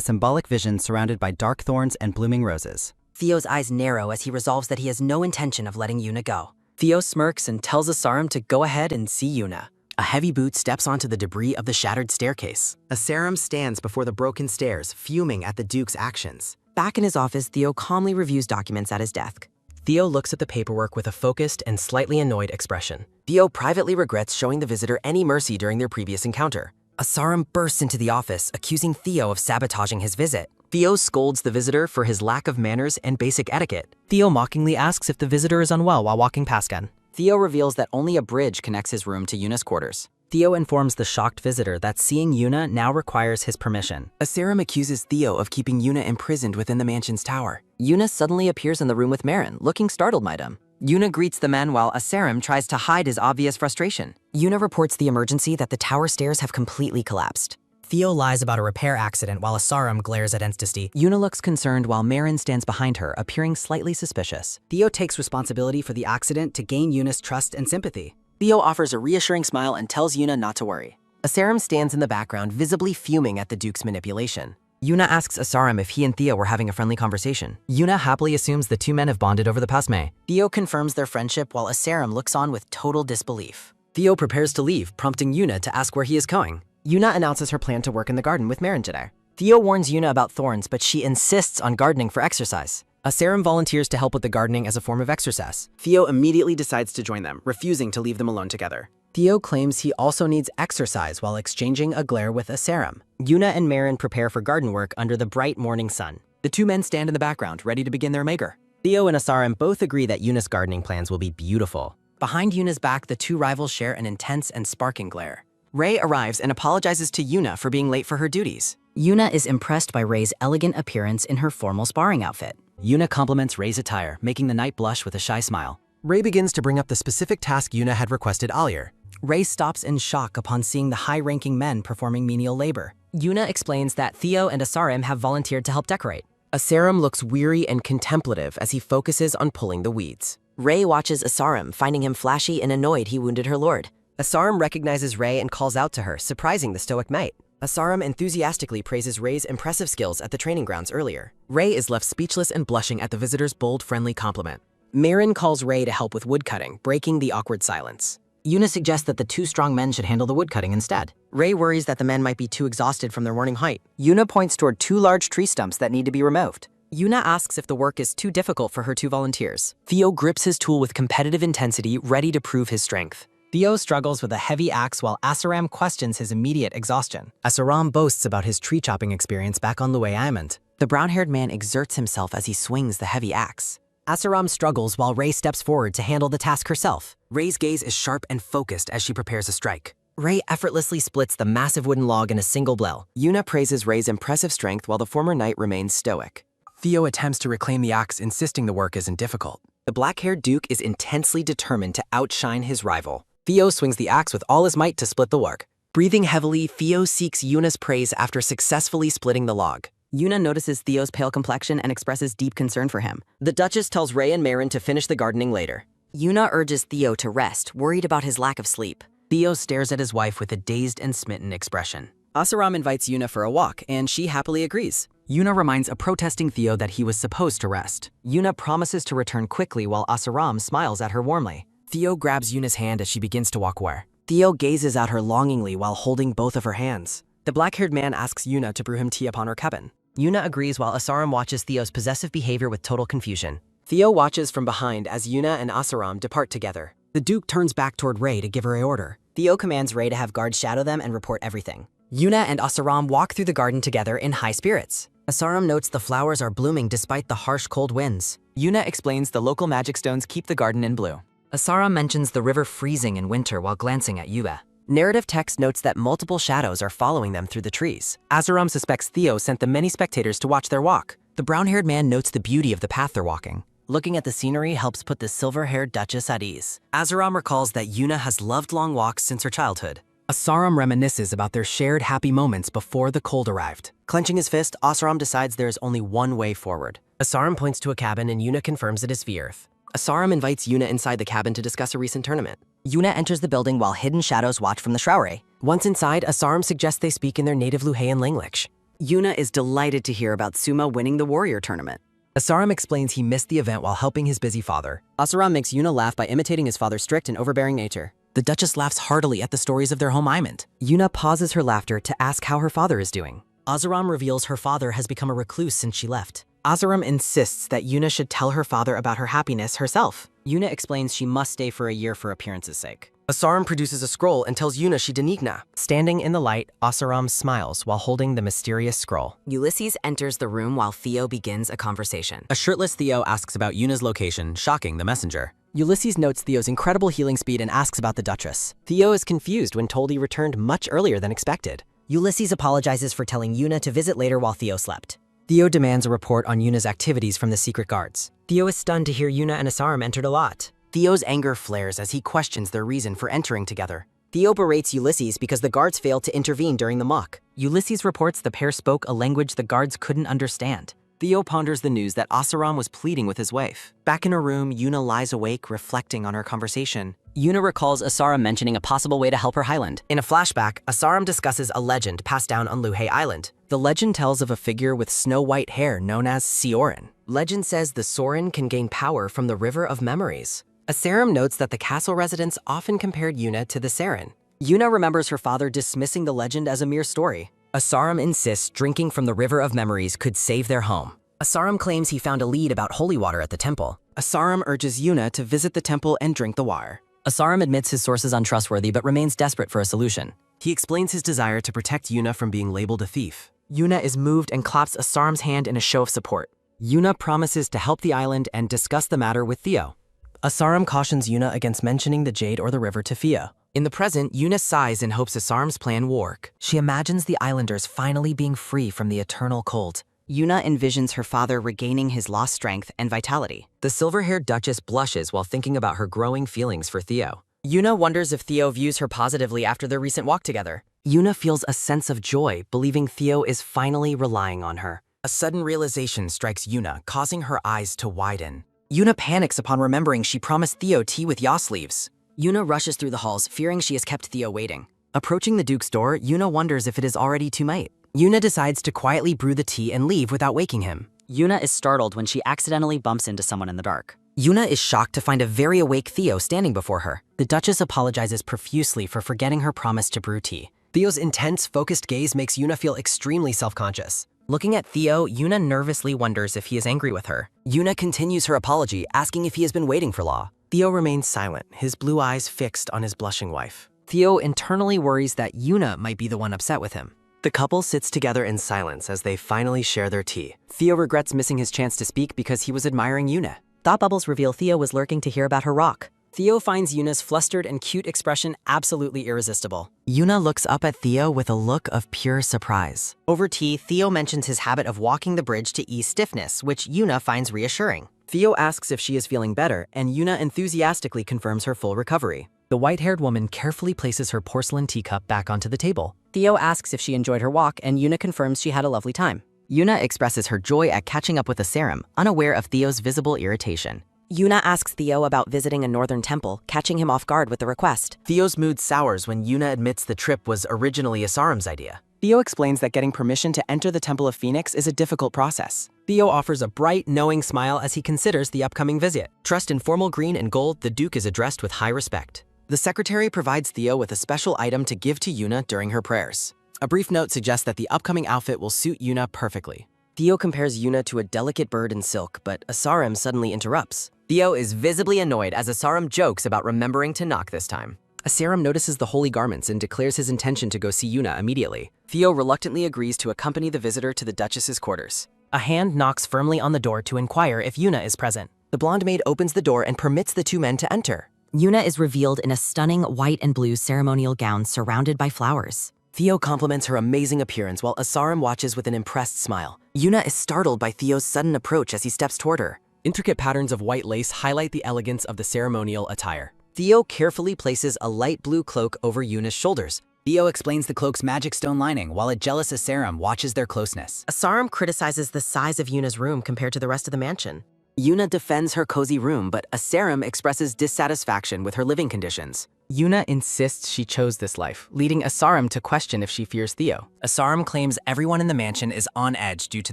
symbolic vision surrounded by dark thorns and blooming roses. Theo's eyes narrow as he resolves that he has no intention of letting Yuna go. Theo smirks and tells Asarum to go ahead and see Yuna. A heavy boot steps onto the debris of the shattered staircase. Asarum stands before the broken stairs, fuming at the Duke's actions. Back in his office, Theo calmly reviews documents at his desk. Theo looks at the paperwork with a focused and slightly annoyed expression. Theo privately regrets showing the visitor any mercy during their previous encounter. Asarum bursts into the office, accusing Theo of sabotaging his visit. Theo scolds the visitor for his lack of manners and basic etiquette. Theo mockingly asks if the visitor is unwell while walking past Ken. Theo reveals that only a bridge connects his room to Yuna's quarters. Theo informs the shocked visitor that seeing Yuna now requires his permission. Asarum accuses Theo of keeping Yuna imprisoned within the mansion's tower. Yuna suddenly appears in the room with Marin, looking startled by them. Yuna greets the men while Asarum tries to hide his obvious frustration. Yuna reports the emergency that the tower stairs have completely collapsed. Theo lies about a repair accident while Asarum glares at Entity. Yuna looks concerned while Marin stands behind her, appearing slightly suspicious. Theo takes responsibility for the accident to gain Yuna's trust and sympathy. Theo offers a reassuring smile and tells Yuna not to worry. Asarum stands in the background, visibly fuming at the Duke's manipulation. Yuna asks Asarum if he and Theo were having a friendly conversation. Yuna happily assumes the two men have bonded over the past May. Theo confirms their friendship while Asarum looks on with total disbelief. Theo prepares to leave, prompting Yuna to ask where he is going. Yuna announces her plan to work in the garden with Marin today. Theo warns Yuna about thorns, but she insists on gardening for exercise. Asarum volunteers to help with the gardening as a form of exercise. Theo immediately decides to join them, refusing to leave them alone together. Theo claims he also needs exercise while exchanging a glare with Asarum. Yuna and Marin prepare for garden work under the bright morning sun. The two men stand in the background, ready to begin their maker. Theo and Asarum both agree that Yuna's gardening plans will be beautiful. Behind Yuna's back, the two rivals share an intense and sparking glare. Rei arrives and apologizes to Yuna for being late for her duties. Yuna is impressed by Rei's elegant appearance in her formal sparring outfit. Yuna compliments Rei's attire, making the knight blush with a shy smile. Rei begins to bring up the specific task Yuna had requested earlier. Rei stops in shock upon seeing the high-ranking men performing menial labor. Yuna explains that Theo and Asarum have volunteered to help decorate. Asarum looks weary and contemplative as he focuses on pulling the weeds. Rei watches Asarum, finding him flashy and annoyed he wounded her lord. Asarum recognizes Rei and calls out to her, surprising the stoic knight. Asarum enthusiastically praises Rei's impressive skills at the training grounds earlier. Rei is left speechless and blushing at the visitor's bold, friendly compliment. Marin calls Rei to help with woodcutting, breaking the awkward silence. Yuna suggests that the two strong men should handle the woodcutting instead. Rei worries that the men might be too exhausted from their morning hike. Yuna points toward two large tree stumps that need to be removed. Yuna asks if the work is too difficult for her two volunteers. Theo grips his tool with competitive intensity, ready to prove his strength. Theo struggles with a heavy axe while Asarum questions his immediate exhaustion. Asarum boasts about his tree-chopping experience back on Lue Island. The brown-haired man exerts himself as he swings the heavy axe. Asarum struggles while Rei steps forward to handle the task herself. Rei's gaze is sharp and focused as she prepares a strike. Rei effortlessly splits the massive wooden log in a single blow. Yuna praises Rei's impressive strength while the former knight remains stoic. Theo attempts to reclaim the axe, insisting the work isn't difficult. The black-haired duke is intensely determined to outshine his rival. Theo swings the axe with all his might to split the log. Breathing heavily, Theo seeks Yuna's praise after successfully splitting the log. Yuna notices Theo's pale complexion and expresses deep concern for him. The Duchess tells Rei and Marin to finish the gardening later. Yuna urges Theo to rest, worried about his lack of sleep. Theo stares at his wife with a dazed and smitten expression. Asarum invites Yuna for a walk, and she happily agrees. Yuna reminds a protesting Theo that he was supposed to rest. Yuna promises to return quickly while Asarum smiles at her warmly. Theo grabs Yuna's hand as she begins to walk away. Theo gazes at her longingly while holding both of her hands. The black-haired man asks Yuna to brew him tea upon her cabin. Yuna agrees while Asarum watches Theo's possessive behavior with total confusion. Theo watches from behind as Yuna and Asarum depart together. The Duke turns back toward Rei to give her an order. Theo commands Rei to have guards shadow them and report everything. Yuna and Asaram walk through the garden together in high spirits. Asaram notes the flowers are blooming despite the harsh cold winds. Yuna explains the local magic stones keep the garden in blue. Asaram mentions the river freezing in winter while glancing at Yuba. Narrative text notes that multiple shadows are following them through the trees. Asaram suspects Theo sent the many spectators to watch their walk. The brown-haired man notes the beauty of the path they're walking. Looking at the scenery helps put the silver-haired Duchess at ease. Asaram recalls that Yuna has loved long walks since her childhood. Asaram reminisces about their shared happy moments before the cold arrived. Clenching his fist, Asaram decides there is only one way forward. Asaram points to a cabin and Yuna confirms it is V-Earth. Asaram invites Yuna inside the cabin to discuss a recent tournament. Yuna enters the building while hidden shadows watch from the Shroudray. Once inside, Asaram suggests they speak in their native Luhaian language. Yuna is delighted to hear about Suma winning the warrior tournament. Asaram explains he missed the event while helping his busy father. Asaram makes Yuna laugh by imitating his father's strict and overbearing nature. The Duchess laughs heartily at the stories of their home island. Yuna pauses her laughter to ask how her father is doing. Asaram reveals her father has become a recluse since she left. Asaram insists that Yuna should tell her father about her happiness herself. Yuna explains she must stay for a year for appearance's sake. Asaram produces a scroll and tells Yuna she denigna. Standing in the light, Asaram smiles while holding the mysterious scroll. Ulysses enters the room while Theo begins a conversation. A shirtless Theo asks about Yuna's location, shocking the messenger. Ulysses notes Theo's incredible healing speed and asks about the Duchess. Theo is confused when told he returned much earlier than expected. Ulysses apologizes for telling Yuna to visit later while Theo slept. Theo demands a report on Yuna's activities from the secret guards. Theo is stunned to hear Yuna and Asaram entered a lot. Theo's anger flares as he questions their reason for entering together. Theo berates Ulysses because the guards failed to intervene during the mock. Ulysses reports the pair spoke a language the guards couldn't understand. Theo ponders the news that Asaram was pleading with his wife. Back in her room, Yuna lies awake, reflecting on her conversation. Yuna recalls Asaram mentioning a possible way to help her Highland. In a flashback, Asaram discusses a legend passed down on Luhei Island. The legend tells of a figure with snow-white hair known as Sioran. Legend says the Sorin can gain power from the River of Memories. Asaram notes that the castle residents often compared Yuna to the Saren. Yuna remembers her father dismissing the legend as a mere story. Asaram insists drinking from the River of Memories could save their home. Asaram claims he found a lead about holy water at the temple. Asaram urges Yuna to visit the temple and drink the water. Asaram admits his source is untrustworthy but remains desperate for a solution. He explains his desire to protect Yuna from being labeled a thief. Yuna is moved and claps Asaram's hand in a show of support. Yuna promises to help the island and discuss the matter with Theo. Asaram cautions Yuna against mentioning the jade or the river to Theo. In the present, Yuna sighs in hopes Asaram's plan will work. She imagines the islanders finally being free from the eternal cold. Yuna envisions her father regaining his lost strength and vitality. The silver-haired Duchess blushes while thinking about her growing feelings for Theo. Yuna wonders if Theo views her positively after their recent walk together. Yuna feels a sense of joy, believing Theo is finally relying on her. A sudden realization strikes Yuna, causing her eyes to widen. Yuna panics upon remembering she promised Theo tea with yaw sleeves. Yuna rushes through the halls, fearing she has kept Theo waiting. Approaching the Duke's door, Yuna wonders if it is already too late. Yuna decides to quietly brew the tea and leave without waking him. Yuna is startled when she accidentally bumps into someone in the dark. Yuna is shocked to find a very awake Theo standing before her. The Duchess apologizes profusely for forgetting her promise to brew tea. Theo's intense, focused gaze makes Yuna feel extremely self-conscious. Looking at Theo, Yuna nervously wonders if he is angry with her. Yuna continues her apology, asking if he has been waiting for Law. Theo remains silent, his blue eyes fixed on his blushing wife. Theo internally worries that Yuna might be the one upset with him. The couple sits together in silence as they finally share their tea. Theo regrets missing his chance to speak because he was admiring Yuna. Thought bubbles reveal Theo was lurking to hear about her rock. Theo finds Yuna's flustered and cute expression absolutely irresistible. Yuna looks up at Theo with a look of pure surprise. Over tea, Theo mentions his habit of walking the bridge to ease stiffness, which Yuna finds reassuring. Theo asks if she is feeling better, and Yuna enthusiastically confirms her full recovery. The white-haired woman carefully places her porcelain teacup back onto the table. Theo asks if she enjoyed her walk, and Yuna confirms she had a lovely time. Yuna expresses her joy at catching up with Asaram, unaware of Theo's visible irritation. Yuna asks Theo about visiting a northern temple, catching him off guard with the request. Theo's mood sours when Yuna admits the trip was originally Asaram's idea. Theo explains that getting permission to enter the Temple of Phoenix is a difficult process. Theo offers a bright, knowing smile as he considers the upcoming visit. Dressed in formal green and gold, the Duke is addressed with high respect. The secretary provides Theo with a special item to give to Yuna during her prayers. A brief note suggests that the upcoming outfit will suit Yuna perfectly. Theo compares Yuna to a delicate bird in silk, but Asaram suddenly interrupts. Theo is visibly annoyed as Asaram jokes about remembering to knock this time. Asarum notices the holy garments and declares his intention to go see Yuna immediately. Theo reluctantly agrees to accompany the visitor to the Duchess's quarters. A hand knocks firmly on the door to inquire if Yuna is present. The blonde maid opens the door and permits the two men to enter. Yuna is revealed in a stunning white and blue ceremonial gown surrounded by flowers. Theo compliments her amazing appearance while Asarum watches with an impressed smile. Yuna is startled by Theo's sudden approach as he steps toward her. Intricate patterns of white lace highlight the elegance of the ceremonial attire. Theo carefully places a light blue cloak over Yuna's shoulders. Theo explains the cloak's magic stone lining while a jealous Asarum watches their closeness. Asarum criticizes the size of Yuna's room compared to the rest of the mansion. Yuna defends her cozy room, but Asarum expresses dissatisfaction with her living conditions. Yuna insists she chose this life, leading Asarum to question if she fears Theo. Asarum claims everyone in the mansion is on edge due to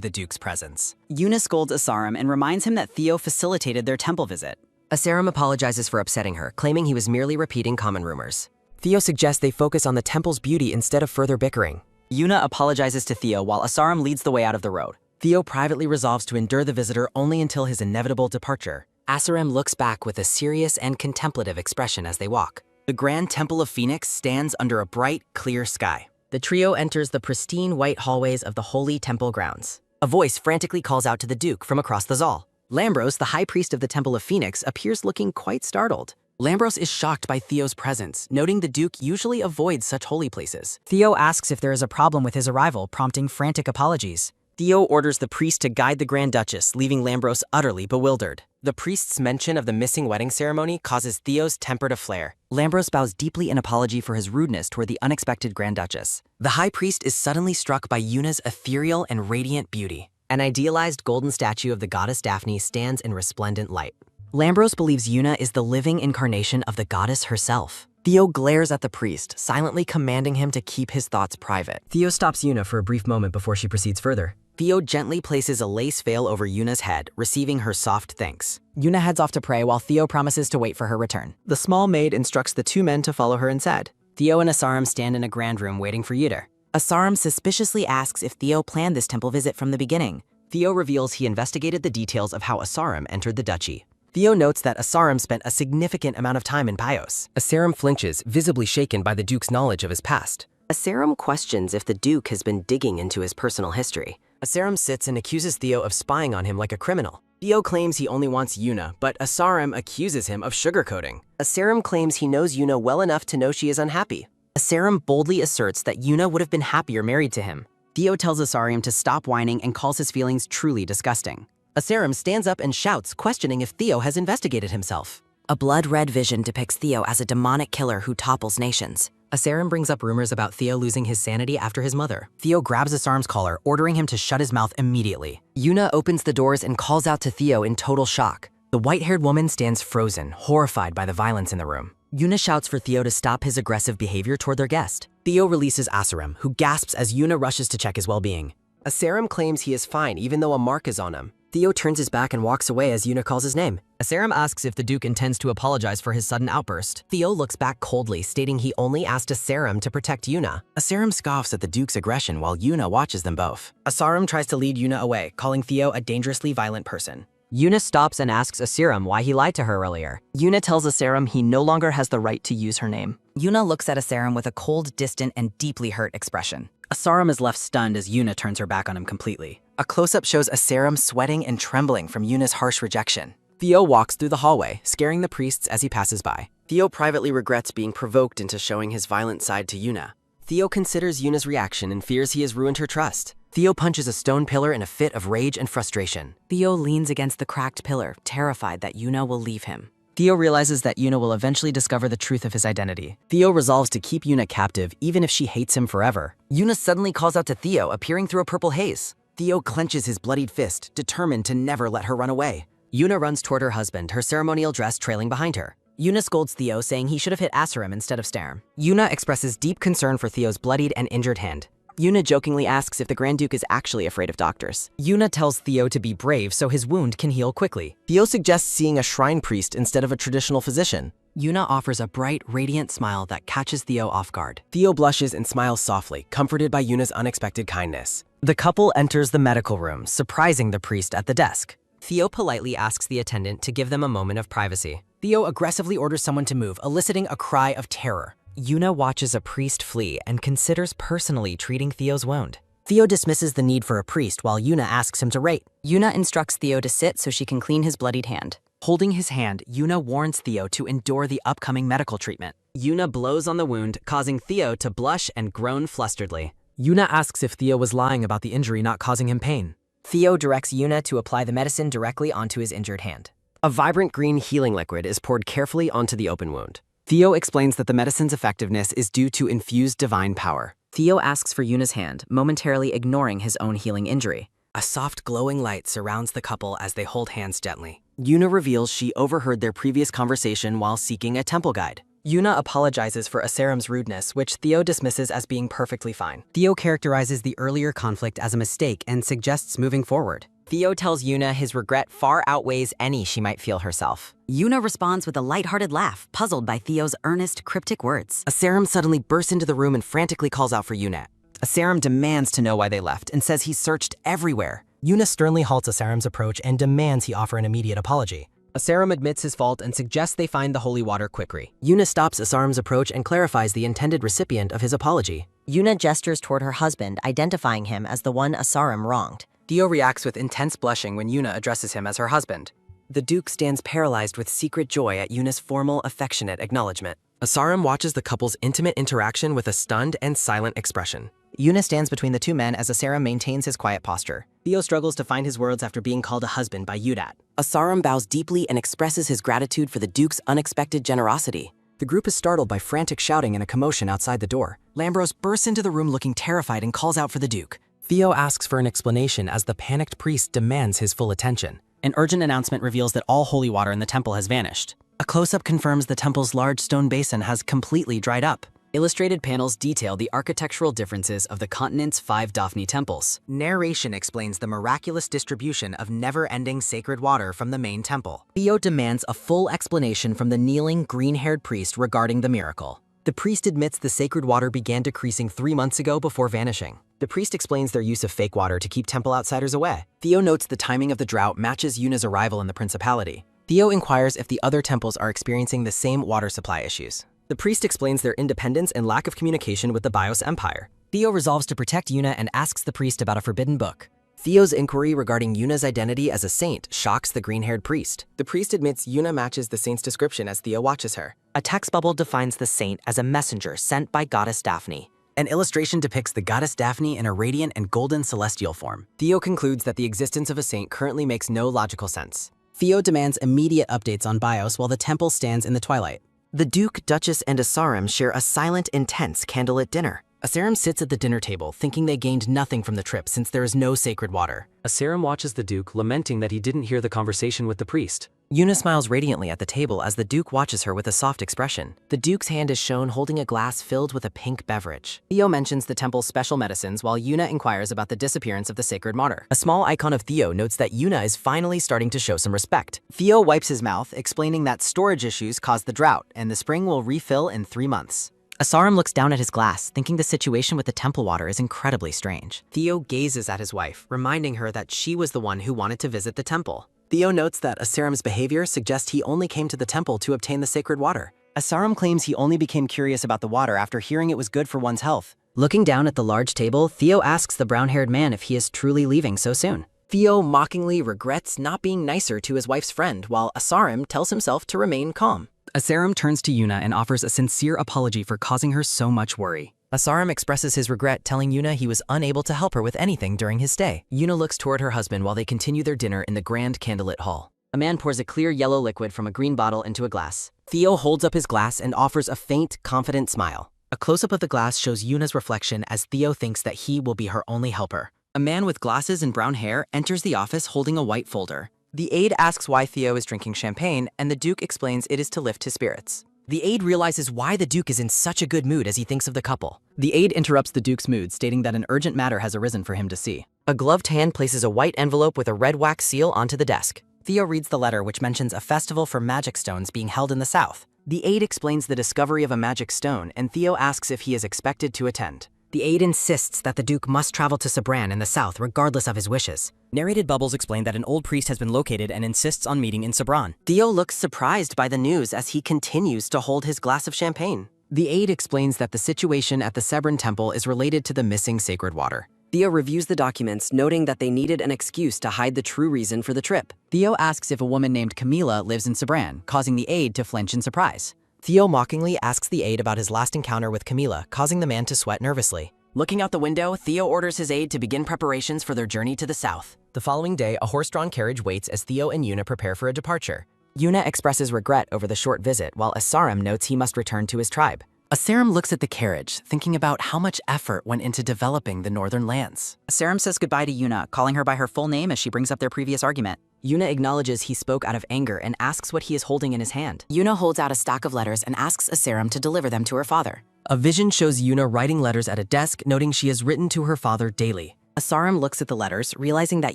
the Duke's presence. Yuna scolds Asarum and reminds him that Theo facilitated their temple visit. Asarum apologizes for upsetting her, claiming he was merely repeating common rumors. Theo suggests they focus on the temple's beauty instead of further bickering. Yuna apologizes to Theo while Asarum leads the way out of the road. Theo privately resolves to endure the visitor only until his inevitable departure. Asarum looks back with a serious and contemplative expression as they walk. The Grand Temple of Phoenix stands under a bright, clear sky. The trio enters the pristine white hallways of the holy temple grounds. A voice frantically calls out to the Duke from across the Zal. Lambros, the high priest of the Temple of Phoenix, appears looking quite startled. Lambros is shocked by Theo's presence, noting the Duke usually avoids such holy places. Theo asks if there is a problem with his arrival, prompting frantic apologies. Theo orders the priest to guide the Grand Duchess, leaving Lambros utterly bewildered. The priest's mention of the missing wedding ceremony causes Theo's temper to flare. Lambros bows deeply in apology for his rudeness toward the unexpected Grand Duchess. The high priest is suddenly struck by Yuna's ethereal and radiant beauty. An idealized golden statue of the goddess Daphne stands in resplendent light. Lambros believes Yuna is the living incarnation of the goddess herself. Theo glares at the priest, silently commanding him to keep his thoughts private. Theo stops Yuna for a brief moment before she proceeds further. Theo gently places a lace veil over Yuna's head, receiving her soft thanks. Yuna heads off to pray while Theo promises to wait for her return. The small maid instructs the two men to follow her inside. Theo and Asarum stand in a grand room waiting for Yuta. Asarum suspiciously asks if Theo planned this temple visit from the beginning. Theo reveals he investigated the details of how Asarum entered the duchy. Theo notes that Asarum spent a significant amount of time in Pios. Asarum flinches, visibly shaken by the Duke's knowledge of his past. Asarum questions if the Duke has been digging into his personal history. Asarum sits and accuses Theo of spying on him like a criminal. Theo claims he only wants Yuna, but Asarum accuses him of sugarcoating. Asarum claims he knows Yuna well enough to know she is unhappy. Asarum boldly asserts that Yuna would have been happier married to him. Theo tells Asarum to stop whining and calls his feelings truly disgusting. Asarum stands up and shouts, questioning if Theo has investigated himself. A blood-red vision depicts Theo as a demonic killer who topples nations. Asarum brings up rumors about Theo losing his sanity after his mother. Theo grabs Asarum's collar, ordering him to shut his mouth immediately. Yuna opens the doors and calls out to Theo in total shock. The white-haired woman stands frozen, horrified by the violence in the room. Yuna shouts for Theo to stop his aggressive behavior toward their guest. Theo releases Asarum, who gasps as Yuna rushes to check his well-being. Asarum claims he is fine even though a mark is on him. Theo turns his back and walks away as Yuna calls his name. Asarum asks if the Duke intends to apologize for his sudden outburst. Theo looks back coldly, stating he only asked Asarum to protect Yuna. Asarum scoffs at the Duke's aggression while Yuna watches them both. Asarum tries to lead Yuna away, calling Theo a dangerously violent person. Yuna stops and asks Asarum why he lied to her earlier. Yuna tells Asarum he no longer has the right to use her name. Yuna looks at Asarum with a cold, distant, and deeply hurt expression. Asarum is left stunned as Yuna turns her back on him completely. A close-up shows Asarum sweating and trembling from Yuna's harsh rejection. Theo walks through the hallway, scaring the priests as he passes by. Theo privately regrets being provoked into showing his violent side to Yuna. Theo considers Yuna's reaction and fears he has ruined her trust. Theo punches a stone pillar in a fit of rage and frustration. Theo leans against the cracked pillar, terrified that Yuna will leave him. Theo realizes that Yuna will eventually discover the truth of his identity. Theo resolves to keep Yuna captive even if she hates him forever. Yuna suddenly calls out to Theo, appearing through a purple haze. Theo clenches his bloodied fist, determined to never let her run away. Yuna runs toward her husband, her ceremonial dress trailing behind her. Yuna scolds Theo, saying he should have hit Asarum instead of Starum. Yuna expresses deep concern for Theo's bloodied and injured hand. Yuna jokingly asks if the Grand Duke is actually afraid of doctors. Yuna tells Theo to be brave so his wound can heal quickly. Theo suggests seeing a shrine priest instead of a traditional physician. Yuna offers a bright, radiant smile that catches Theo off guard. Theo blushes and smiles softly, comforted by Yuna's unexpected kindness. The couple enters the medical room, surprising the priest at the desk. Theo politely asks the attendant to give them a moment of privacy. Theo aggressively orders someone to move, eliciting a cry of terror. Yuna watches a priest flee and considers personally treating Theo's wound. Theo dismisses the need for a priest while Yuna asks him to rate. Yuna instructs Theo to sit so she can clean his bloodied hand. Holding his hand, Yuna warns Theo to endure the upcoming medical treatment. Yuna blows on the wound, causing Theo to blush and groan flusteredly. Yuna asks if Theo was lying about the injury not causing him pain. Theo directs Yuna to apply the medicine directly onto his injured hand. A vibrant green healing liquid is poured carefully onto the open wound. Theo explains that the medicine's effectiveness is due to infused divine power. Theo asks for Yuna's hand, momentarily ignoring his own healing injury. A soft glowing light surrounds the couple as they hold hands gently. Yuna reveals she overheard their previous conversation while seeking a temple guide. Yuna apologizes for Asarim's rudeness, which Theo dismisses as being perfectly fine. Theo characterizes the earlier conflict as a mistake and suggests moving forward. Theo tells Yuna his regret far outweighs any she might feel herself. Yuna responds with a lighthearted laugh, puzzled by Theo's earnest, cryptic words. Asarim suddenly bursts into the room and frantically calls out for Yuna. Asarim demands to know why they left and says he searched everywhere. Yuna sternly halts Asarim's approach and demands he offer an immediate apology. Asarim admits his fault and suggests they find the holy water quickly. Yuna stops Asarim's approach and clarifies the intended recipient of his apology. Yuna gestures toward her husband, identifying him as the one Asarim wronged. Theo reacts with intense blushing when Yuna addresses him as her husband. The Duke stands paralyzed with secret joy at Yuna's formal, affectionate acknowledgement. Asarim watches the couple's intimate interaction with a stunned and silent expression. Yuna stands between the two men as Asarim maintains his quiet posture. Theo struggles to find his words after being called a husband by Yudat. Asarim bows deeply and expresses his gratitude for the Duke's unexpected generosity. The group is startled by frantic shouting and a commotion outside the door. Lambros bursts into the room looking terrified and calls out for the Duke. Theo asks for an explanation as the panicked priest demands his full attention. An urgent announcement reveals that all holy water in the temple has vanished. A close-up confirms the temple's large stone basin has completely dried up. Illustrated panels detail the architectural differences of the continent's 5 Daphne temples. Narration explains the miraculous distribution of never-ending sacred water from the main temple. Theo demands a full explanation from the kneeling, green-haired priest regarding the miracle. The priest admits the sacred water began decreasing 3 months ago before vanishing. The priest explains their use of fake water to keep temple outsiders away. Theo notes the timing of the drought matches Yuna's arrival in the principality. Theo inquires if the other temples are experiencing the same water supply issues. The priest explains their independence and lack of communication with the Bios Empire. Theo resolves to protect Yuna and asks the priest about a forbidden book. Theo's inquiry regarding Yuna's identity as a saint shocks the green-haired priest. The priest admits Yuna matches the saint's description as Theo watches her. A text bubble defines the saint as a messenger sent by goddess Daphne. An illustration depicts the goddess Daphne in a radiant and golden celestial form. Theo concludes that the existence of a saint currently makes no logical sense. Theo demands immediate updates on Bios while the temple stands in the twilight. The Duke, Duchess, and Asarim share a silent, intense candlelit dinner. Asarim sits at the dinner table, thinking they gained nothing from the trip since there is no sacred water. Asarim watches the Duke, lamenting that he didn't hear the conversation with the priest. Yuna smiles radiantly at the table as the Duke watches her with a soft expression. The Duke's hand is shown holding a glass filled with a pink beverage. Theo mentions the temple's special medicines while Yuna inquires about the disappearance of the sacred martyr. A small icon of Theo notes that Yuna is finally starting to show some respect. Theo wipes his mouth, explaining that storage issues caused the drought, and the spring will refill in 3 months. Asarim looks down at his glass, thinking the situation with the temple water is incredibly strange. Theo gazes at his wife, reminding her that she was the one who wanted to visit the temple. Theo notes that Asarim's behavior suggests he only came to the temple to obtain the sacred water. Asarim claims he only became curious about the water after hearing it was good for one's health. Looking down at the large table, Theo asks the brown-haired man if he is truly leaving so soon. Theo mockingly regrets not being nicer to his wife's friend, while Asarim tells himself to remain calm. Asarim turns to Yuna and offers a sincere apology for causing her so much worry. Asarim expresses his regret, telling Yuna he was unable to help her with anything during his stay. Yuna looks toward her husband while they continue their dinner in the grand candlelit hall. A man pours a clear yellow liquid from a green bottle into a glass. Theo holds up his glass and offers a faint, confident smile. A close-up of the glass shows Yuna's reflection as Theo thinks that he will be her only helper. A man with glasses and brown hair enters the office holding a white folder. The aide asks why Theo is drinking champagne, and the Duke explains it is to lift his spirits. The aide realizes why the Duke is in such a good mood as he thinks of the couple. The aide interrupts the Duke's mood, stating that an urgent matter has arisen for him to see. A gloved hand places a white envelope with a red wax seal onto the desk. Theo reads the letter, which mentions a festival for magic stones being held in the south. The aide explains the discovery of a magic stone, and Theo asks if he is expected to attend. The aide insists that the Duke must travel to Sabran in the south regardless of his wishes. Narrated bubbles explain that an old priest has been located and insists on meeting in Sabran. Theo looks surprised by the news as he continues to hold his glass of champagne. The aide explains that the situation at the Sabran temple is related to the missing sacred water. Theo reviews the documents, noting that they needed an excuse to hide the true reason for the trip. Theo asks if a woman named Camila lives in Sabran, causing the aide to flinch in surprise. Theo mockingly asks the aide about his last encounter with Camila, causing the man to sweat nervously. Looking out the window, Theo orders his aide to begin preparations for their journey to the south. The following day, a horse-drawn carriage waits as Theo and Yuna prepare for a departure. Yuna expresses regret over the short visit, while Asarum notes he must return to his tribe. Asarum looks at the carriage, thinking about how much effort went into developing the northern lands. Asarum says goodbye to Yuna, calling her by her full name as she brings up their previous argument. Yuna acknowledges he spoke out of anger and asks what he is holding in his hand. Yuna holds out a stack of letters and asks Asarum to deliver them to her father. A vision shows Yuna writing letters at a desk, noting she has written to her father daily. Asarum looks at the letters, realizing that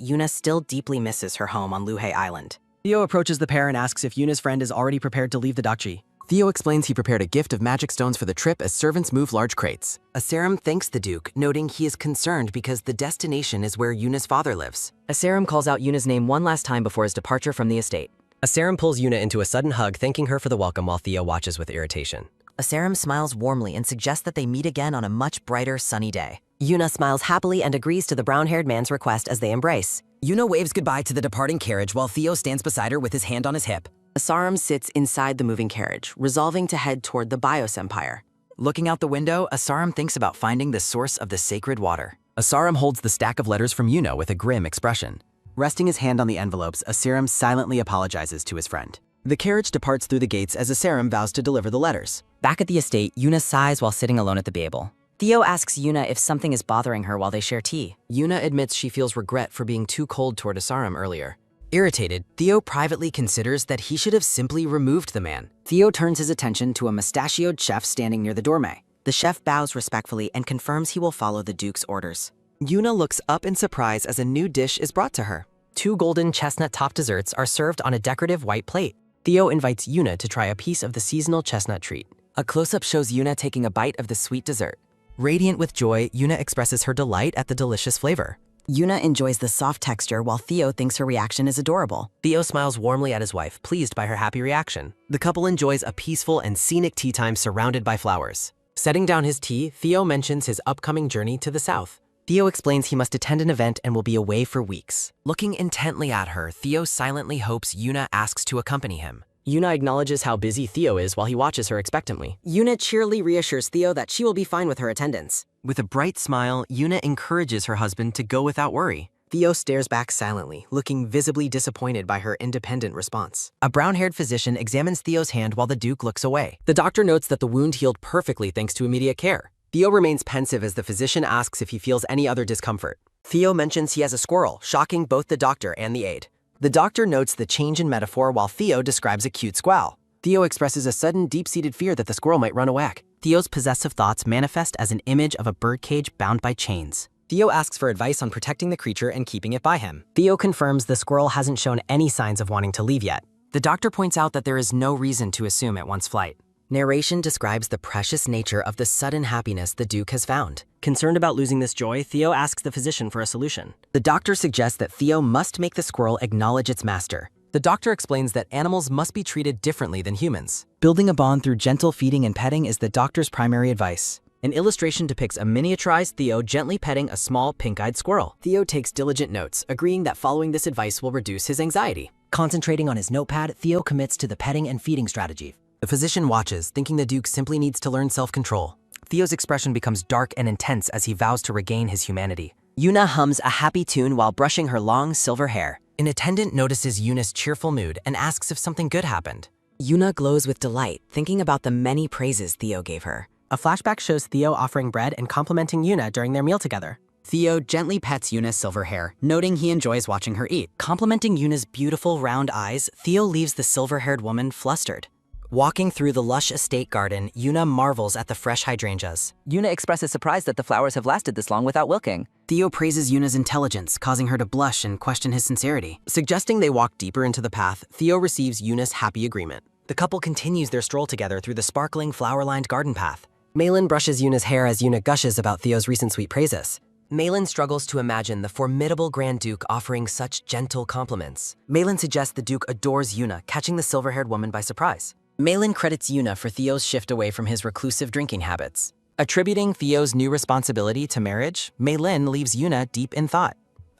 Yuna still deeply misses her home on Luhe Island. Theo approaches the pair and asks if Yuna's friend is already prepared to leave the Dakchi. Theo explains he prepared a gift of magic stones for the trip as servants move large crates. Asarum thanks the Duke, noting he is concerned because the destination is where Yuna's father lives. Asarum calls out Yuna's name one last time before his departure from the estate. Asarum pulls Yuna into a sudden hug, thanking her for the welcome while Theo watches with irritation. Asarum smiles warmly and suggests that they meet again on a much brighter, sunny day. Yuna smiles happily and agrees to the brown-haired man's request as they embrace. Yuna waves goodbye to the departing carriage while Theo stands beside her with his hand on his hip. Asarum sits inside the moving carriage, resolving to head toward the Bios Empire. Looking out the window, Asarum thinks about finding the source of the sacred water. Asarum holds the stack of letters from Yuna with a grim expression. Resting his hand on the envelopes, Asarum silently apologizes to his friend. The carriage departs through the gates as Asarum vows to deliver the letters. Back at the estate, Yuna sighs while sitting alone at the Babel. Theo asks Yuna if something is bothering her while they share tea. Yuna admits she feels regret for being too cold toward Asarum earlier. Irritated, Theo privately considers that he should have simply removed the man. Theo turns his attention to a mustachioed chef standing near the doorway. The chef bows respectfully and confirms he will follow the Duke's orders. Yuna looks up in surprise as a new dish is brought to her. 2 golden chestnut-topped desserts are served on a decorative white plate. Theo invites Yuna to try a piece of the seasonal chestnut treat. A close-up shows Yuna taking a bite of the sweet dessert. Radiant with joy, Yuna expresses her delight at the delicious flavor. Yuna enjoys the soft texture while Theo thinks her reaction is adorable. Theo smiles warmly at his wife, pleased by her happy reaction. The couple enjoys a peaceful and scenic tea time surrounded by flowers. Setting down his tea, Theo mentions his upcoming journey to the south. Theo explains he must attend an event and will be away for weeks. Looking intently at her, Theo silently hopes Yuna asks to accompany him. Yuna acknowledges how busy Theo is while he watches her expectantly. Yuna cheerily reassures Theo that she will be fine with her attendance. With a bright smile, Yuna encourages her husband to go without worry. Theo stares back silently, looking visibly disappointed by her independent response. A brown-haired physician examines Theo's hand while the Duke looks away. The doctor notes that the wound healed perfectly thanks to immediate care. Theo remains pensive as the physician asks if he feels any other discomfort. Theo mentions he has a squirrel, shocking both the doctor and the aide. The doctor notes the change in metaphor while Theo describes a cute squall. Theo expresses a sudden, deep-seated fear that the squirrel might run away. Theo's possessive thoughts manifest as an image of a birdcage bound by chains. Theo asks for advice on protecting the creature and keeping it by him. Theo confirms the squirrel hasn't shown any signs of wanting to leave yet. The doctor points out that there is no reason to assume it wants flight. Narration describes the precious nature of the sudden happiness the Duke has found. Concerned about losing this joy, Theo asks the physician for a solution. The doctor suggests that Theo must make the squirrel acknowledge its master. The doctor explains that animals must be treated differently than humans. Building a bond through gentle feeding and petting is the doctor's primary advice. An illustration depicts a miniaturized Theo gently petting a small pink-eyed squirrel. Theo takes diligent notes, agreeing that following this advice will reduce his anxiety. Concentrating on his notepad, Theo commits to the petting and feeding strategy. The physician watches, thinking the Duke simply needs to learn self-control. Theo's expression becomes dark and intense as he vows to regain his humanity. Yuna hums a happy tune while brushing her long silver hair. An attendant notices Yuna's cheerful mood and asks if something good happened. Yuna glows with delight, thinking about the many praises Theo gave her. A flashback shows Theo offering bread and complimenting Yuna during their meal together. Theo gently pets Yuna's silver hair, noting he enjoys watching her eat. Complimenting Yuna's beautiful round eyes, Theo leaves the silver-haired woman flustered. Walking through the lush estate garden, Yuna marvels at the fresh hydrangeas. Yuna expresses surprise that the flowers have lasted this long without wilting. Theo praises Yuna's intelligence, causing her to blush and question his sincerity. Suggesting they walk deeper into the path, Theo receives Yuna's happy agreement. The couple continues their stroll together through the sparkling, flower-lined garden path. Malin brushes Yuna's hair as Yuna gushes about Theo's recent sweet praises. Malin struggles to imagine the formidable Grand Duke offering such gentle compliments. Malin suggests the Duke adores Yuna, catching the silver-haired woman by surprise. Malin credits Yuna for Theo's shift away from his reclusive drinking habits. Attributing Theo's new responsibility to marriage, Malin leaves Yuna deep in thought.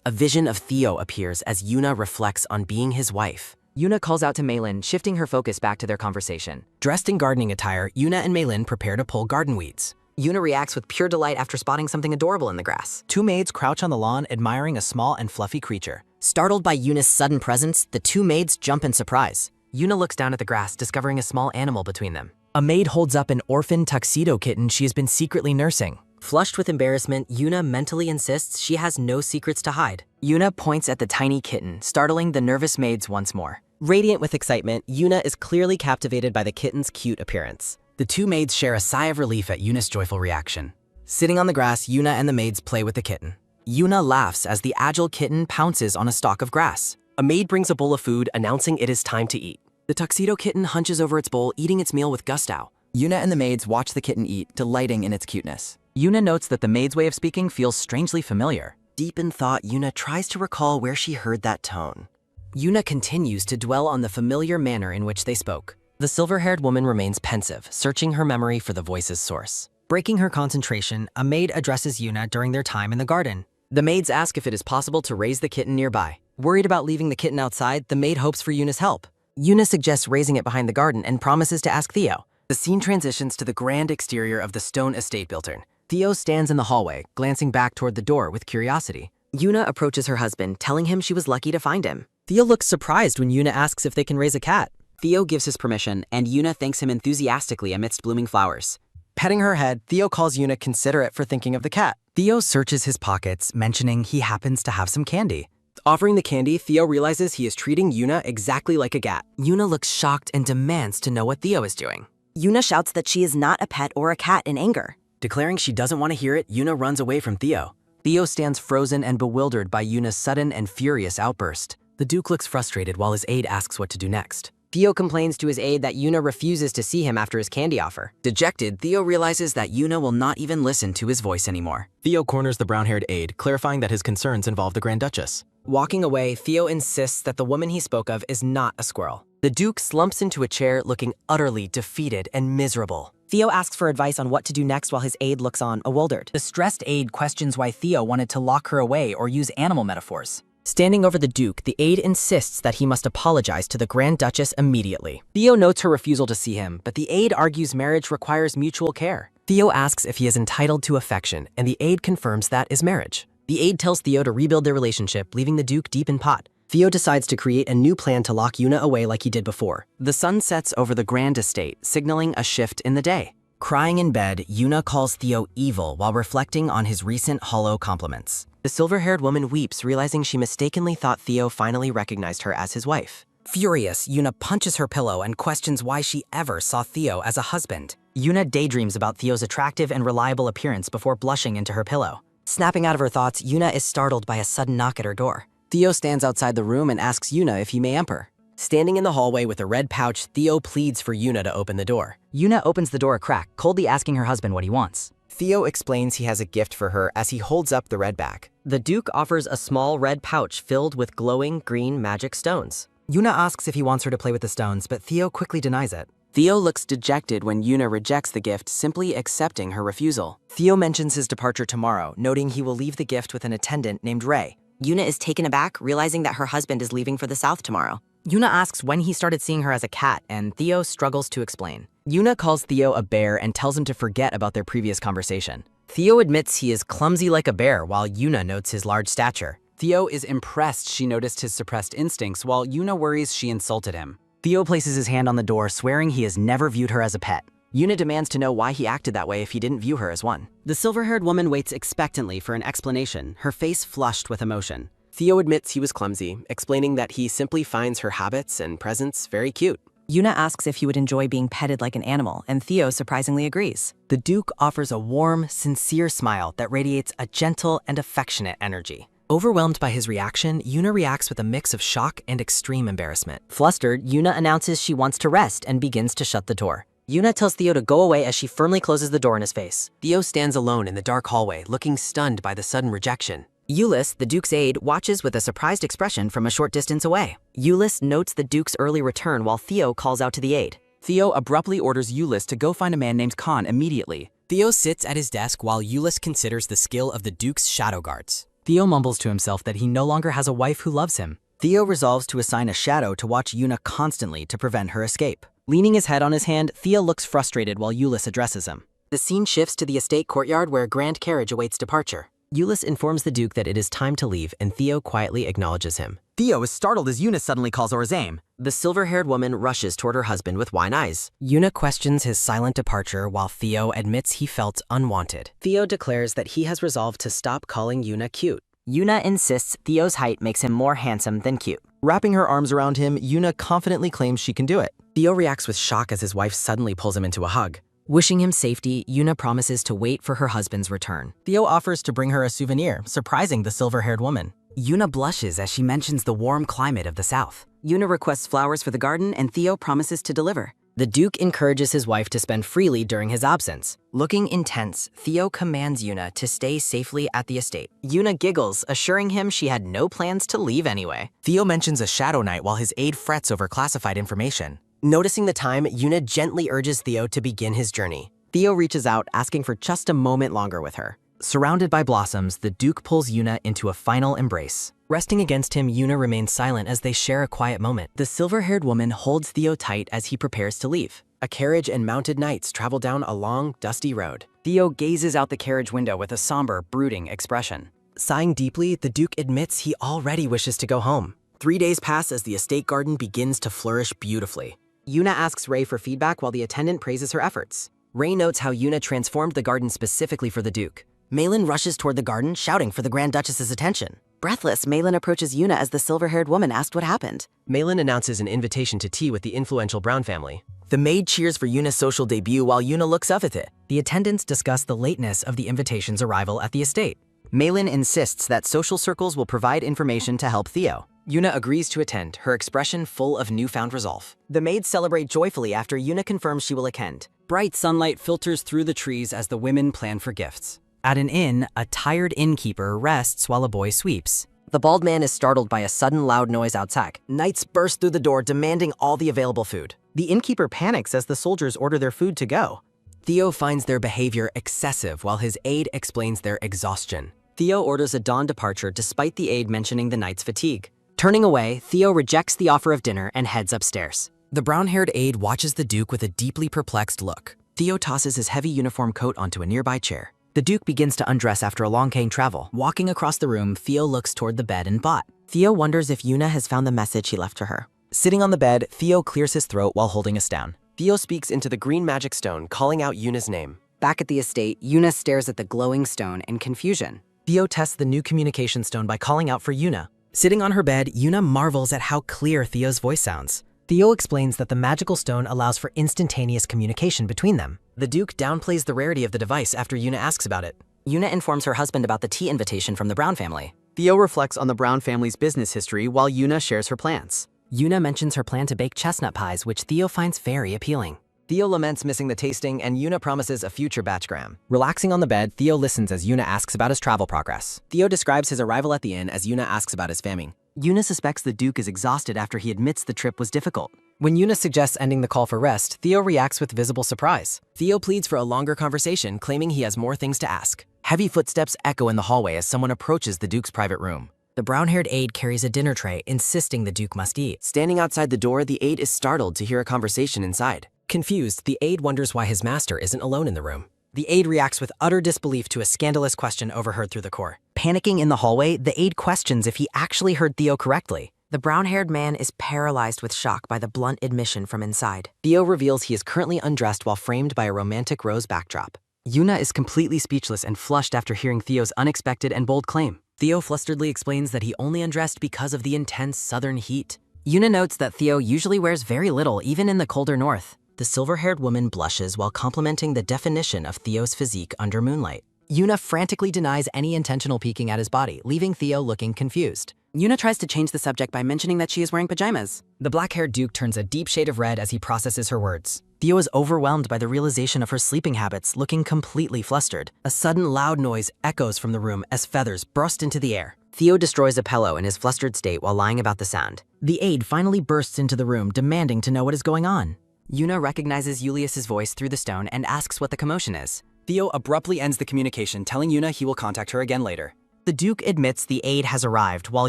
A vision of Theo appears as Yuna reflects on being his wife. Yuna calls out to Malin, shifting her focus back to their conversation. Dressed in gardening attire, Yuna and Malin prepare to pull garden weeds. Yuna reacts with pure delight after spotting something adorable in the grass. Two maids crouch on the lawn admiring a small and fluffy creature. Startled by Yuna's sudden presence, the two maids jump in surprise. Yuna looks down at the grass, discovering a small animal between them. A maid holds up an orphan tuxedo kitten she has been secretly nursing. Flushed with embarrassment, Yuna mentally insists she has no secrets to hide. Yuna points at the tiny kitten, startling the nervous maids once more. Radiant with excitement, Yuna is clearly captivated by the kitten's cute appearance. The two maids share a sigh of relief at Yuna's joyful reaction. Sitting on the grass, Yuna and the maids play with the kitten. Yuna laughs as the agile kitten pounces on a stalk of grass. A maid brings a bowl of food, announcing it is time to eat. The tuxedo kitten hunches over its bowl, eating its meal with gusto. Yuna and the maids watch the kitten eat, delighting in its cuteness. Yuna notes that the maid's way of speaking feels strangely familiar. Deep in thought, Yuna tries to recall where she heard that tone. Yuna continues to dwell on the familiar manner in which they spoke. The silver-haired woman remains pensive, searching her memory for the voice's source. Breaking her concentration, a maid addresses Yuna during their time in the garden. The maids ask if it is possible to raise the kitten nearby. Worried about leaving the kitten outside, the maid hopes for Yuna's help. Yuna suggests raising it behind the garden and promises to ask Theo. The scene transitions to the grand exterior of the stone estate builder. Theo stands in the hallway, glancing back toward the door with curiosity. Yuna approaches her husband, telling him she was lucky to find him. Theo looks surprised when Yuna asks if they can raise a cat. Theo gives his permission, and Yuna thanks him enthusiastically amidst blooming flowers. Petting her head, Theo calls Yuna considerate for thinking of the cat. Theo searches his pockets, mentioning he happens to have some candy. Offering the candy, Theo realizes he is treating Yuna exactly like a gat. Yuna looks shocked and demands to know what Theo is doing. Yuna shouts that she is not a pet or a cat in anger. Declaring she doesn't want to hear it, Yuna runs away from Theo. Theo stands frozen and bewildered by Yuna's sudden and furious outburst. The Duke looks frustrated while his aide asks what to do next. Theo complains to his aide that Yuna refuses to see him after his candy offer. Dejected, Theo realizes that Yuna will not even listen to his voice anymore. Theo corners the brown-haired aide, clarifying that his concerns involve the Grand Duchess. Walking away, Theo insists that the woman he spoke of is not a squirrel. The Duke slumps into a chair looking utterly defeated and miserable. Theo asks for advice on what to do next while his aide looks on, bewildered. The stressed aide questions why Theo wanted to lock her away or use animal metaphors. Standing over the Duke, the aide insists that he must apologize to the Grand Duchess immediately. Theo notes her refusal to see him, but the aide argues marriage requires mutual care. Theo asks if he is entitled to affection, and the aide confirms that is marriage. The aide tells Theo to rebuild their relationship, leaving the Duke deep in pot. Theo decides to create a new plan to lock Yuna away like he did before. The sun sets over the grand estate, signaling a shift in the day. Crying in bed, Yuna calls Theo evil while reflecting on his recent hollow compliments. The silver-haired woman weeps, realizing she mistakenly thought Theo finally recognized her as his wife. Furious, Yuna punches her pillow and questions why she ever saw Theo as a husband. Yuna daydreams about Theo's attractive and reliable appearance before blushing into her pillow. Snapping out of her thoughts, Yuna is startled by a sudden knock at her door. Theo stands outside the room and asks Yuna if he may enter. Standing in the hallway with a red pouch, Theo pleads for Yuna to open the door. Yuna opens the door a crack, coldly asking her husband what he wants. Theo explains he has a gift for her as he holds up the red bag. The Duke offers a small red pouch filled with glowing green magic stones. Yuna asks if he wants her to play with the stones, but Theo quickly denies it. Theo looks dejected when Yuna rejects the gift, simply accepting her refusal. Theo mentions his departure tomorrow, noting he will leave the gift with an attendant named Ray. Yuna is taken aback, realizing that her husband is leaving for the south tomorrow. Yuna asks when he started seeing her as a cat, and Theo struggles to explain. Yuna calls Theo a bear and tells him to forget about their previous conversation. Theo admits he is clumsy like a bear, while Yuna notes his large stature. Theo is impressed she noticed his suppressed instincts, while Yuna worries she insulted him. Theo places his hand on the door, swearing he has never viewed her as a pet. Yuna demands to know why he acted that way if he didn't view her as one. The silver-haired woman waits expectantly for an explanation, her face flushed with emotion. Theo admits he was clumsy, explaining that he simply finds her habits and presence very cute. Yuna asks if he would enjoy being petted like an animal, and Theo surprisingly agrees. The Duke offers a warm, sincere smile that radiates a gentle and affectionate energy. Overwhelmed by his reaction, Yuna reacts with a mix of shock and extreme embarrassment. Flustered, Yuna announces she wants to rest and begins to shut the door. Yuna tells Theo to go away as she firmly closes the door in his face. Theo stands alone in the dark hallway, looking stunned by the sudden rejection. Euless, the Duke's aide, watches with a surprised expression from a short distance away. Euless notes the Duke's early return while Theo calls out to the aide. Theo abruptly orders Euless to go find a man named Khan immediately. Theo sits at his desk while Euless considers the skill of the Duke's shadow guards. Theo mumbles to himself that he no longer has a wife who loves him. Theo resolves to assign a shadow to watch Yuna constantly to prevent her escape. Leaning his head on his hand, Theo looks frustrated while Euless addresses him. The scene shifts to the estate courtyard where a grand carriage awaits departure. Euless informs the Duke that it is time to leave, and Theo quietly acknowledges him. Theo is startled as Yuna suddenly calls Orzame. The silver-haired woman rushes toward her husband with wide eyes. Yuna questions his silent departure while Theo admits he felt unwanted. Theo declares that he has resolved to stop calling Yuna cute. Yuna insists Theo's height makes him more handsome than cute. Wrapping her arms around him, Yuna confidently claims she can do it. Theo reacts with shock as his wife suddenly pulls him into a hug. Wishing him safety, Yuna promises to wait for her husband's return. Theo offers to bring her a souvenir, surprising the silver-haired woman. Yuna blushes as she mentions the warm climate of the south. Yuna requests flowers for the garden and Theo promises to deliver. The Duke encourages his wife to spend freely during his absence. Looking intense, Theo commands Yuna to stay safely at the estate. Yuna giggles, assuring him she had no plans to leave anyway. Theo mentions a shadow night while his aide frets over classified information. Noticing the time, Yuna gently urges Theo to begin his journey. Theo reaches out, asking for just a moment longer with her. Surrounded by blossoms, the Duke pulls Yuna into a final embrace. Resting against him, Yuna remains silent as they share a quiet moment. The silver-haired woman holds Theo tight as he prepares to leave. A carriage and mounted knights travel down a long, dusty road. Theo gazes out the carriage window with a somber, brooding expression. Sighing deeply, the Duke admits he already wishes to go home. 3 days pass as the estate garden begins to flourish beautifully. Yuna asks Rei for feedback while the attendant praises her efforts. Rei notes how Yuna transformed the garden specifically for the Duke. Malin rushes toward the garden, shouting for the Grand Duchess's attention. Breathless, Malin approaches Yuna as the silver-haired woman asked what happened. Malin announces an invitation to tea with the influential Brown family. The maid cheers for Yuna's social debut while Yuna looks up at it. The attendants discuss the lateness of the invitation's arrival at the estate. Malin insists that social circles will provide information to help Theo. Yuna agrees to attend, her expression full of newfound resolve. The maids celebrate joyfully after Yuna confirms she will attend. Bright sunlight filters through the trees as the women plan for gifts. At an inn, a tired innkeeper rests while a boy sweeps. The bald man is startled by a sudden loud noise outside. Knights burst through the door, demanding all the available food. The innkeeper panics as the soldiers order their food to go. Theo finds their behavior excessive while his aide explains their exhaustion. Theo orders a dawn departure despite the aide mentioning the knight's fatigue. Turning away, Theo rejects the offer of dinner and heads upstairs. The brown-haired aide watches the Duke with a deeply perplexed look. Theo tosses his heavy uniform coat onto a nearby chair. The Duke begins to undress after a long cane travel. Walking across the room, Theo looks toward the bed and bot. Theo wonders if Yuna has found the message he left to her. Sitting on the bed, Theo clears his throat while holding a stone. Theo speaks into the green magic stone, calling out Yuna's name. Back at the estate, Yuna stares at the glowing stone in confusion. Theo tests the new communication stone by calling out for Yuna. Sitting on her bed, Yuna marvels at how clear Theo's voice sounds. Theo explains that the magical stone allows for instantaneous communication between them. The Duke downplays the rarity of the device after Yuna asks about it. Yuna informs her husband about the tea invitation from the Brown family. Theo reflects on the Brown family's business history while Yuna shares her plans. Yuna mentions her plan to bake chestnut pies, which Theo finds very appealing. Theo laments missing the tasting, and Yuna promises a future batchgram. Relaxing on the bed, Theo listens as Yuna asks about his travel progress. Theo describes his arrival at the inn as Yuna asks about his famine. Yuna suspects the Duke is exhausted after he admits the trip was difficult. When Yuna suggests ending the call for rest, Theo reacts with visible surprise. Theo pleads for a longer conversation, claiming he has more things to ask. Heavy footsteps echo in the hallway as someone approaches the Duke's private room. The brown-haired aide carries a dinner tray, insisting the Duke must eat. Standing outside the door, the aide is startled to hear a conversation inside. Confused, the aide wonders why his master isn't alone in the room. The aide reacts with utter disbelief to a scandalous question overheard through the core. Panicking in the hallway, the aide questions if he actually heard Theo correctly. The brown-haired man is paralyzed with shock by the blunt admission from inside. Theo reveals he is currently undressed while framed by a romantic rose backdrop. Yuna is completely speechless and flushed after hearing Theo's unexpected and bold claim. Theo flusteredly explains that he only undressed because of the intense southern heat. Yuna notes that Theo usually wears very little, even in the colder north. The silver-haired woman blushes while complimenting the definition of Theo's physique under moonlight. Yuna frantically denies any intentional peeking at his body, leaving Theo looking confused. Yuna tries to change the subject by mentioning that she is wearing pajamas. The black-haired Duke turns a deep shade of red as he processes her words. Theo is overwhelmed by the realization of her sleeping habits, looking completely flustered. A sudden loud noise echoes from the room as feathers burst into the air. Theo destroys a pillow in his flustered state while lying about the sound. The aide finally bursts into the room, demanding to know what is going on. Yuna recognizes Julius's voice through the stone and asks what the commotion is. Theo abruptly ends the communication, telling Yuna he will contact her again later. The Duke admits the aide has arrived, while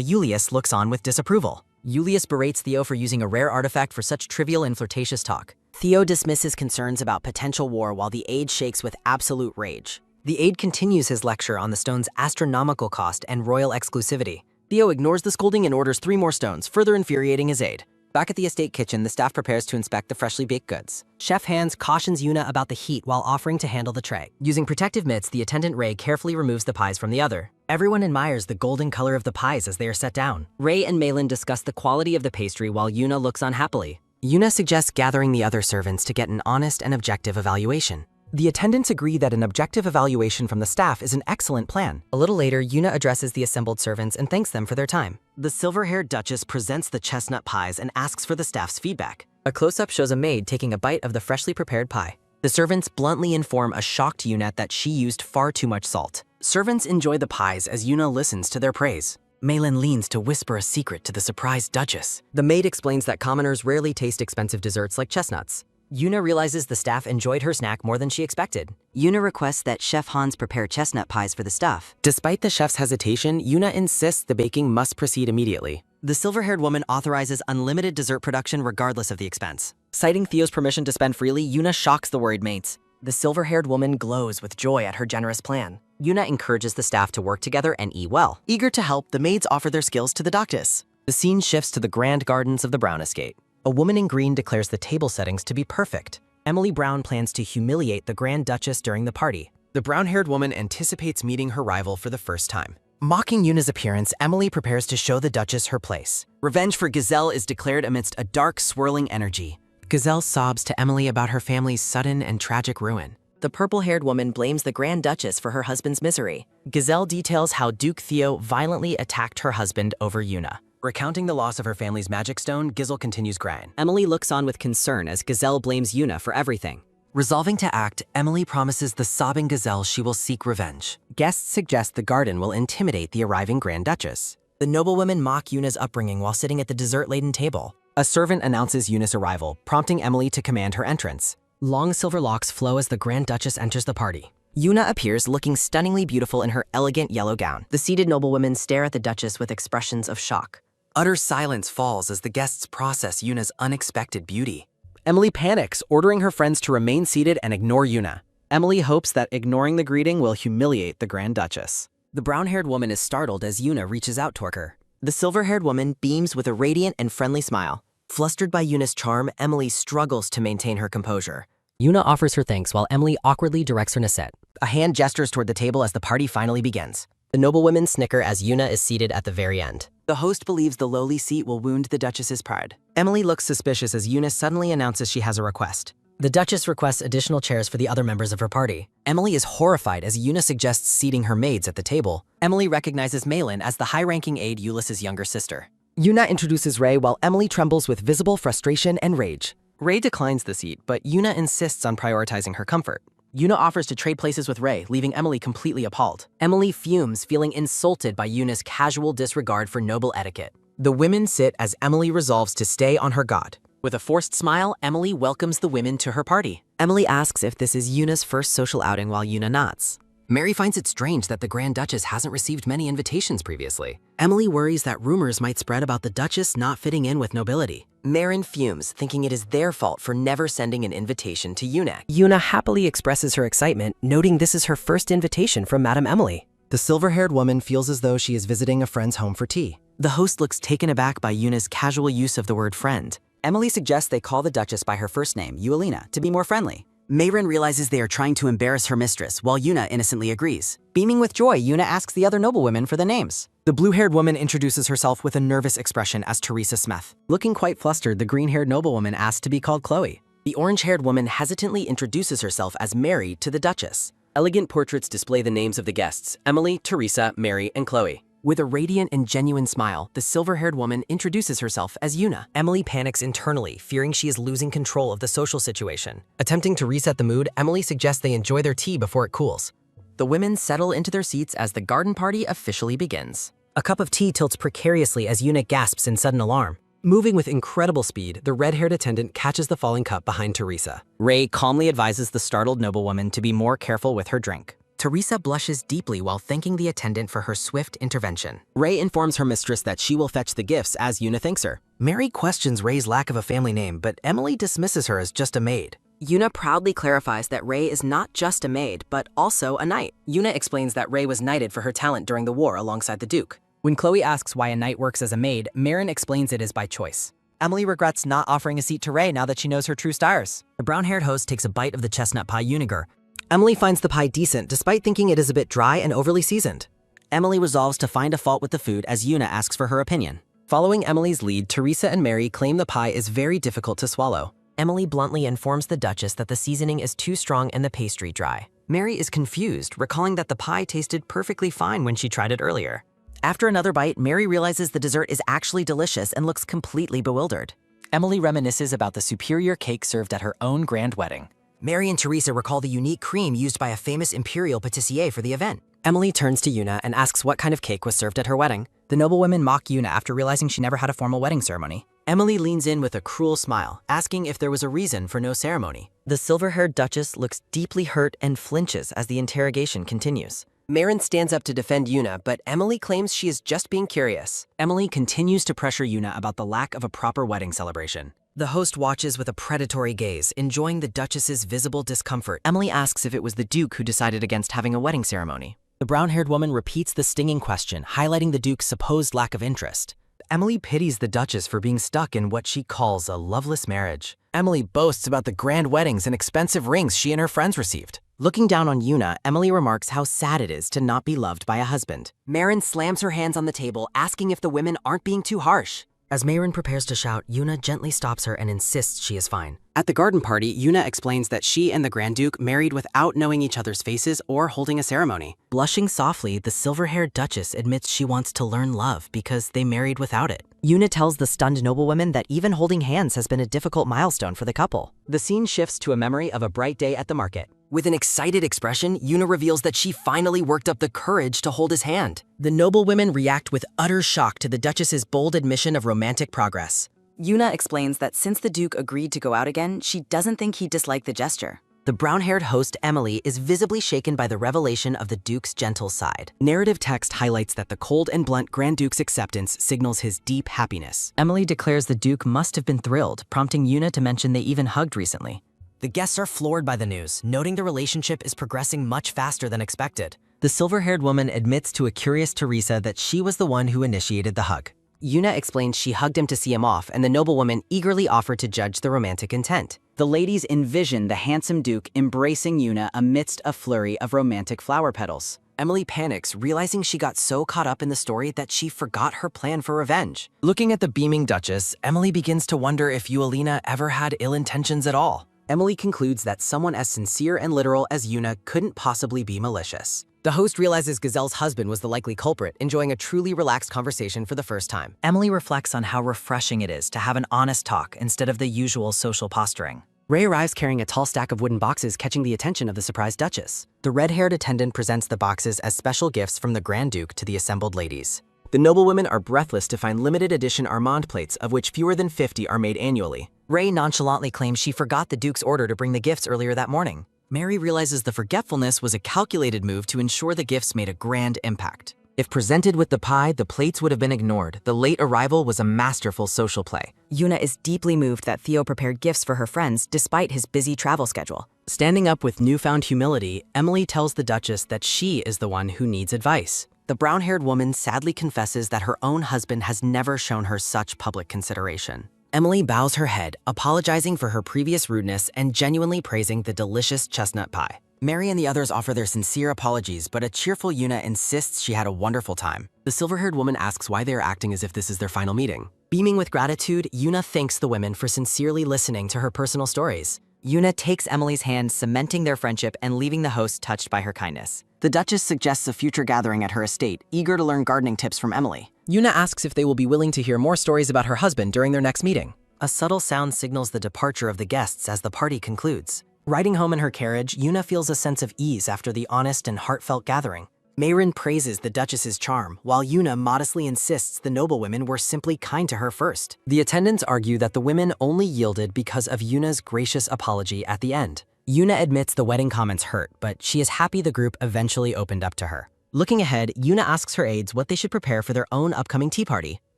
Julius looks on with disapproval. Julius berates Theo for using a rare artifact for such trivial and flirtatious talk. Theo dismisses concerns about potential war while the aide shakes with absolute rage. The aide continues his lecture on the stone's astronomical cost and royal exclusivity. Theo ignores the scolding and orders 3 more stones, further infuriating his aide. Back at the estate kitchen, the staff prepares to inspect the freshly baked goods. Chef Hans cautions Yuna about the heat while offering to handle the tray. Using protective mitts, the attendant Ray carefully removes the pies from the other. Everyone admires the golden color of the pies as they are set down. Ray and Malin discuss the quality of the pastry while Yuna looks on happily. Yuna suggests gathering the other servants to get an honest and objective evaluation. The attendants agree that an objective evaluation from the staff is an excellent plan. A little later, Yuna addresses the assembled servants and thanks them for their time. The silver-haired Duchess presents the chestnut pies and asks for the staff's feedback. A close-up shows a maid taking a bite of the freshly prepared pie. The servants bluntly inform a shocked Yuna that she used far too much salt. Servants enjoy the pies as Yuna listens to their praise. Malin leans to whisper a secret to the surprised Duchess. The maid explains that commoners rarely taste expensive desserts like chestnuts. Yuna realizes the staff enjoyed her snack more than she expected. Yuna requests that Chef Hans prepare chestnut pies for the staff. Despite the chef's hesitation, Yuna insists the baking must proceed immediately. The silver-haired woman authorizes unlimited dessert production regardless of the expense. Citing Theo's permission to spend freely, Yuna shocks the worried mates. The silver-haired woman glows with joy at her generous plan. Yuna encourages the staff to work together and eat well. Eager to help, the maids offer their skills to the Duchess. The scene shifts to the grand gardens of the Brown estate. A woman in green declares the table settings to be perfect. Emily Brown plans to humiliate the Grand Duchess during the party. The brown-haired woman anticipates meeting her rival for the first time. Mocking Yuna's appearance, Emily prepares to show the Duchess her place. Revenge for Gazelle is declared amidst a dark, swirling energy. Gazelle sobs to Emily about her family's sudden and tragic ruin. The purple-haired woman blames the Grand Duchess for her husband's misery. Gazelle details how Duke Theo violently attacked her husband over Yuna. Recounting the loss of her family's magic stone, Gizel continues crying. Emily looks on with concern as Gazelle blames Yuna for everything. Resolving to act, Emily promises the sobbing Gazelle she will seek revenge. Guests suggest the garden will intimidate the arriving Grand Duchess. The noblewomen mock Yuna's upbringing while sitting at the dessert-laden table. A servant announces Yuna's arrival, prompting Emily to command her entrance. Long silver locks flow as the Grand Duchess enters the party. Yuna appears looking stunningly beautiful in her elegant yellow gown. The seated noblewomen stare at the Duchess with expressions of shock. Utter silence falls as the guests process Yuna's unexpected beauty. Emily panics, ordering her friends to remain seated and ignore Yuna. Emily hopes that ignoring the greeting will humiliate the Grand Duchess. The brown-haired woman is startled as Yuna reaches out toward her. The silver-haired woman beams with a radiant and friendly smile. Flustered by Yuna's charm, Emily struggles to maintain her composure. Yuna offers her thanks while Emily awkwardly directs her Nasette. A hand gestures toward the table as the party finally begins. The noblewomen snicker as Yuna is seated at the very end. The host believes the lowly seat will wound the Duchess's pride. Emily looks suspicious as Yuna suddenly announces she has a request. The Duchess requests additional chairs for the other members of her party. Emily is horrified as Yuna suggests seating her maids at the table. Emily recognizes Malin as the high-ranking aide Ulysses' younger sister. Yuna introduces Ray while Emily trembles with visible frustration and rage. Ray declines the seat, but Yuna insists on prioritizing her comfort. Yuna offers to trade places with Ray, leaving Emily completely appalled. Emily fumes, feeling insulted by Yuna's casual disregard for noble etiquette. The women sit as Emily resolves to stay on her god. With a forced smile, Emily welcomes the women to her party. Emily asks if this is Yuna's first social outing while Yuna nods. Mary finds it strange that the Grand Duchess hasn't received many invitations previously. Emily worries that rumors might spread about the Duchess not fitting in with nobility. Marin fumes, thinking it is their fault for never sending an invitation to Yuna. Yuna happily expresses her excitement, noting this is her first invitation from Madame Emily. The silver-haired woman feels as though she is visiting a friend's home for tea. The host looks taken aback by Yuna's casual use of the word friend. Emily suggests they call the Duchess by her first name, Eulina, to be more friendly. Mayrin realizes they are trying to embarrass her mistress, while Yuna innocently agrees. Beaming with joy, Yuna asks the other noblewomen for the names. The blue-haired woman introduces herself with a nervous expression as Teresa Smith. Looking quite flustered, the green-haired noblewoman asks to be called Chloe. The orange-haired woman hesitantly introduces herself as Mary to the Duchess. Elegant portraits display the names of the guests, Emily, Teresa, Mary, and Chloe. With a radiant and genuine smile, the silver-haired woman introduces herself as Yuna. Emily panics internally, fearing she is losing control of the social situation. Attempting to reset the mood, Emily suggests they enjoy their tea before it cools. The women settle into their seats as the garden party officially begins. A cup of tea tilts precariously as Yuna gasps in sudden alarm. Moving with incredible speed, the red-haired attendant catches the falling cup behind Teresa. Ray calmly advises the startled noblewoman to be more careful with her drink. Teresa blushes deeply while thanking the attendant for her swift intervention. Ray informs her mistress that she will fetch the gifts as Yuna thanks her. Mary questions Ray's lack of a family name, but Emily dismisses her as just a maid. Yuna proudly clarifies that Ray is not just a maid, but also a knight. Yuna explains that Ray was knighted for her talent during the war alongside the Duke. When Chloe asks why a knight works as a maid, Marin explains it is by choice. Emily regrets not offering a seat to Ray now that she knows her true stars. The brown-haired host takes a bite of the chestnut pie Uniger. Emily finds the pie decent, despite thinking it is a bit dry and overly seasoned. Emily resolves to find a fault with the food as Yuna asks for her opinion. Following Emily's lead, Teresa and Mary claim the pie is very difficult to swallow. Emily bluntly informs the Duchess that the seasoning is too strong and the pastry dry. Mary is confused, recalling that the pie tasted perfectly fine when she tried it earlier. After another bite, Mary realizes the dessert is actually delicious and looks completely bewildered. Emily reminisces about the superior cake served at her own grand wedding. Mary and Teresa recall the unique cream used by a famous imperial pâtissier for the event. Emily turns to Yuna and asks what kind of cake was served at her wedding. The noblewomen mock Yuna after realizing she never had a formal wedding ceremony. Emily leans in with a cruel smile, asking if there was a reason for no ceremony. The silver-haired Duchess looks deeply hurt and flinches as the interrogation continues. Marin stands up to defend Yuna, but Emily claims she is just being curious. Emily continues to pressure Yuna about the lack of a proper wedding celebration. The host watches with a predatory gaze, enjoying the Duchess's visible discomfort. Emily asks if it was the Duke who decided against having a wedding ceremony. The brown-haired woman repeats the stinging question, highlighting the Duke's supposed lack of interest. Emily pities the Duchess for being stuck in what she calls a loveless marriage. Emily boasts about the grand weddings and expensive rings she and her friends received. Looking down on Yuna, Emily remarks how sad it is to not be loved by a husband. Marin slams her hands on the table, asking if the women aren't being too harsh. As Marin prepares to shout, Yuna gently stops her and insists she is fine. At the garden party, Yuna explains that she and the Grand Duke married without knowing each other's faces or holding a ceremony. Blushing softly, the silver-haired Duchess admits she wants to learn love because they married without it. Yuna tells the stunned noblewoman that even holding hands has been a difficult milestone for the couple. The scene shifts to a memory of a bright day at the market. With an excited expression, Yuna reveals that she finally worked up the courage to hold his hand. The noblewomen react with utter shock to the Duchess's bold admission of romantic progress. Yuna explains that since the Duke agreed to go out again, she doesn't think he disliked the gesture. The brown-haired host, Emily, is visibly shaken by the revelation of the Duke's gentle side. Narrative text highlights that the cold and blunt Grand Duke's acceptance signals his deep happiness. Emily declares the Duke must have been thrilled, prompting Yuna to mention they even hugged recently. The guests are floored by the news, noting the relationship is progressing much faster than expected. The silver-haired woman admits to a curious Teresa that she was the one who initiated the hug. Yuna explains she hugged him to see him off, and the noblewoman eagerly offered to judge the romantic intent. The ladies envision the handsome Duke embracing Yuna amidst a flurry of romantic flower petals. Emily panics, realizing she got so caught up in the story that she forgot her plan for revenge. Looking at the beaming Duchess, Emily begins to wonder if Yuelina ever had ill intentions at all. Emily concludes that someone as sincere and literal as Yuna couldn't possibly be malicious. The host realizes Gazelle's husband was the likely culprit, enjoying a truly relaxed conversation for the first time. Emily reflects on how refreshing it is to have an honest talk instead of the usual social posturing. Ray arrives carrying a tall stack of wooden boxes, catching the attention of the surprised Duchess. The red-haired attendant presents the boxes as special gifts from the Grand Duke to the assembled ladies. The noblewomen are breathless to find limited edition Armand plates, of which fewer than 50 are made annually. Ray nonchalantly claims she forgot the Duke's order to bring the gifts earlier that morning. Mary realizes the forgetfulness was a calculated move to ensure the gifts made a grand impact. If presented with the pie, the plates would have been ignored. The late arrival was a masterful social play. Yuna is deeply moved that Theo prepared gifts for her friends despite his busy travel schedule. Standing up with newfound humility, Emily tells the Duchess that she is the one who needs advice. The brown-haired woman sadly confesses that her own husband has never shown her such public consideration. Emily bows her head, apologizing for her previous rudeness and genuinely praising the delicious chestnut pie. Mary and the others offer their sincere apologies, but a cheerful Yuna insists she had a wonderful time. The silver-haired woman asks why they are acting as if this is their final meeting. Beaming with gratitude, Yuna thanks the women for sincerely listening to her personal stories. Yuna takes Emily's hand, cementing their friendship and leaving the host touched by her kindness. The Duchess suggests a future gathering at her estate, eager to learn gardening tips from Emily. Yuna asks if they will be willing to hear more stories about her husband during their next meeting. A subtle sound signals the departure of the guests as the party concludes. Riding home in her carriage, Yuna feels a sense of ease after the honest and heartfelt gathering. Mayrin praises the Duchess's charm, while Yuna modestly insists the noblewomen were simply kind to her first. The attendants argue that the women only yielded because of Yuna's gracious apology at the end. Yuna admits the wedding comments hurt, but she is happy the group eventually opened up to her. Looking ahead, Yuna asks her aides what they should prepare for their own upcoming tea party.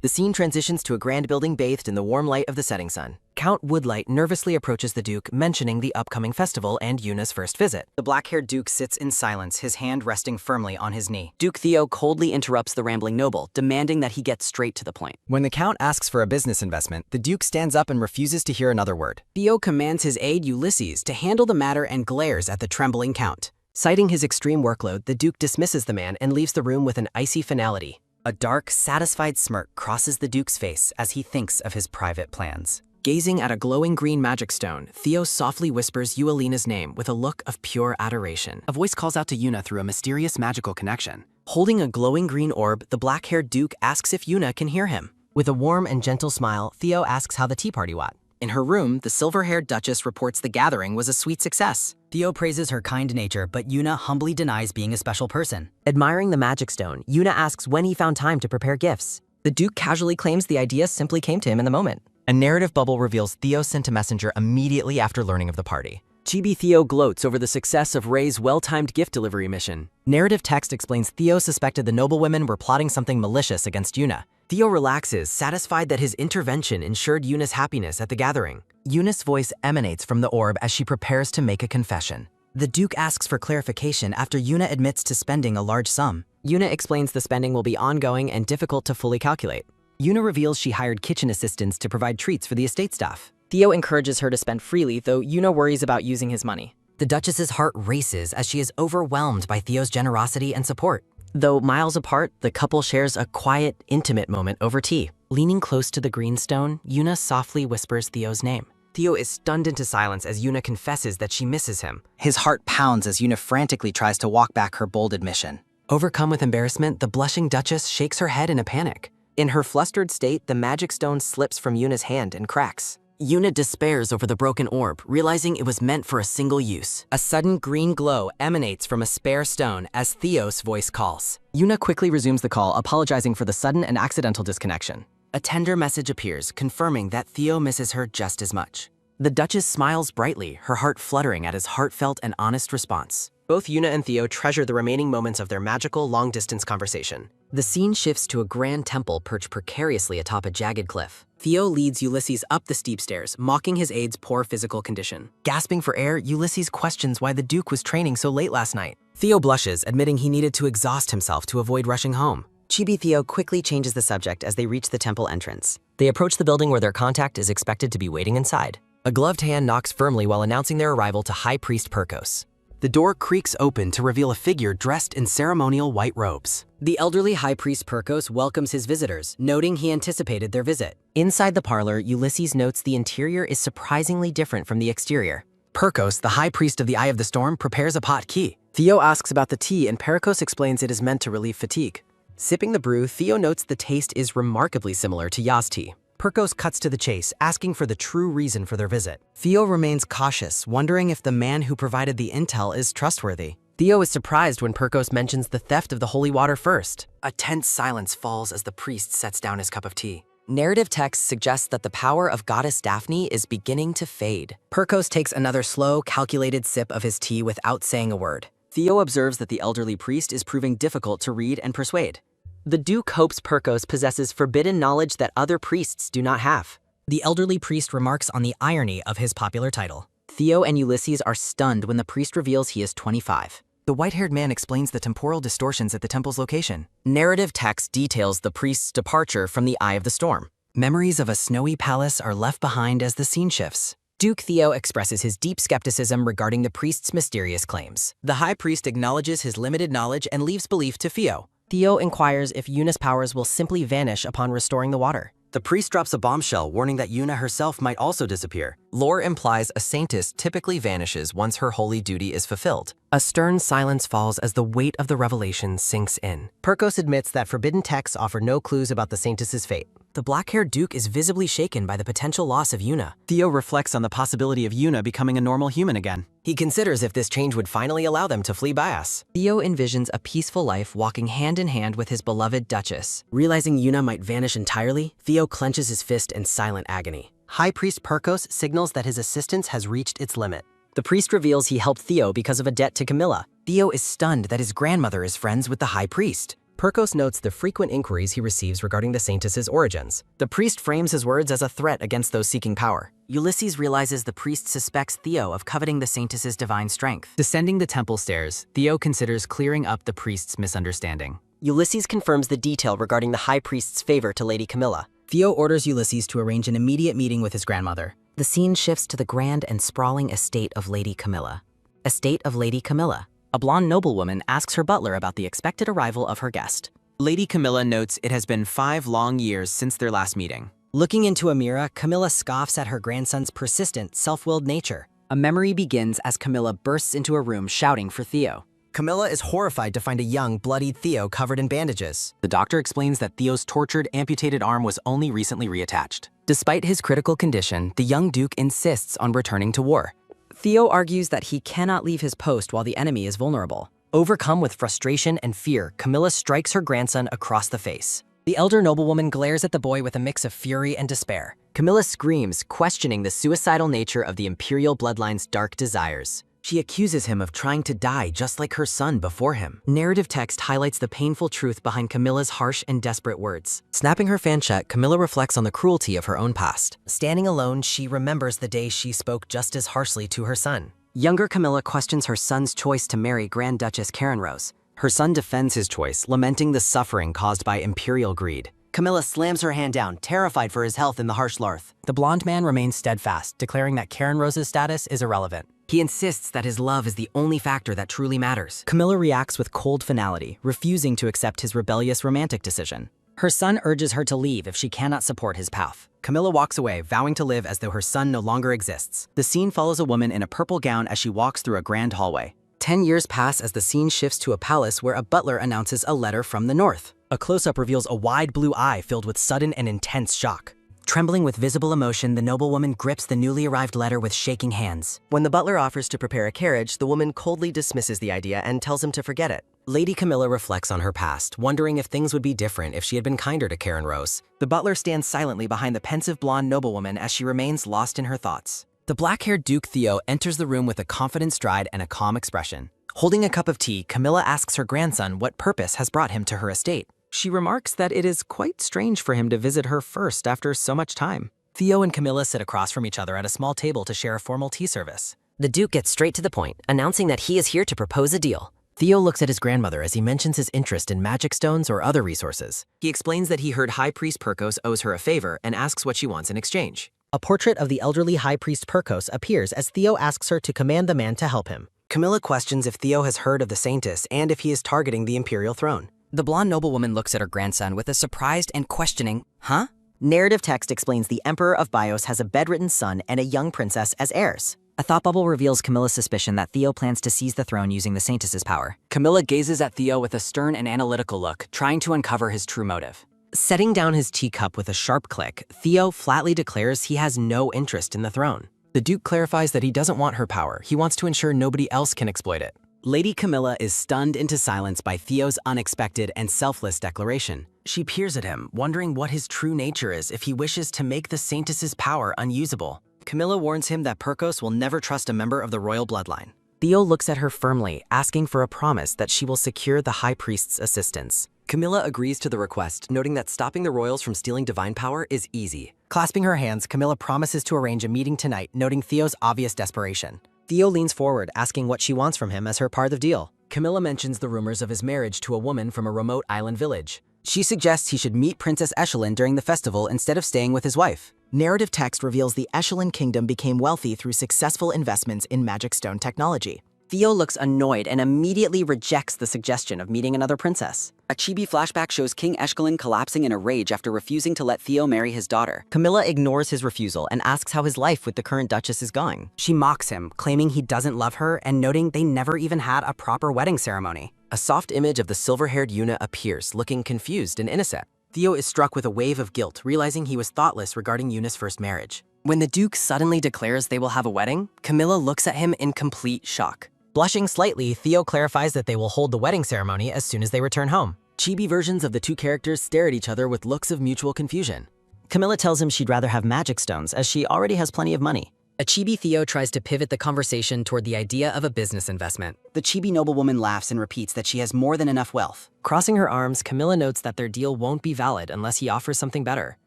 The scene transitions to a grand building bathed in the warm light of the setting sun. Count Woodlight nervously approaches the Duke, mentioning the upcoming festival and Yuna's first visit. The black-haired Duke sits in silence, his hand resting firmly on his knee. Duke Theo coldly interrupts the rambling noble, demanding that he get straight to the point. When the Count asks for a business investment, the Duke stands up and refuses to hear another word. Theo commands his aide Ulysses to handle the matter and glares at the trembling Count. Citing his extreme workload, the Duke dismisses the man and leaves the room with an icy finality. A dark, satisfied smirk crosses the Duke's face as he thinks of his private plans. Gazing at a glowing green magic stone, Theo softly whispers Eulina's name with a look of pure adoration. A voice calls out to Yuna through a mysterious magical connection. Holding a glowing green orb, the black-haired Duke asks if Yuna can hear him. With a warm and gentle smile, Theo asks how the tea party went. In her room, the silver-haired Duchess reports the gathering was a sweet success. Theo praises her kind nature, but Yuna humbly denies being a special person. Admiring the magic stone, Yuna asks when he found time to prepare gifts. The Duke casually claims the idea simply came to him in the moment. A narrative bubble reveals Theo sent a messenger immediately after learning of the party. Chibi Theo gloats over the success of Ray's well-timed gift delivery mission. Narrative text explains Theo suspected the noblewomen were plotting something malicious against Yuna. Theo relaxes, satisfied that his intervention ensured Yuna's happiness at the gathering. Yuna's voice emanates from the orb as she prepares to make a confession. The Duke asks for clarification after Yuna admits to spending a large sum. Yuna explains the spending will be ongoing and difficult to fully calculate. Yuna reveals she hired kitchen assistants to provide treats for the estate staff. Theo encourages her to spend freely, though Yuna worries about using his money. The Duchess's heart races as she is overwhelmed by Theo's generosity and support. Though miles apart, the couple shares a quiet, intimate moment over tea. Leaning close to the green stone, Yuna softly whispers Theo's name. Theo is stunned into silence as Yuna confesses that she misses him. His heart pounds as Yuna frantically tries to walk back her bold admission. Overcome with embarrassment, the blushing Duchess shakes her head in a panic. In her flustered state, the magic stone slips from Yuna's hand and cracks. Yuna despairs over the broken orb, realizing it was meant for a single use. A sudden green glow emanates from a spare stone as Theo's voice calls. Yuna quickly resumes the call, apologizing for the sudden and accidental disconnection. A tender message appears, confirming that Theo misses her just as much. The Duchess smiles brightly, her heart fluttering at his heartfelt and honest response. Both Yuna and Theo treasure the remaining moments of their magical long-distance conversation. The scene shifts to a grand temple perched precariously atop a jagged cliff. Theo leads Ulysses up the steep stairs, mocking his aide's poor physical condition. Gasping for air, Ulysses questions why the Duke was training so late last night. Theo blushes, admitting he needed to exhaust himself to avoid rushing home. Chibi Theo quickly changes the subject as they reach the temple entrance. They approach the building where their contact is expected to be waiting inside. A gloved hand knocks firmly while announcing their arrival to High Priest Perkos. The door creaks open to reveal a figure dressed in ceremonial white robes. The elderly High Priest Perkos welcomes his visitors, noting he anticipated their visit. Inside the parlor, Ulysses notes the interior is surprisingly different from the exterior. Perkos, the High Priest of the Eye of the Storm, prepares a pot key. Theo asks about the tea, and Perkos explains it is meant to relieve fatigue. Sipping the brew, Theo notes the taste is remarkably similar to Ya's tea. Perkos cuts to the chase, asking for the true reason for their visit. Theo remains cautious, wondering if the man who provided the intel is trustworthy. Theo is surprised when Perkos mentions the theft of the holy water first. A tense silence falls as the priest sets down his cup of tea. Narrative text suggests that the power of Goddess Daphne is beginning to fade. Perkos takes another slow, calculated sip of his tea without saying a word. Theo observes that the elderly priest is proving difficult to read and persuade. The Duke hopes Perkos possesses forbidden knowledge that other priests do not have. The elderly priest remarks on the irony of his popular title. Theo and Ulysses are stunned when the priest reveals he is 25. The white-haired man explains the temporal distortions at the temple's location. Narrative text details the priest's departure from the Eye of the Storm. Memories of a snowy palace are left behind as the scene shifts. Duke Theo expresses his deep skepticism regarding the priest's mysterious claims. The High Priest acknowledges his limited knowledge and leaves belief to Theo. Theo inquires if Yuna's powers will simply vanish upon restoring the water. The priest drops a bombshell, warning that Yuna herself might also disappear. Lore implies a saintess typically vanishes once her holy duty is fulfilled. A stern silence falls as the weight of the revelation sinks in. Perkos admits that forbidden texts offer no clues about the saintess's fate. The black-haired Duke is visibly shaken by the potential loss of Yuna. Theo reflects on the possibility of Yuna becoming a normal human again. He considers if this change would finally allow them to flee bias. Theo envisions a peaceful life walking hand in hand with his beloved Duchess. Realizing Yuna might vanish entirely, Theo clenches his fist in silent agony. High Priest Perkos signals that his assistance has reached its limit. The priest reveals he helped Theo because of a debt to Camilla. Theo is stunned that his grandmother is friends with the High Priest. Perkos notes the frequent inquiries he receives regarding the saintess's origins. The priest frames his words as a threat against those seeking power. Ulysses realizes the priest suspects Theo of coveting the saintess's divine strength. Descending the temple stairs, Theo considers clearing up the priest's misunderstanding. Ulysses confirms the detail regarding the high priest's favor to Lady Camilla. Theo orders Ulysses to arrange an immediate meeting with his grandmother. The scene shifts to the grand and sprawling estate of Lady Camilla. Estate of Lady Camilla. A blonde noblewoman asks her butler about the expected arrival of her guest. Lady Camilla notes it has been 5 long years since their last meeting. Looking into a mirror, Camilla scoffs at her grandson's persistent, self-willed nature. A memory begins as Camilla bursts into a room shouting for Theo. Camilla is horrified to find a young, bloodied Theo covered in bandages. The doctor explains that Theo's tortured, amputated arm was only recently reattached. Despite his critical condition, the young Duke insists on returning to war. Theo argues that he cannot leave his post while the enemy is vulnerable. Overcome with frustration and fear, Camilla strikes her grandson across the face. The elder noblewoman glares at the boy with a mix of fury and despair. Camilla screams, questioning the suicidal nature of the imperial bloodline's dark desires. She accuses him of trying to die just like her son before him. Narrative text highlights the painful truth behind Camilla's harsh and desperate words. Snapping her fan shut, Camilla reflects on the cruelty of her own past. Standing alone, she remembers the day she spoke just as harshly to her son. Younger Camilla questions her son's choice to marry Grand Duchess Karen Rose. Her son defends his choice, lamenting the suffering caused by imperial greed. Camilla slams her hand down, terrified for his health in the harsh Larth. The blonde man remains steadfast, declaring that Karen Rose's status is irrelevant. He insists that his love is the only factor that truly matters. Camilla reacts with cold finality, refusing to accept his rebellious romantic decision. Her son urges her to leave if she cannot support his path. Camilla walks away, vowing to live as though her son no longer exists. The scene follows a woman in a purple gown as she walks through a grand hallway. 10 years pass as the scene shifts to a palace where a butler announces a letter from the north. A close-up reveals a wide blue eye filled with sudden and intense shock. Trembling with visible emotion, the noblewoman grips the newly arrived letter with shaking hands. When the butler offers to prepare a carriage, the woman coldly dismisses the idea and tells him to forget it. Lady Camilla reflects on her past, wondering if things would be different if she had been kinder to Karen Rose. The butler stands silently behind the pensive blonde noblewoman as she remains lost in her thoughts. The black-haired Duke Theo enters the room with a confident stride and a calm expression. Holding a cup of tea, Camilla asks her grandson what purpose has brought him to her estate. She remarks that it is quite strange for him to visit her first after so much time. Theo and Camilla sit across from each other at a small table to share a formal tea service. The Duke gets straight to the point, announcing that he is here to propose a deal. Theo looks at his grandmother as he mentions his interest in magic stones or other resources. He explains that he heard High Priest Perkos owes her a favor and asks what she wants in exchange. A portrait of the elderly High Priest Perkos appears as Theo asks her to command the man to help him. Camilla questions if Theo has heard of the Saintess and if he is targeting the imperial throne. The blonde noblewoman looks at her grandson with a surprised and questioning, "Huh?" Narrative text explains the Emperor of Bios has a bedridden son and a young princess as heirs. A thought bubble reveals Camilla's suspicion that Theo plans to seize the throne using the Saintess's power. Camilla gazes at Theo with a stern and analytical look, trying to uncover his true motive. Setting down his teacup with a sharp click, Theo flatly declares he has no interest in the throne. The Duke clarifies that he doesn't want her power. He wants to ensure nobody else can exploit it. Lady Camilla is stunned into silence by Theo's unexpected and selfless declaration. She peers at him, wondering what his true nature is if he wishes to make the Saintess's power unusable. Camilla warns him that Perkos will never trust a member of the royal bloodline. Theo looks at her firmly, asking for a promise that she will secure the High Priest's assistance. Camilla agrees to the request, noting that stopping the royals from stealing divine power is easy. Clasping her hands, Camilla promises to arrange a meeting tonight, noting Theo's obvious desperation. Theo leans forward, asking what she wants from him as her part of the deal. Camilla mentions the rumors of his marriage to a woman from a remote island village. She suggests he should meet Princess Echelon during the festival instead of staying with his wife. Narrative text reveals the Echelon Kingdom became wealthy through successful investments in magic stone technology. Theo looks annoyed and immediately rejects the suggestion of meeting another princess. A chibi flashback shows King Eshkelin collapsing in a rage after refusing to let Theo marry his daughter. Camilla ignores his refusal and asks how his life with the current Duchess is going. She mocks him, claiming he doesn't love her and noting they never even had a proper wedding ceremony. A soft image of the silver-haired Yuna appears, looking confused and innocent. Theo is struck with a wave of guilt, realizing he was thoughtless regarding Yuna's first marriage. When the Duke suddenly declares they will have a wedding, Camilla looks at him in complete shock. Blushing slightly, Theo clarifies that they will hold the wedding ceremony as soon as they return home. Chibi versions of the two characters stare at each other with looks of mutual confusion. Camilla tells him she'd rather have magic stones, as she already has plenty of money. A chibi Theo tries to pivot the conversation toward the idea of a business investment. The chibi noblewoman laughs and repeats that she has more than enough wealth. Crossing her arms, Camilla notes that their deal won't be valid unless he offers something better.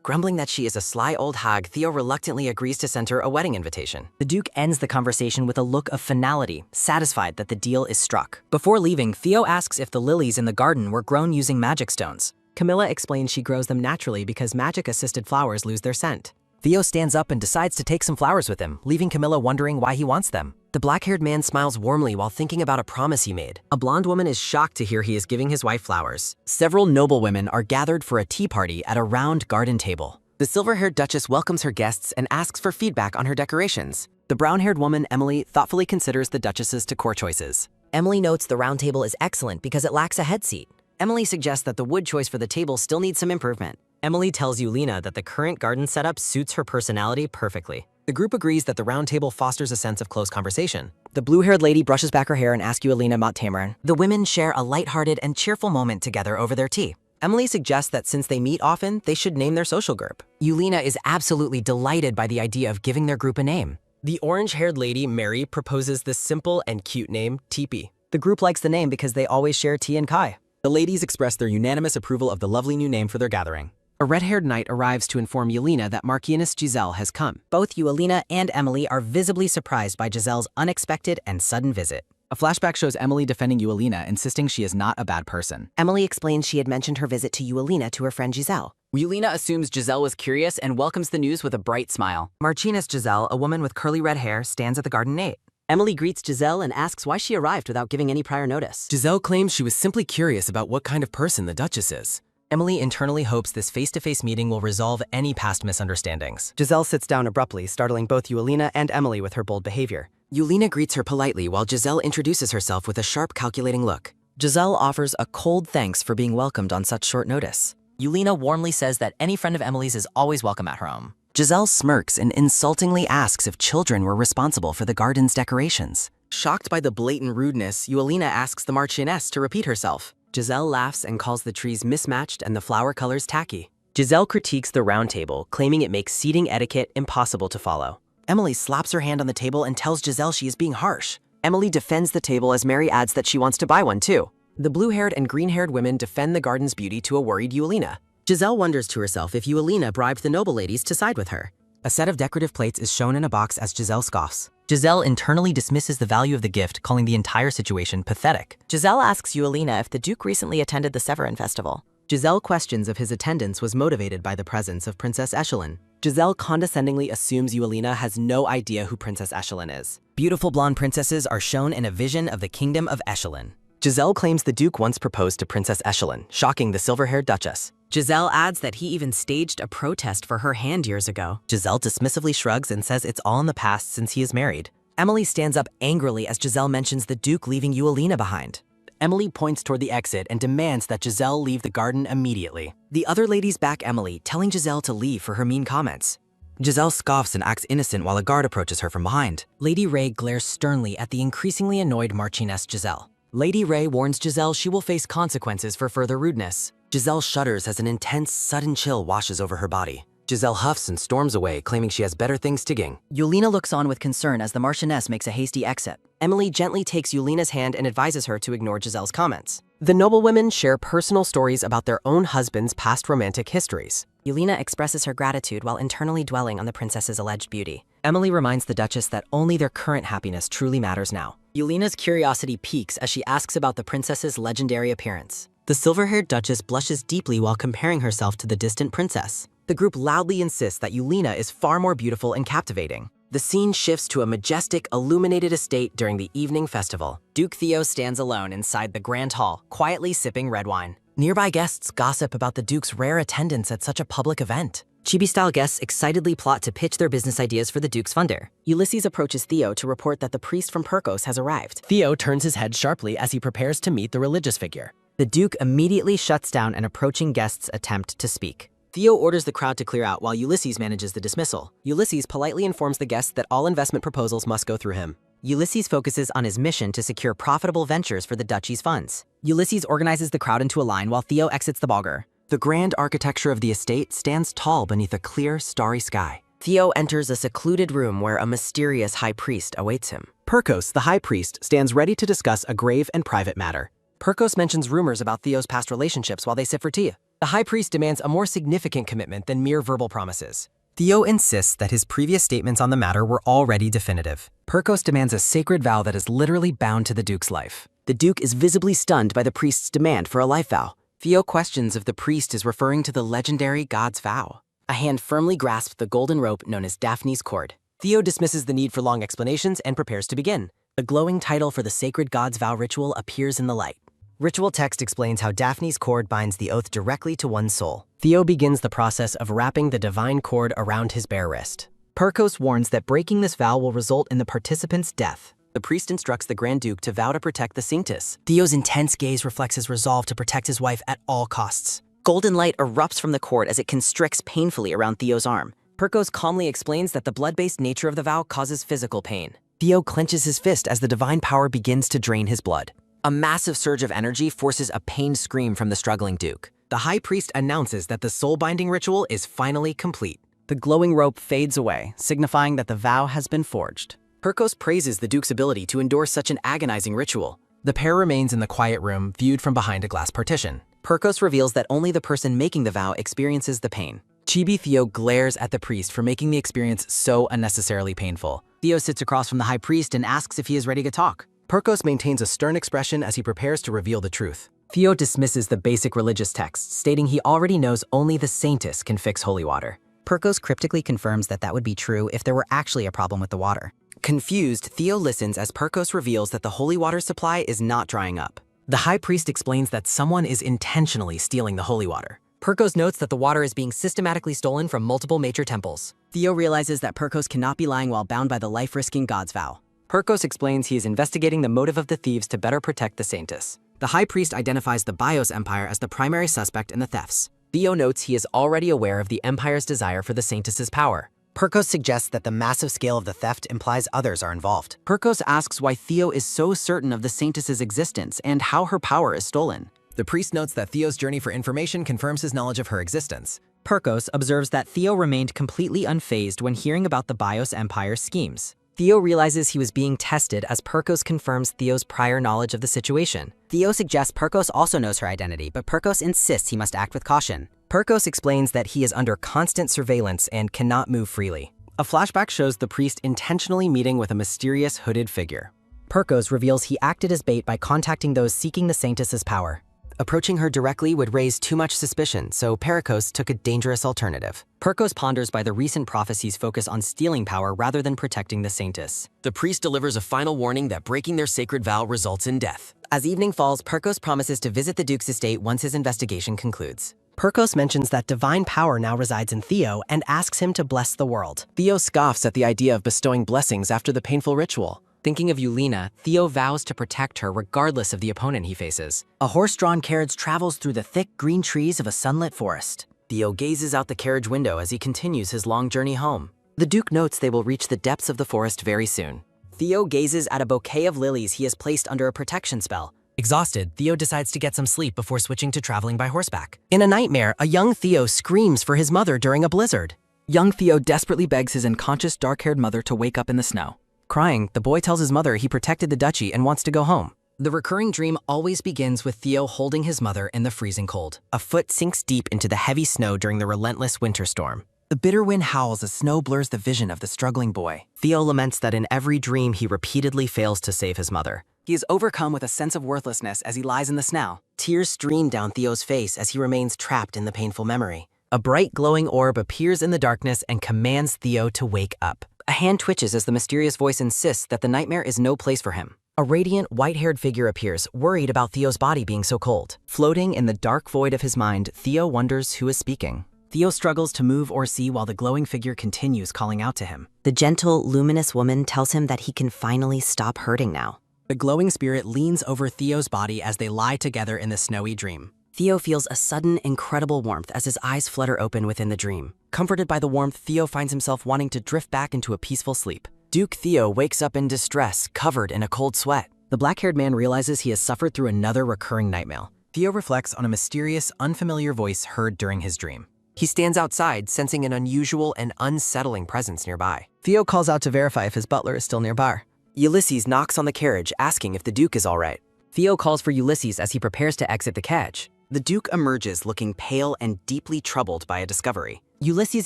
Grumbling that she is a sly old hag, Theo reluctantly agrees to send her a wedding invitation. The Duke ends the conversation with a look of finality, satisfied that the deal is struck. Before leaving, Theo asks if the lilies in the garden were grown using magic stones. Camilla explains she grows them naturally because magic-assisted flowers lose their scent. Theo stands up and decides to take some flowers with him, leaving Camilla wondering why he wants them. The black-haired man smiles warmly while thinking about a promise he made. A blonde woman is shocked to hear he is giving his wife flowers. Several noblewomen are gathered for a tea party at a round garden table. The silver-haired Duchess welcomes her guests and asks for feedback on her decorations. The brown-haired woman, Emily, thoughtfully considers the Duchess's decor choices. Emily notes the round table is excellent because it lacks a head seat. Emily suggests that the wood choice for the table still needs some improvement. Emily tells Yulina that the current garden setup suits her personality perfectly. The group agrees that the round table fosters a sense of close conversation. The blue-haired lady brushes back her hair and asks Yulina about Tamarin. The women share a lighthearted and cheerful moment together over their tea. Emily suggests that since they meet often, they should name their social group. Yulina is absolutely delighted by the idea of giving their group a name. The orange-haired lady, Mary, proposes the simple and cute name, Teepee. The group likes the name because they always share tea and kai. The ladies express their unanimous approval of the lovely new name for their gathering. A red-haired knight arrives to inform Yelena that Marquise Giselle has come. Both Yulina and Emily are visibly surprised by Giselle's unexpected and sudden visit. A flashback shows Emily defending Yulina, insisting she is not a bad person. Emily explains she had mentioned her visit to Yulina to her friend Giselle. Yelena assumes Giselle was curious and welcomes the news with a bright smile. Marquise Giselle, a woman with curly red hair, stands at the garden gate. Emily greets Giselle and asks why she arrived without giving any prior notice. Giselle claims she was simply curious about what kind of person the Duchess is. Emily internally hopes this face-to-face meeting will resolve any past misunderstandings. Giselle sits down abruptly, startling both Yulina and Emily with her bold behavior. Yulina greets her politely while Giselle introduces herself with a sharp, calculating look. Giselle offers a cold thanks for being welcomed on such short notice. Yulina warmly says that any friend of Emily's is always welcome at her home. Giselle smirks and insultingly asks if children were responsible for the garden's decorations. Shocked by the blatant rudeness, Yulina asks the Marchioness to repeat herself. Giselle laughs and calls the trees mismatched and the flower colors tacky. Giselle critiques the round table, claiming it makes seating etiquette impossible to follow. Emily slaps her hand on the table and tells Giselle she is being harsh. Emily defends the table as Mary adds that she wants to buy one too. The blue-haired and green-haired women defend the garden's beauty to a worried Yulina. Giselle wonders to herself if Yulina bribed the noble ladies to side with her. A set of decorative plates is shown in a box as Giselle scoffs. Giselle internally dismisses the value of the gift, calling the entire situation pathetic. Giselle asks Yulina if the Duke recently attended the Severin Festival. Giselle questions if his attendance was motivated by the presence of Princess Echelon. Giselle condescendingly assumes Yulina has no idea who Princess Echelon is. Beautiful blonde princesses are shown in a vision of the kingdom of Echelon. Giselle claims the Duke once proposed to Princess Echelon, shocking the silver-haired Duchess. Giselle adds that he even staged a protest for her hand years ago. Giselle dismissively shrugs and says it's all in the past since he is married. Emily stands up angrily as Giselle mentions the Duke leaving Yulina behind. Emily points toward the exit and demands that Giselle leave the garden immediately. The other ladies back Emily, telling Giselle to leave for her mean comments. Giselle scoffs and acts innocent while a guard approaches her from behind. Lady Ray glares sternly at the increasingly annoyed Marchioness Giselle. Lady Ray warns Giselle she will face consequences for further rudeness. Giselle shudders as an intense, sudden chill washes over her body. Giselle huffs and storms away, claiming she has better things to gain. Yulina looks on with concern as the Marchioness makes a hasty exit. Emily gently takes Yulina's hand and advises her to ignore Giselle's comments. The noblewomen share personal stories about their own husbands' past romantic histories. Yulina expresses her gratitude while internally dwelling on the princess's alleged beauty. Emily reminds the Duchess that only their current happiness truly matters now. Yulina's curiosity peaks as she asks about the princess's legendary appearance. The silver-haired Duchess blushes deeply while comparing herself to the distant princess. The group loudly insists that Yulina is far more beautiful and captivating. The scene shifts to a majestic, illuminated estate during the evening festival. Duke Theo stands alone inside the grand hall, quietly sipping red wine. Nearby guests gossip about the Duke's rare attendance at such a public event. Chibi-style guests excitedly plot to pitch their business ideas for the Duke's funder. Ulysses approaches Theo to report that the priest from Perkos has arrived. Theo turns his head sharply as he prepares to meet the religious figure. The Duke immediately shuts down an approaching guest's attempt to speak. Theo orders the crowd to clear out while Ulysses manages the dismissal. Ulysses politely informs the guests that all investment proposals must go through him. Ulysses focuses on his mission to secure profitable ventures for the duchy's funds. Ulysses organizes the crowd into a line while Theo exits the ballger. The grand architecture of the estate stands tall beneath a clear, starry sky. Theo enters a secluded room where a mysterious high priest awaits him. Perkos, the high priest, stands ready to discuss a grave and private matter. Perkos mentions rumors about Theo's past relationships while they sit for tea. The high priest demands a more significant commitment than mere verbal promises. Theo insists that his previous statements on the matter were already definitive. Perkos demands a sacred vow that is literally bound to the Duke's life. The Duke is visibly stunned by the priest's demand for a life vow. Theo questions if the priest is referring to the legendary God's vow. A hand firmly grasps the golden rope known as Daphne's cord. Theo dismisses the need for long explanations and prepares to begin. The glowing title for the sacred God's vow ritual appears in the light. Ritual text explains how Daphne's cord binds the oath directly to one's soul. Theo begins the process of wrapping the divine cord around his bare wrist. Perkos warns that breaking this vow will result in the participant's death. The priest instructs the Grand Duke to vow to protect the Sanctus. Theo's intense gaze reflects his resolve to protect his wife at all costs. Golden light erupts from the cord as it constricts painfully around Theo's arm. Perkos calmly explains that the blood-based nature of the vow causes physical pain. Theo clenches his fist as the divine power begins to drain his blood. A massive surge of energy forces a pained scream from the struggling Duke. The high priest announces that the soul-binding ritual is finally complete. The glowing rope fades away, signifying that the vow has been forged. Perkos praises the Duke's ability to endure such an agonizing ritual. The pair remains in the quiet room, viewed from behind a glass partition. Perkos reveals that only the person making the vow experiences the pain. Chibi Theo glares at the priest for making the experience so unnecessarily painful. Theo sits across from the high priest and asks if he is ready to talk. Perkos maintains a stern expression as he prepares to reveal the truth. Theo dismisses the basic religious texts, stating he already knows only the Sanctus can fix holy water. Perkos cryptically confirms that that would be true if there were actually a problem with the water. Confused, Theo listens as Perkos reveals that the holy water supply is not drying up. The high priest explains that someone is intentionally stealing the holy water. Perkos notes that the water is being systematically stolen from multiple major temples. Theo realizes that Perkos cannot be lying while bound by the life-risking God's vow. Perkos explains he is investigating the motive of the thieves to better protect the Sanctus. The high priest identifies the Bios Empire as the primary suspect in the thefts. Theo notes he is already aware of the Empire's desire for the Sanctus's power. Perkos suggests that the massive scale of the theft implies others are involved. Perkos asks why Theo is so certain of the Sanctus's existence and how her power is stolen. The priest notes that Theo's journey for information confirms his knowledge of her existence. Perkos observes that Theo remained completely unfazed when hearing about the Bios Empire's schemes. Theo realizes he was being tested as Perkos confirms Theo's prior knowledge of the situation. Theo suggests Perkos also knows her identity, but Perkos insists he must act with caution. Perkos explains that he is under constant surveillance and cannot move freely. A flashback shows the priest intentionally meeting with a mysterious hooded figure. Perkos reveals he acted as bait by contacting those seeking the Sanctus's power. Approaching her directly would raise too much suspicion, so Perkos took a dangerous alternative. Perkos ponders why the recent prophecies focus on stealing power rather than protecting the Sanctus. The priest delivers a final warning that breaking their sacred vow results in death. As evening falls, Perkos promises to visit the Duke's estate once his investigation concludes. Perkos mentions that divine power now resides in Theo and asks him to bless the world. Theo scoffs at the idea of bestowing blessings after the painful ritual. Thinking of Eulina, Theo vows to protect her regardless of the opponent he faces. A horse-drawn carriage travels through the thick green trees of a sunlit forest. Theo gazes out the carriage window as he continues his long journey home. The Duke notes they will reach the depths of the forest very soon. Theo gazes at a bouquet of lilies he has placed under a protection spell. Exhausted, Theo decides to get some sleep before switching to traveling by horseback. In a nightmare, a young Theo screams for his mother during a blizzard. Young Theo desperately begs his unconscious dark-haired mother to wake up in the snow. Crying, the boy tells his mother he protected the duchy and wants to go home. The recurring dream always begins with Theo holding his mother in the freezing cold. A foot sinks deep into the heavy snow during the relentless winter storm. The bitter wind howls as snow blurs the vision of the struggling boy. Theo laments that in every dream he repeatedly fails to save his mother. He is overcome with a sense of worthlessness as he lies in the snow. Tears stream down Theo's face as he remains trapped in the painful memory. A bright glowing orb appears in the darkness and commands Theo to wake up. A hand twitches as the mysterious voice insists that the nightmare is no place for him. A radiant, white-haired figure appears, worried about Theo's body being so cold. Floating in the dark void of his mind, Theo wonders who is speaking. Theo struggles to move or see while the glowing figure continues calling out to him. The gentle, luminous woman tells him that he can finally stop hurting now. The glowing spirit leans over Theo's body as they lie together in the snowy dream. Theo feels a sudden, incredible warmth as his eyes flutter open within the dream. Comforted by the warmth, Theo finds himself wanting to drift back into a peaceful sleep. Duke Theo wakes up in distress, covered in a cold sweat. The black-haired man realizes he has suffered through another recurring nightmare. Theo reflects on a mysterious, unfamiliar voice heard during his dream. He stands outside, sensing an unusual and unsettling presence nearby. Theo calls out to verify if his butler is still nearby. Ulysses knocks on the carriage, asking if the Duke is all right. Theo calls for Ulysses as he prepares to exit the carriage. The Duke emerges looking pale and deeply troubled by a discovery. Ulysses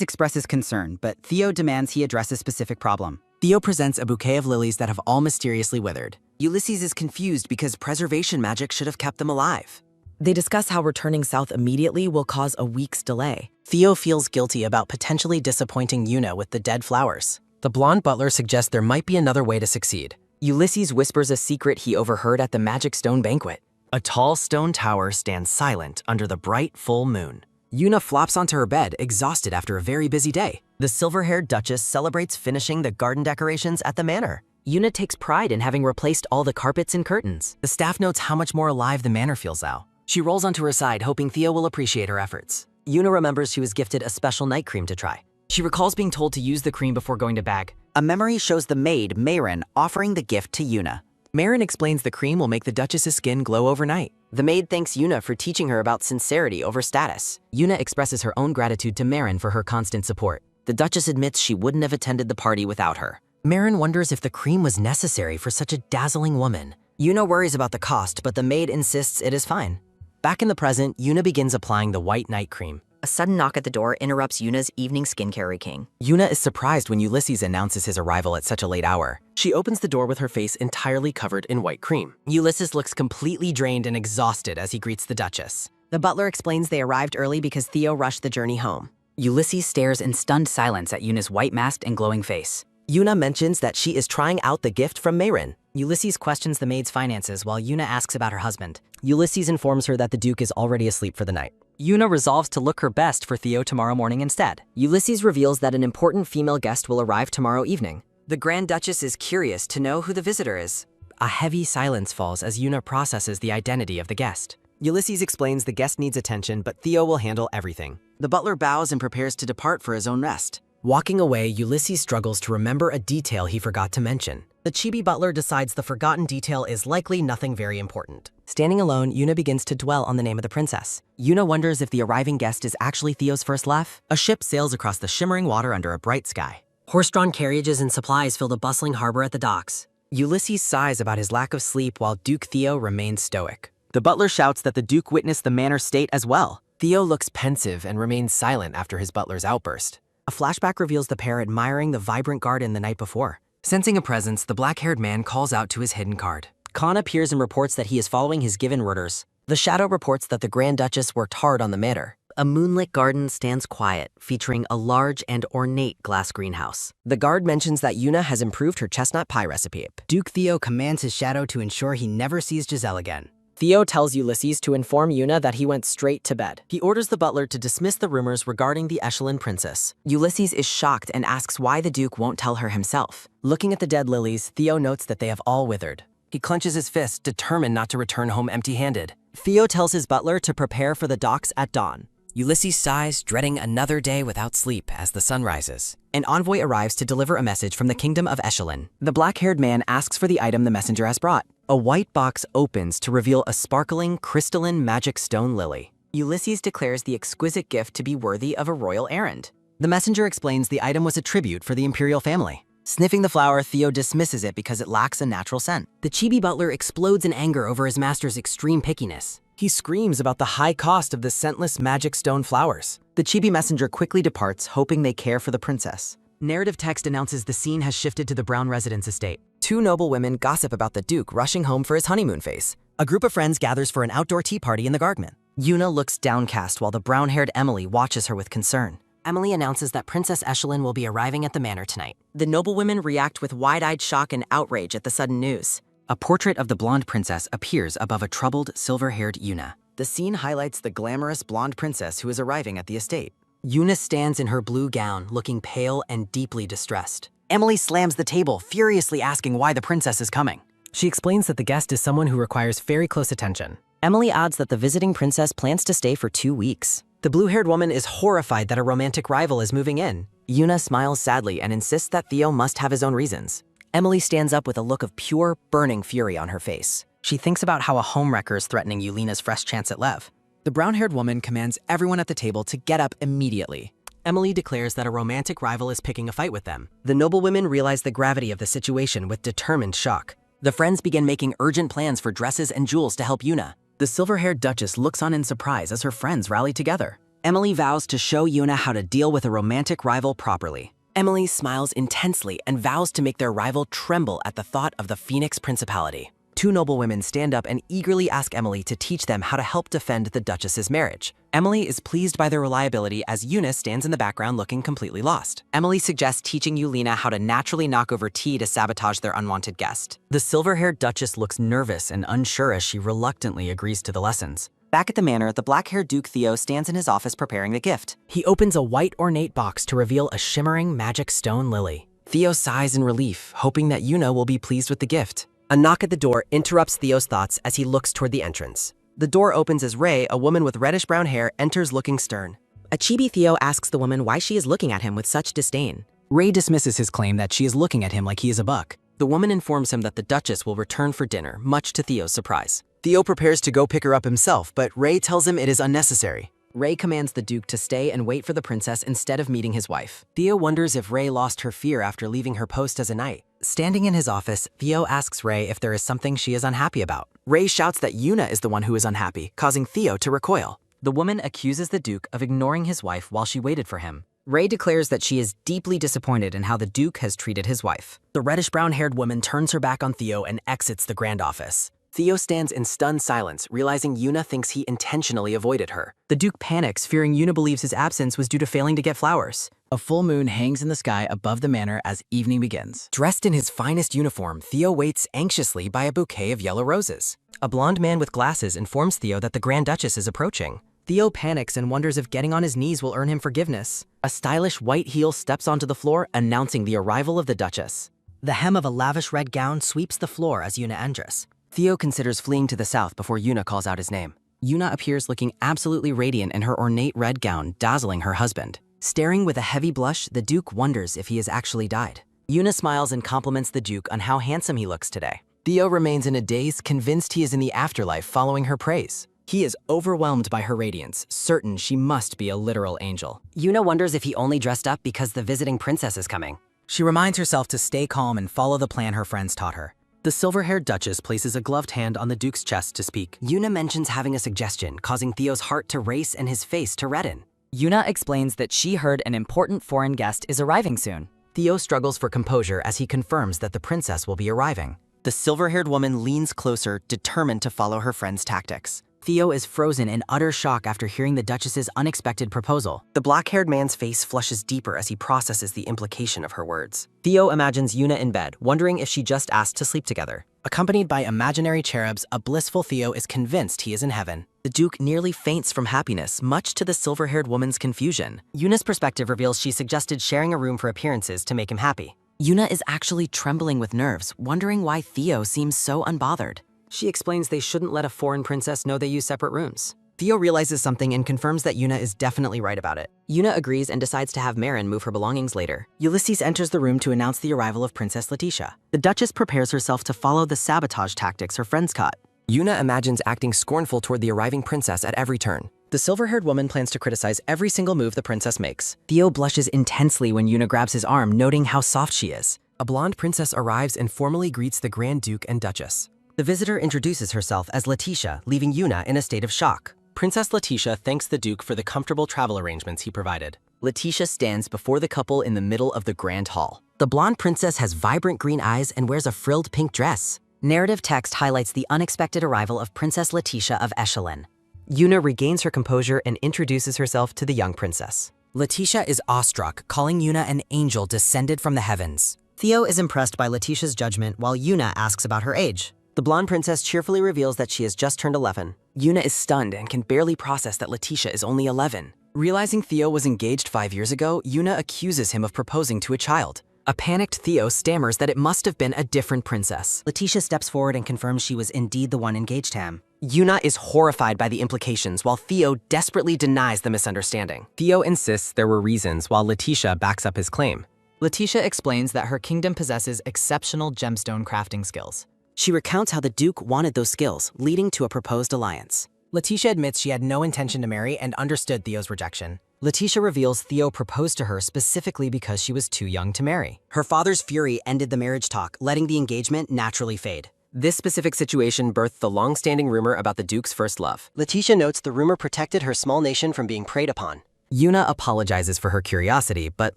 expresses concern, but Theo demands he address a specific problem. Theo presents a bouquet of lilies that have all mysteriously withered. Ulysses is confused because preservation magic should have kept them alive. They discuss how returning south immediately will cause a week's delay. Theo feels guilty about potentially disappointing Yuna with the dead flowers. The blonde butler suggests there might be another way to succeed. Ulysses whispers a secret he overheard at the Magic Stone banquet. A tall stone tower stands silent under the bright full moon. Yuna flops onto her bed, exhausted after a very busy day. The silver-haired duchess celebrates finishing the garden decorations at the manor. Yuna takes pride in having replaced all the carpets and curtains. The staff notes how much more alive the manor feels now. She rolls onto her side, hoping Theo will appreciate her efforts. Yuna remembers she was gifted a special night cream to try. She recalls being told to use the cream before going to bed. A memory shows the maid, Mayrin, offering the gift to Yuna. Mayrin explains the cream will make the duchess's skin glow overnight. The maid thanks Yuna for teaching her about sincerity over status. Yuna expresses her own gratitude to Mayrin for her constant support. The duchess admits she wouldn't have attended the party without her. Mayrin wonders if the cream was necessary for such a dazzling woman. Yuna worries about the cost, but the maid insists it is fine. Back in the present, Yuna begins applying the white night cream. A sudden knock at the door interrupts Yuna's evening skincare routine. Yuna is surprised when Ulysses announces his arrival at such a late hour. She opens the door with her face entirely covered in white cream. Ulysses looks completely drained and exhausted as he greets the duchess. The butler explains they arrived early because Theo rushed the journey home. Ulysses stares in stunned silence at Yuna's white-masked and glowing face. Yuna mentions that she is trying out the gift from Mayrin. Ulysses questions the maid's finances while Yuna asks about her husband. Ulysses informs her that the Duke is already asleep for the night. Yuna resolves to look her best for Theo tomorrow morning instead. Ulysses reveals that an important female guest will arrive tomorrow evening. The Grand Duchess is curious to know who the visitor is. A heavy silence falls as Yuna processes the identity of the guest. Ulysses explains the guest needs attention, but Theo will handle everything. The butler bows and prepares to depart for his own rest. Walking away, Ulysses struggles to remember a detail he forgot to mention. The chibi butler decides the forgotten detail is likely nothing very important. Standing alone, Yuna begins to dwell on the name of the princess. Yuna wonders if the arriving guest is actually Theo's first love. A ship sails across the shimmering water under a bright sky. Horse-drawn carriages and supplies fill the bustling harbor at the docks. Ulysses sighs about his lack of sleep while Duke Theo remains stoic. The butler shouts that the Duke witnessed the manor's state as well. Theo looks pensive and remains silent after his butler's outburst. A flashback reveals the pair admiring the vibrant garden the night before. Sensing a presence, the black-haired man calls out to his hidden card. Khan appears and reports that he is following his given orders. The shadow reports that the Grand Duchess worked hard on the matter. A moonlit garden stands quiet, featuring a large and ornate glass greenhouse. The guard mentions that Yuna has improved her chestnut pie recipe. Duke Theo commands his shadow to ensure he never sees Giselle again. Theo tells Ulysses to inform Yuna that he went straight to bed. He orders the butler to dismiss the rumors regarding the Echelon princess. Ulysses is shocked and asks why the Duke won't tell her himself. Looking at the dead lilies, Theo notes that they have all withered. He clenches his fist, determined not to return home empty-handed. Theo tells his butler to prepare for the docks at dawn. Ulysses sighs, dreading another day without sleep as the sun rises. An envoy arrives to deliver a message from the kingdom of Echelon. The black-haired man asks for the item the messenger has brought. A white box opens to reveal a sparkling, crystalline magic stone lily. Ulysses declares the exquisite gift to be worthy of a royal errand. The messenger explains the item was a tribute for the imperial family. Sniffing the flower, Theo dismisses it because it lacks a natural scent. The chibi butler explodes in anger over his master's extreme pickiness. He screams about the high cost of the scentless magic stone flowers. The chibi messenger quickly departs, hoping they care for the princess. Narrative text announces the scene has shifted to the Brown residence estate. Two noble women gossip about the Duke rushing home for his honeymoon phase. A group of friends gathers for an outdoor tea party in the garden. Yuna looks downcast while the brown-haired Emily watches her with concern. Emily announces that Princess Echelon will be arriving at the manor tonight. The noblewomen react with wide-eyed shock and outrage at the sudden news. A portrait of the blonde princess appears above a troubled, silver-haired Yuna. The scene highlights the glamorous blonde princess who is arriving at the estate. Yuna stands in her blue gown, looking pale and deeply distressed. Emily slams the table, furiously asking why the princess is coming. She explains that the guest is someone who requires very close attention. Emily adds that the visiting princess plans to stay for 2 weeks. The blue-haired woman is horrified that a romantic rival is moving in. Yuna smiles sadly and insists that Theo must have his own reasons. Emily stands up with a look of pure, burning fury on her face. She thinks about how a homewrecker is threatening Yulina's fresh chance at Lev. The brown-haired woman commands everyone at the table to get up immediately. Emily declares that a romantic rival is picking a fight with them. The noblewomen realize the gravity of the situation with determined shock. The friends begin making urgent plans for dresses and jewels to help Yuna. The silver-haired Duchess looks on in surprise as her friends rally together. Emily vows to show Yuna how to deal with a romantic rival properly. Emily smiles intensely and vows to make their rival tremble at the thought of the Phoenix Principality. 2 noblewomen stand up and eagerly ask Emily to teach them how to help defend the Duchess's marriage. Emily is pleased by their reliability as Yuna stands in the background looking completely lost. Emily suggests teaching Yulina how to naturally knock over tea to sabotage their unwanted guest. The silver-haired Duchess looks nervous and unsure as she reluctantly agrees to the lessons. Back at the manor, the black-haired Duke Theo stands in his office preparing the gift. He opens a white ornate box to reveal a shimmering magic stone lily. Theo sighs in relief, hoping that Yuna will be pleased with the gift. A knock at the door interrupts Theo's thoughts as he looks toward the entrance. The door opens as Rei, a woman with reddish-brown hair, enters looking stern. A chibi Theo asks the woman why she is looking at him with such disdain. Rei dismisses his claim that she is looking at him like he is a buck. The woman informs him that the Duchess will return for dinner, much to Theo's surprise. Theo prepares to go pick her up himself, but Rei tells him it is unnecessary. Rei commands the Duke to stay and wait for the princess instead of meeting his wife. Theo wonders if Rei lost her fear after leaving her post as a knight. Standing in his office, Theo asks Rei if there is something she is unhappy about. Rei shouts that Yuna is the one who is unhappy, causing Theo to recoil. The woman accuses the Duke of ignoring his wife while she waited for him. Rei declares that she is deeply disappointed in how the Duke has treated his wife. The reddish-brown-haired woman turns her back on Theo and exits the grand office. Theo stands in stunned silence, realizing Yuna thinks he intentionally avoided her. The Duke panics, fearing Yuna believes his absence was due to failing to get flowers. A full moon hangs in the sky above the manor as evening begins. Dressed in his finest uniform, Theo waits anxiously by a bouquet of yellow roses. A blonde man with glasses informs Theo that the Grand Duchess is approaching. Theo panics and wonders if getting on his knees will earn him forgiveness. A stylish white heel steps onto the floor, announcing the arrival of the Duchess. The hem of a lavish red gown sweeps the floor as Yuna enters. Theo considers fleeing to the south before Yuna calls out his name. Yuna appears looking absolutely radiant in her ornate red gown, dazzling her husband. Staring with a heavy blush, the Duke wonders if he has actually died. Yuna smiles and compliments the Duke on how handsome he looks today. Theo remains in a daze, convinced he is in the afterlife following her praise. He is overwhelmed by her radiance, certain she must be a literal angel. Yuna wonders if he only dressed up because the visiting princess is coming. She reminds herself to stay calm and follow the plan her friends taught her. The silver-haired Duchess places a gloved hand on the Duke's chest to speak. Yuna mentions having a suggestion, causing Theo's heart to race and his face to redden. Yuna explains that she heard an important foreign guest is arriving soon. Theo struggles for composure as he confirms that the princess will be arriving. The silver-haired woman leans closer, determined to follow her friend's tactics. Theo is frozen in utter shock after hearing the Duchess's unexpected proposal. The black-haired man's face flushes deeper as he processes the implication of her words. Theo imagines Yuna in bed, wondering if she just asked to sleep together. Accompanied by imaginary cherubs, a blissful Theo is convinced he is in heaven. The Duke nearly faints from happiness, much to the silver-haired woman's confusion. Yuna's perspective reveals she suggested sharing a room for appearances to make him happy. Yuna is actually trembling with nerves, wondering why Theo seems so unbothered. She explains they shouldn't let a foreign princess know they use separate rooms. Theo realizes something and confirms that Yuna is definitely right about it. Yuna agrees and decides to have Marin move her belongings later. Ulysses enters the room to announce the arrival of Princess Letitia. The Duchess prepares herself to follow the sabotage tactics her friends caught. Yuna imagines acting scornful toward the arriving princess at every turn. The silver-haired woman plans to criticize every single move the princess makes. Theo blushes intensely when Yuna grabs his arm, noting how soft she is. A blonde princess arrives and formally greets the Grand Duke and Duchess. The visitor introduces herself as Letitia, leaving Yuna in a state of shock. Princess Letitia thanks the Duke for the comfortable travel arrangements he provided. Letitia stands before the couple in the middle of the grand hall. The blonde princess has vibrant green eyes and wears a frilled pink dress. Narrative text highlights the unexpected arrival of Princess Letitia of Echelon. Yuna regains her composure and introduces herself to the young princess. Letitia is awestruck, calling Yuna an angel descended from the heavens. Theo is impressed by Letitia's judgment while Yuna asks about her age. The blonde princess cheerfully reveals that she has just turned 11. Yuna is stunned and can barely process that Letitia is only 11. Realizing Theo was engaged 5 years ago, Yuna accuses him of proposing to a child. A panicked Theo stammers that it must have been a different princess. Letitia steps forward and confirms she was indeed the one engaged to him. Yuna is horrified by the implications while Theo desperately denies the misunderstanding. Theo insists there were reasons while Letitia backs up his claim. Letitia explains that her kingdom possesses exceptional gemstone crafting skills. She recounts how the Duke wanted those skills, leading to a proposed alliance. Letitia admits she had no intention to marry and understood Theo's rejection. Letitia reveals Theo proposed to her specifically because she was too young to marry. Her father's fury ended the marriage talk, letting the engagement naturally fade. This specific situation birthed the long-standing rumor about the Duke's first love. Letitia notes the rumor protected her small nation from being preyed upon. Yuna apologizes for her curiosity, but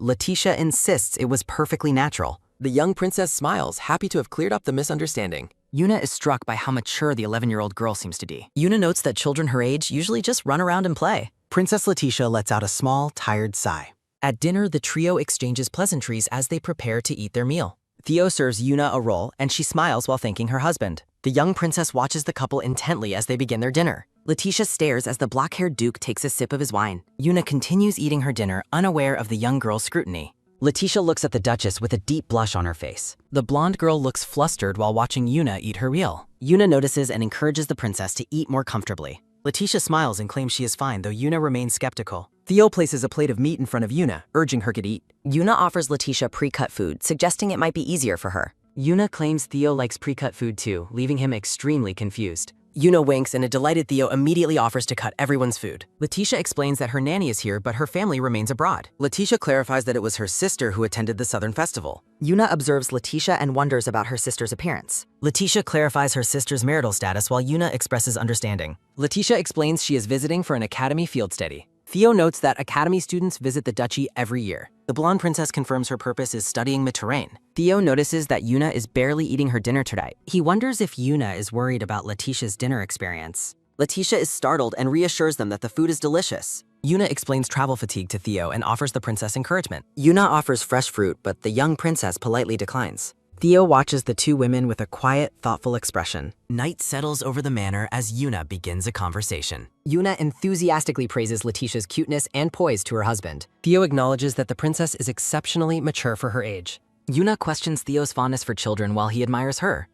Letitia insists it was perfectly natural. The young princess smiles, happy to have cleared up the misunderstanding. Yuna is struck by how mature the 11-year-old girl seems to be. Yuna notes that children her age usually just run around and play. Princess Letitia lets out a small, tired sigh. At dinner, the trio exchanges pleasantries as they prepare to eat their meal. Theo serves Yuna a roll, and she smiles while thanking her husband. The young princess watches the couple intently as they begin their dinner. Letitia stares as the black-haired Duke takes a sip of his wine. Yuna continues eating her dinner, unaware of the young girl's scrutiny. Letitia looks at the Duchess with a deep blush on her face. The blonde girl looks flustered while watching Yuna eat her meal. Yuna notices and encourages the princess to eat more comfortably. Letitia smiles and claims she is fine, though Yuna remains skeptical. Theo places a plate of meat in front of Yuna, urging her to eat. Yuna offers Letitia pre-cut food, suggesting it might be easier for her. Yuna claims Theo likes pre-cut food too, leaving him extremely confused. Yuna winks and a delighted Theo immediately offers to cut everyone's food. Letitia explains that her nanny is here, but her family remains abroad. Letitia clarifies that it was her sister who attended the Southern Festival. Yuna observes Letitia and wonders about her sister's appearance. Letitia clarifies her sister's marital status while Yuna expresses understanding. Letitia explains she is visiting for an academy field study. Theo notes that academy students visit the duchy every year. The blonde princess confirms her purpose is studying Mediterranean. Theo notices that Yuna is barely eating her dinner tonight. He wonders if Yuna is worried about Letitia's dinner experience. Letitia is startled and reassures them that the food is delicious. Yuna explains travel fatigue to Theo and offers the princess encouragement. Yuna offers fresh fruit, but the young princess politely declines. Theo watches the two women with a quiet, thoughtful expression. Night settles over the manor as Yuna begins a conversation. Yuna enthusiastically praises Letitia's cuteness and poise to her husband. Theo acknowledges that the princess is exceptionally mature for her age. Yuna questions Theo's fondness for children while he admires her.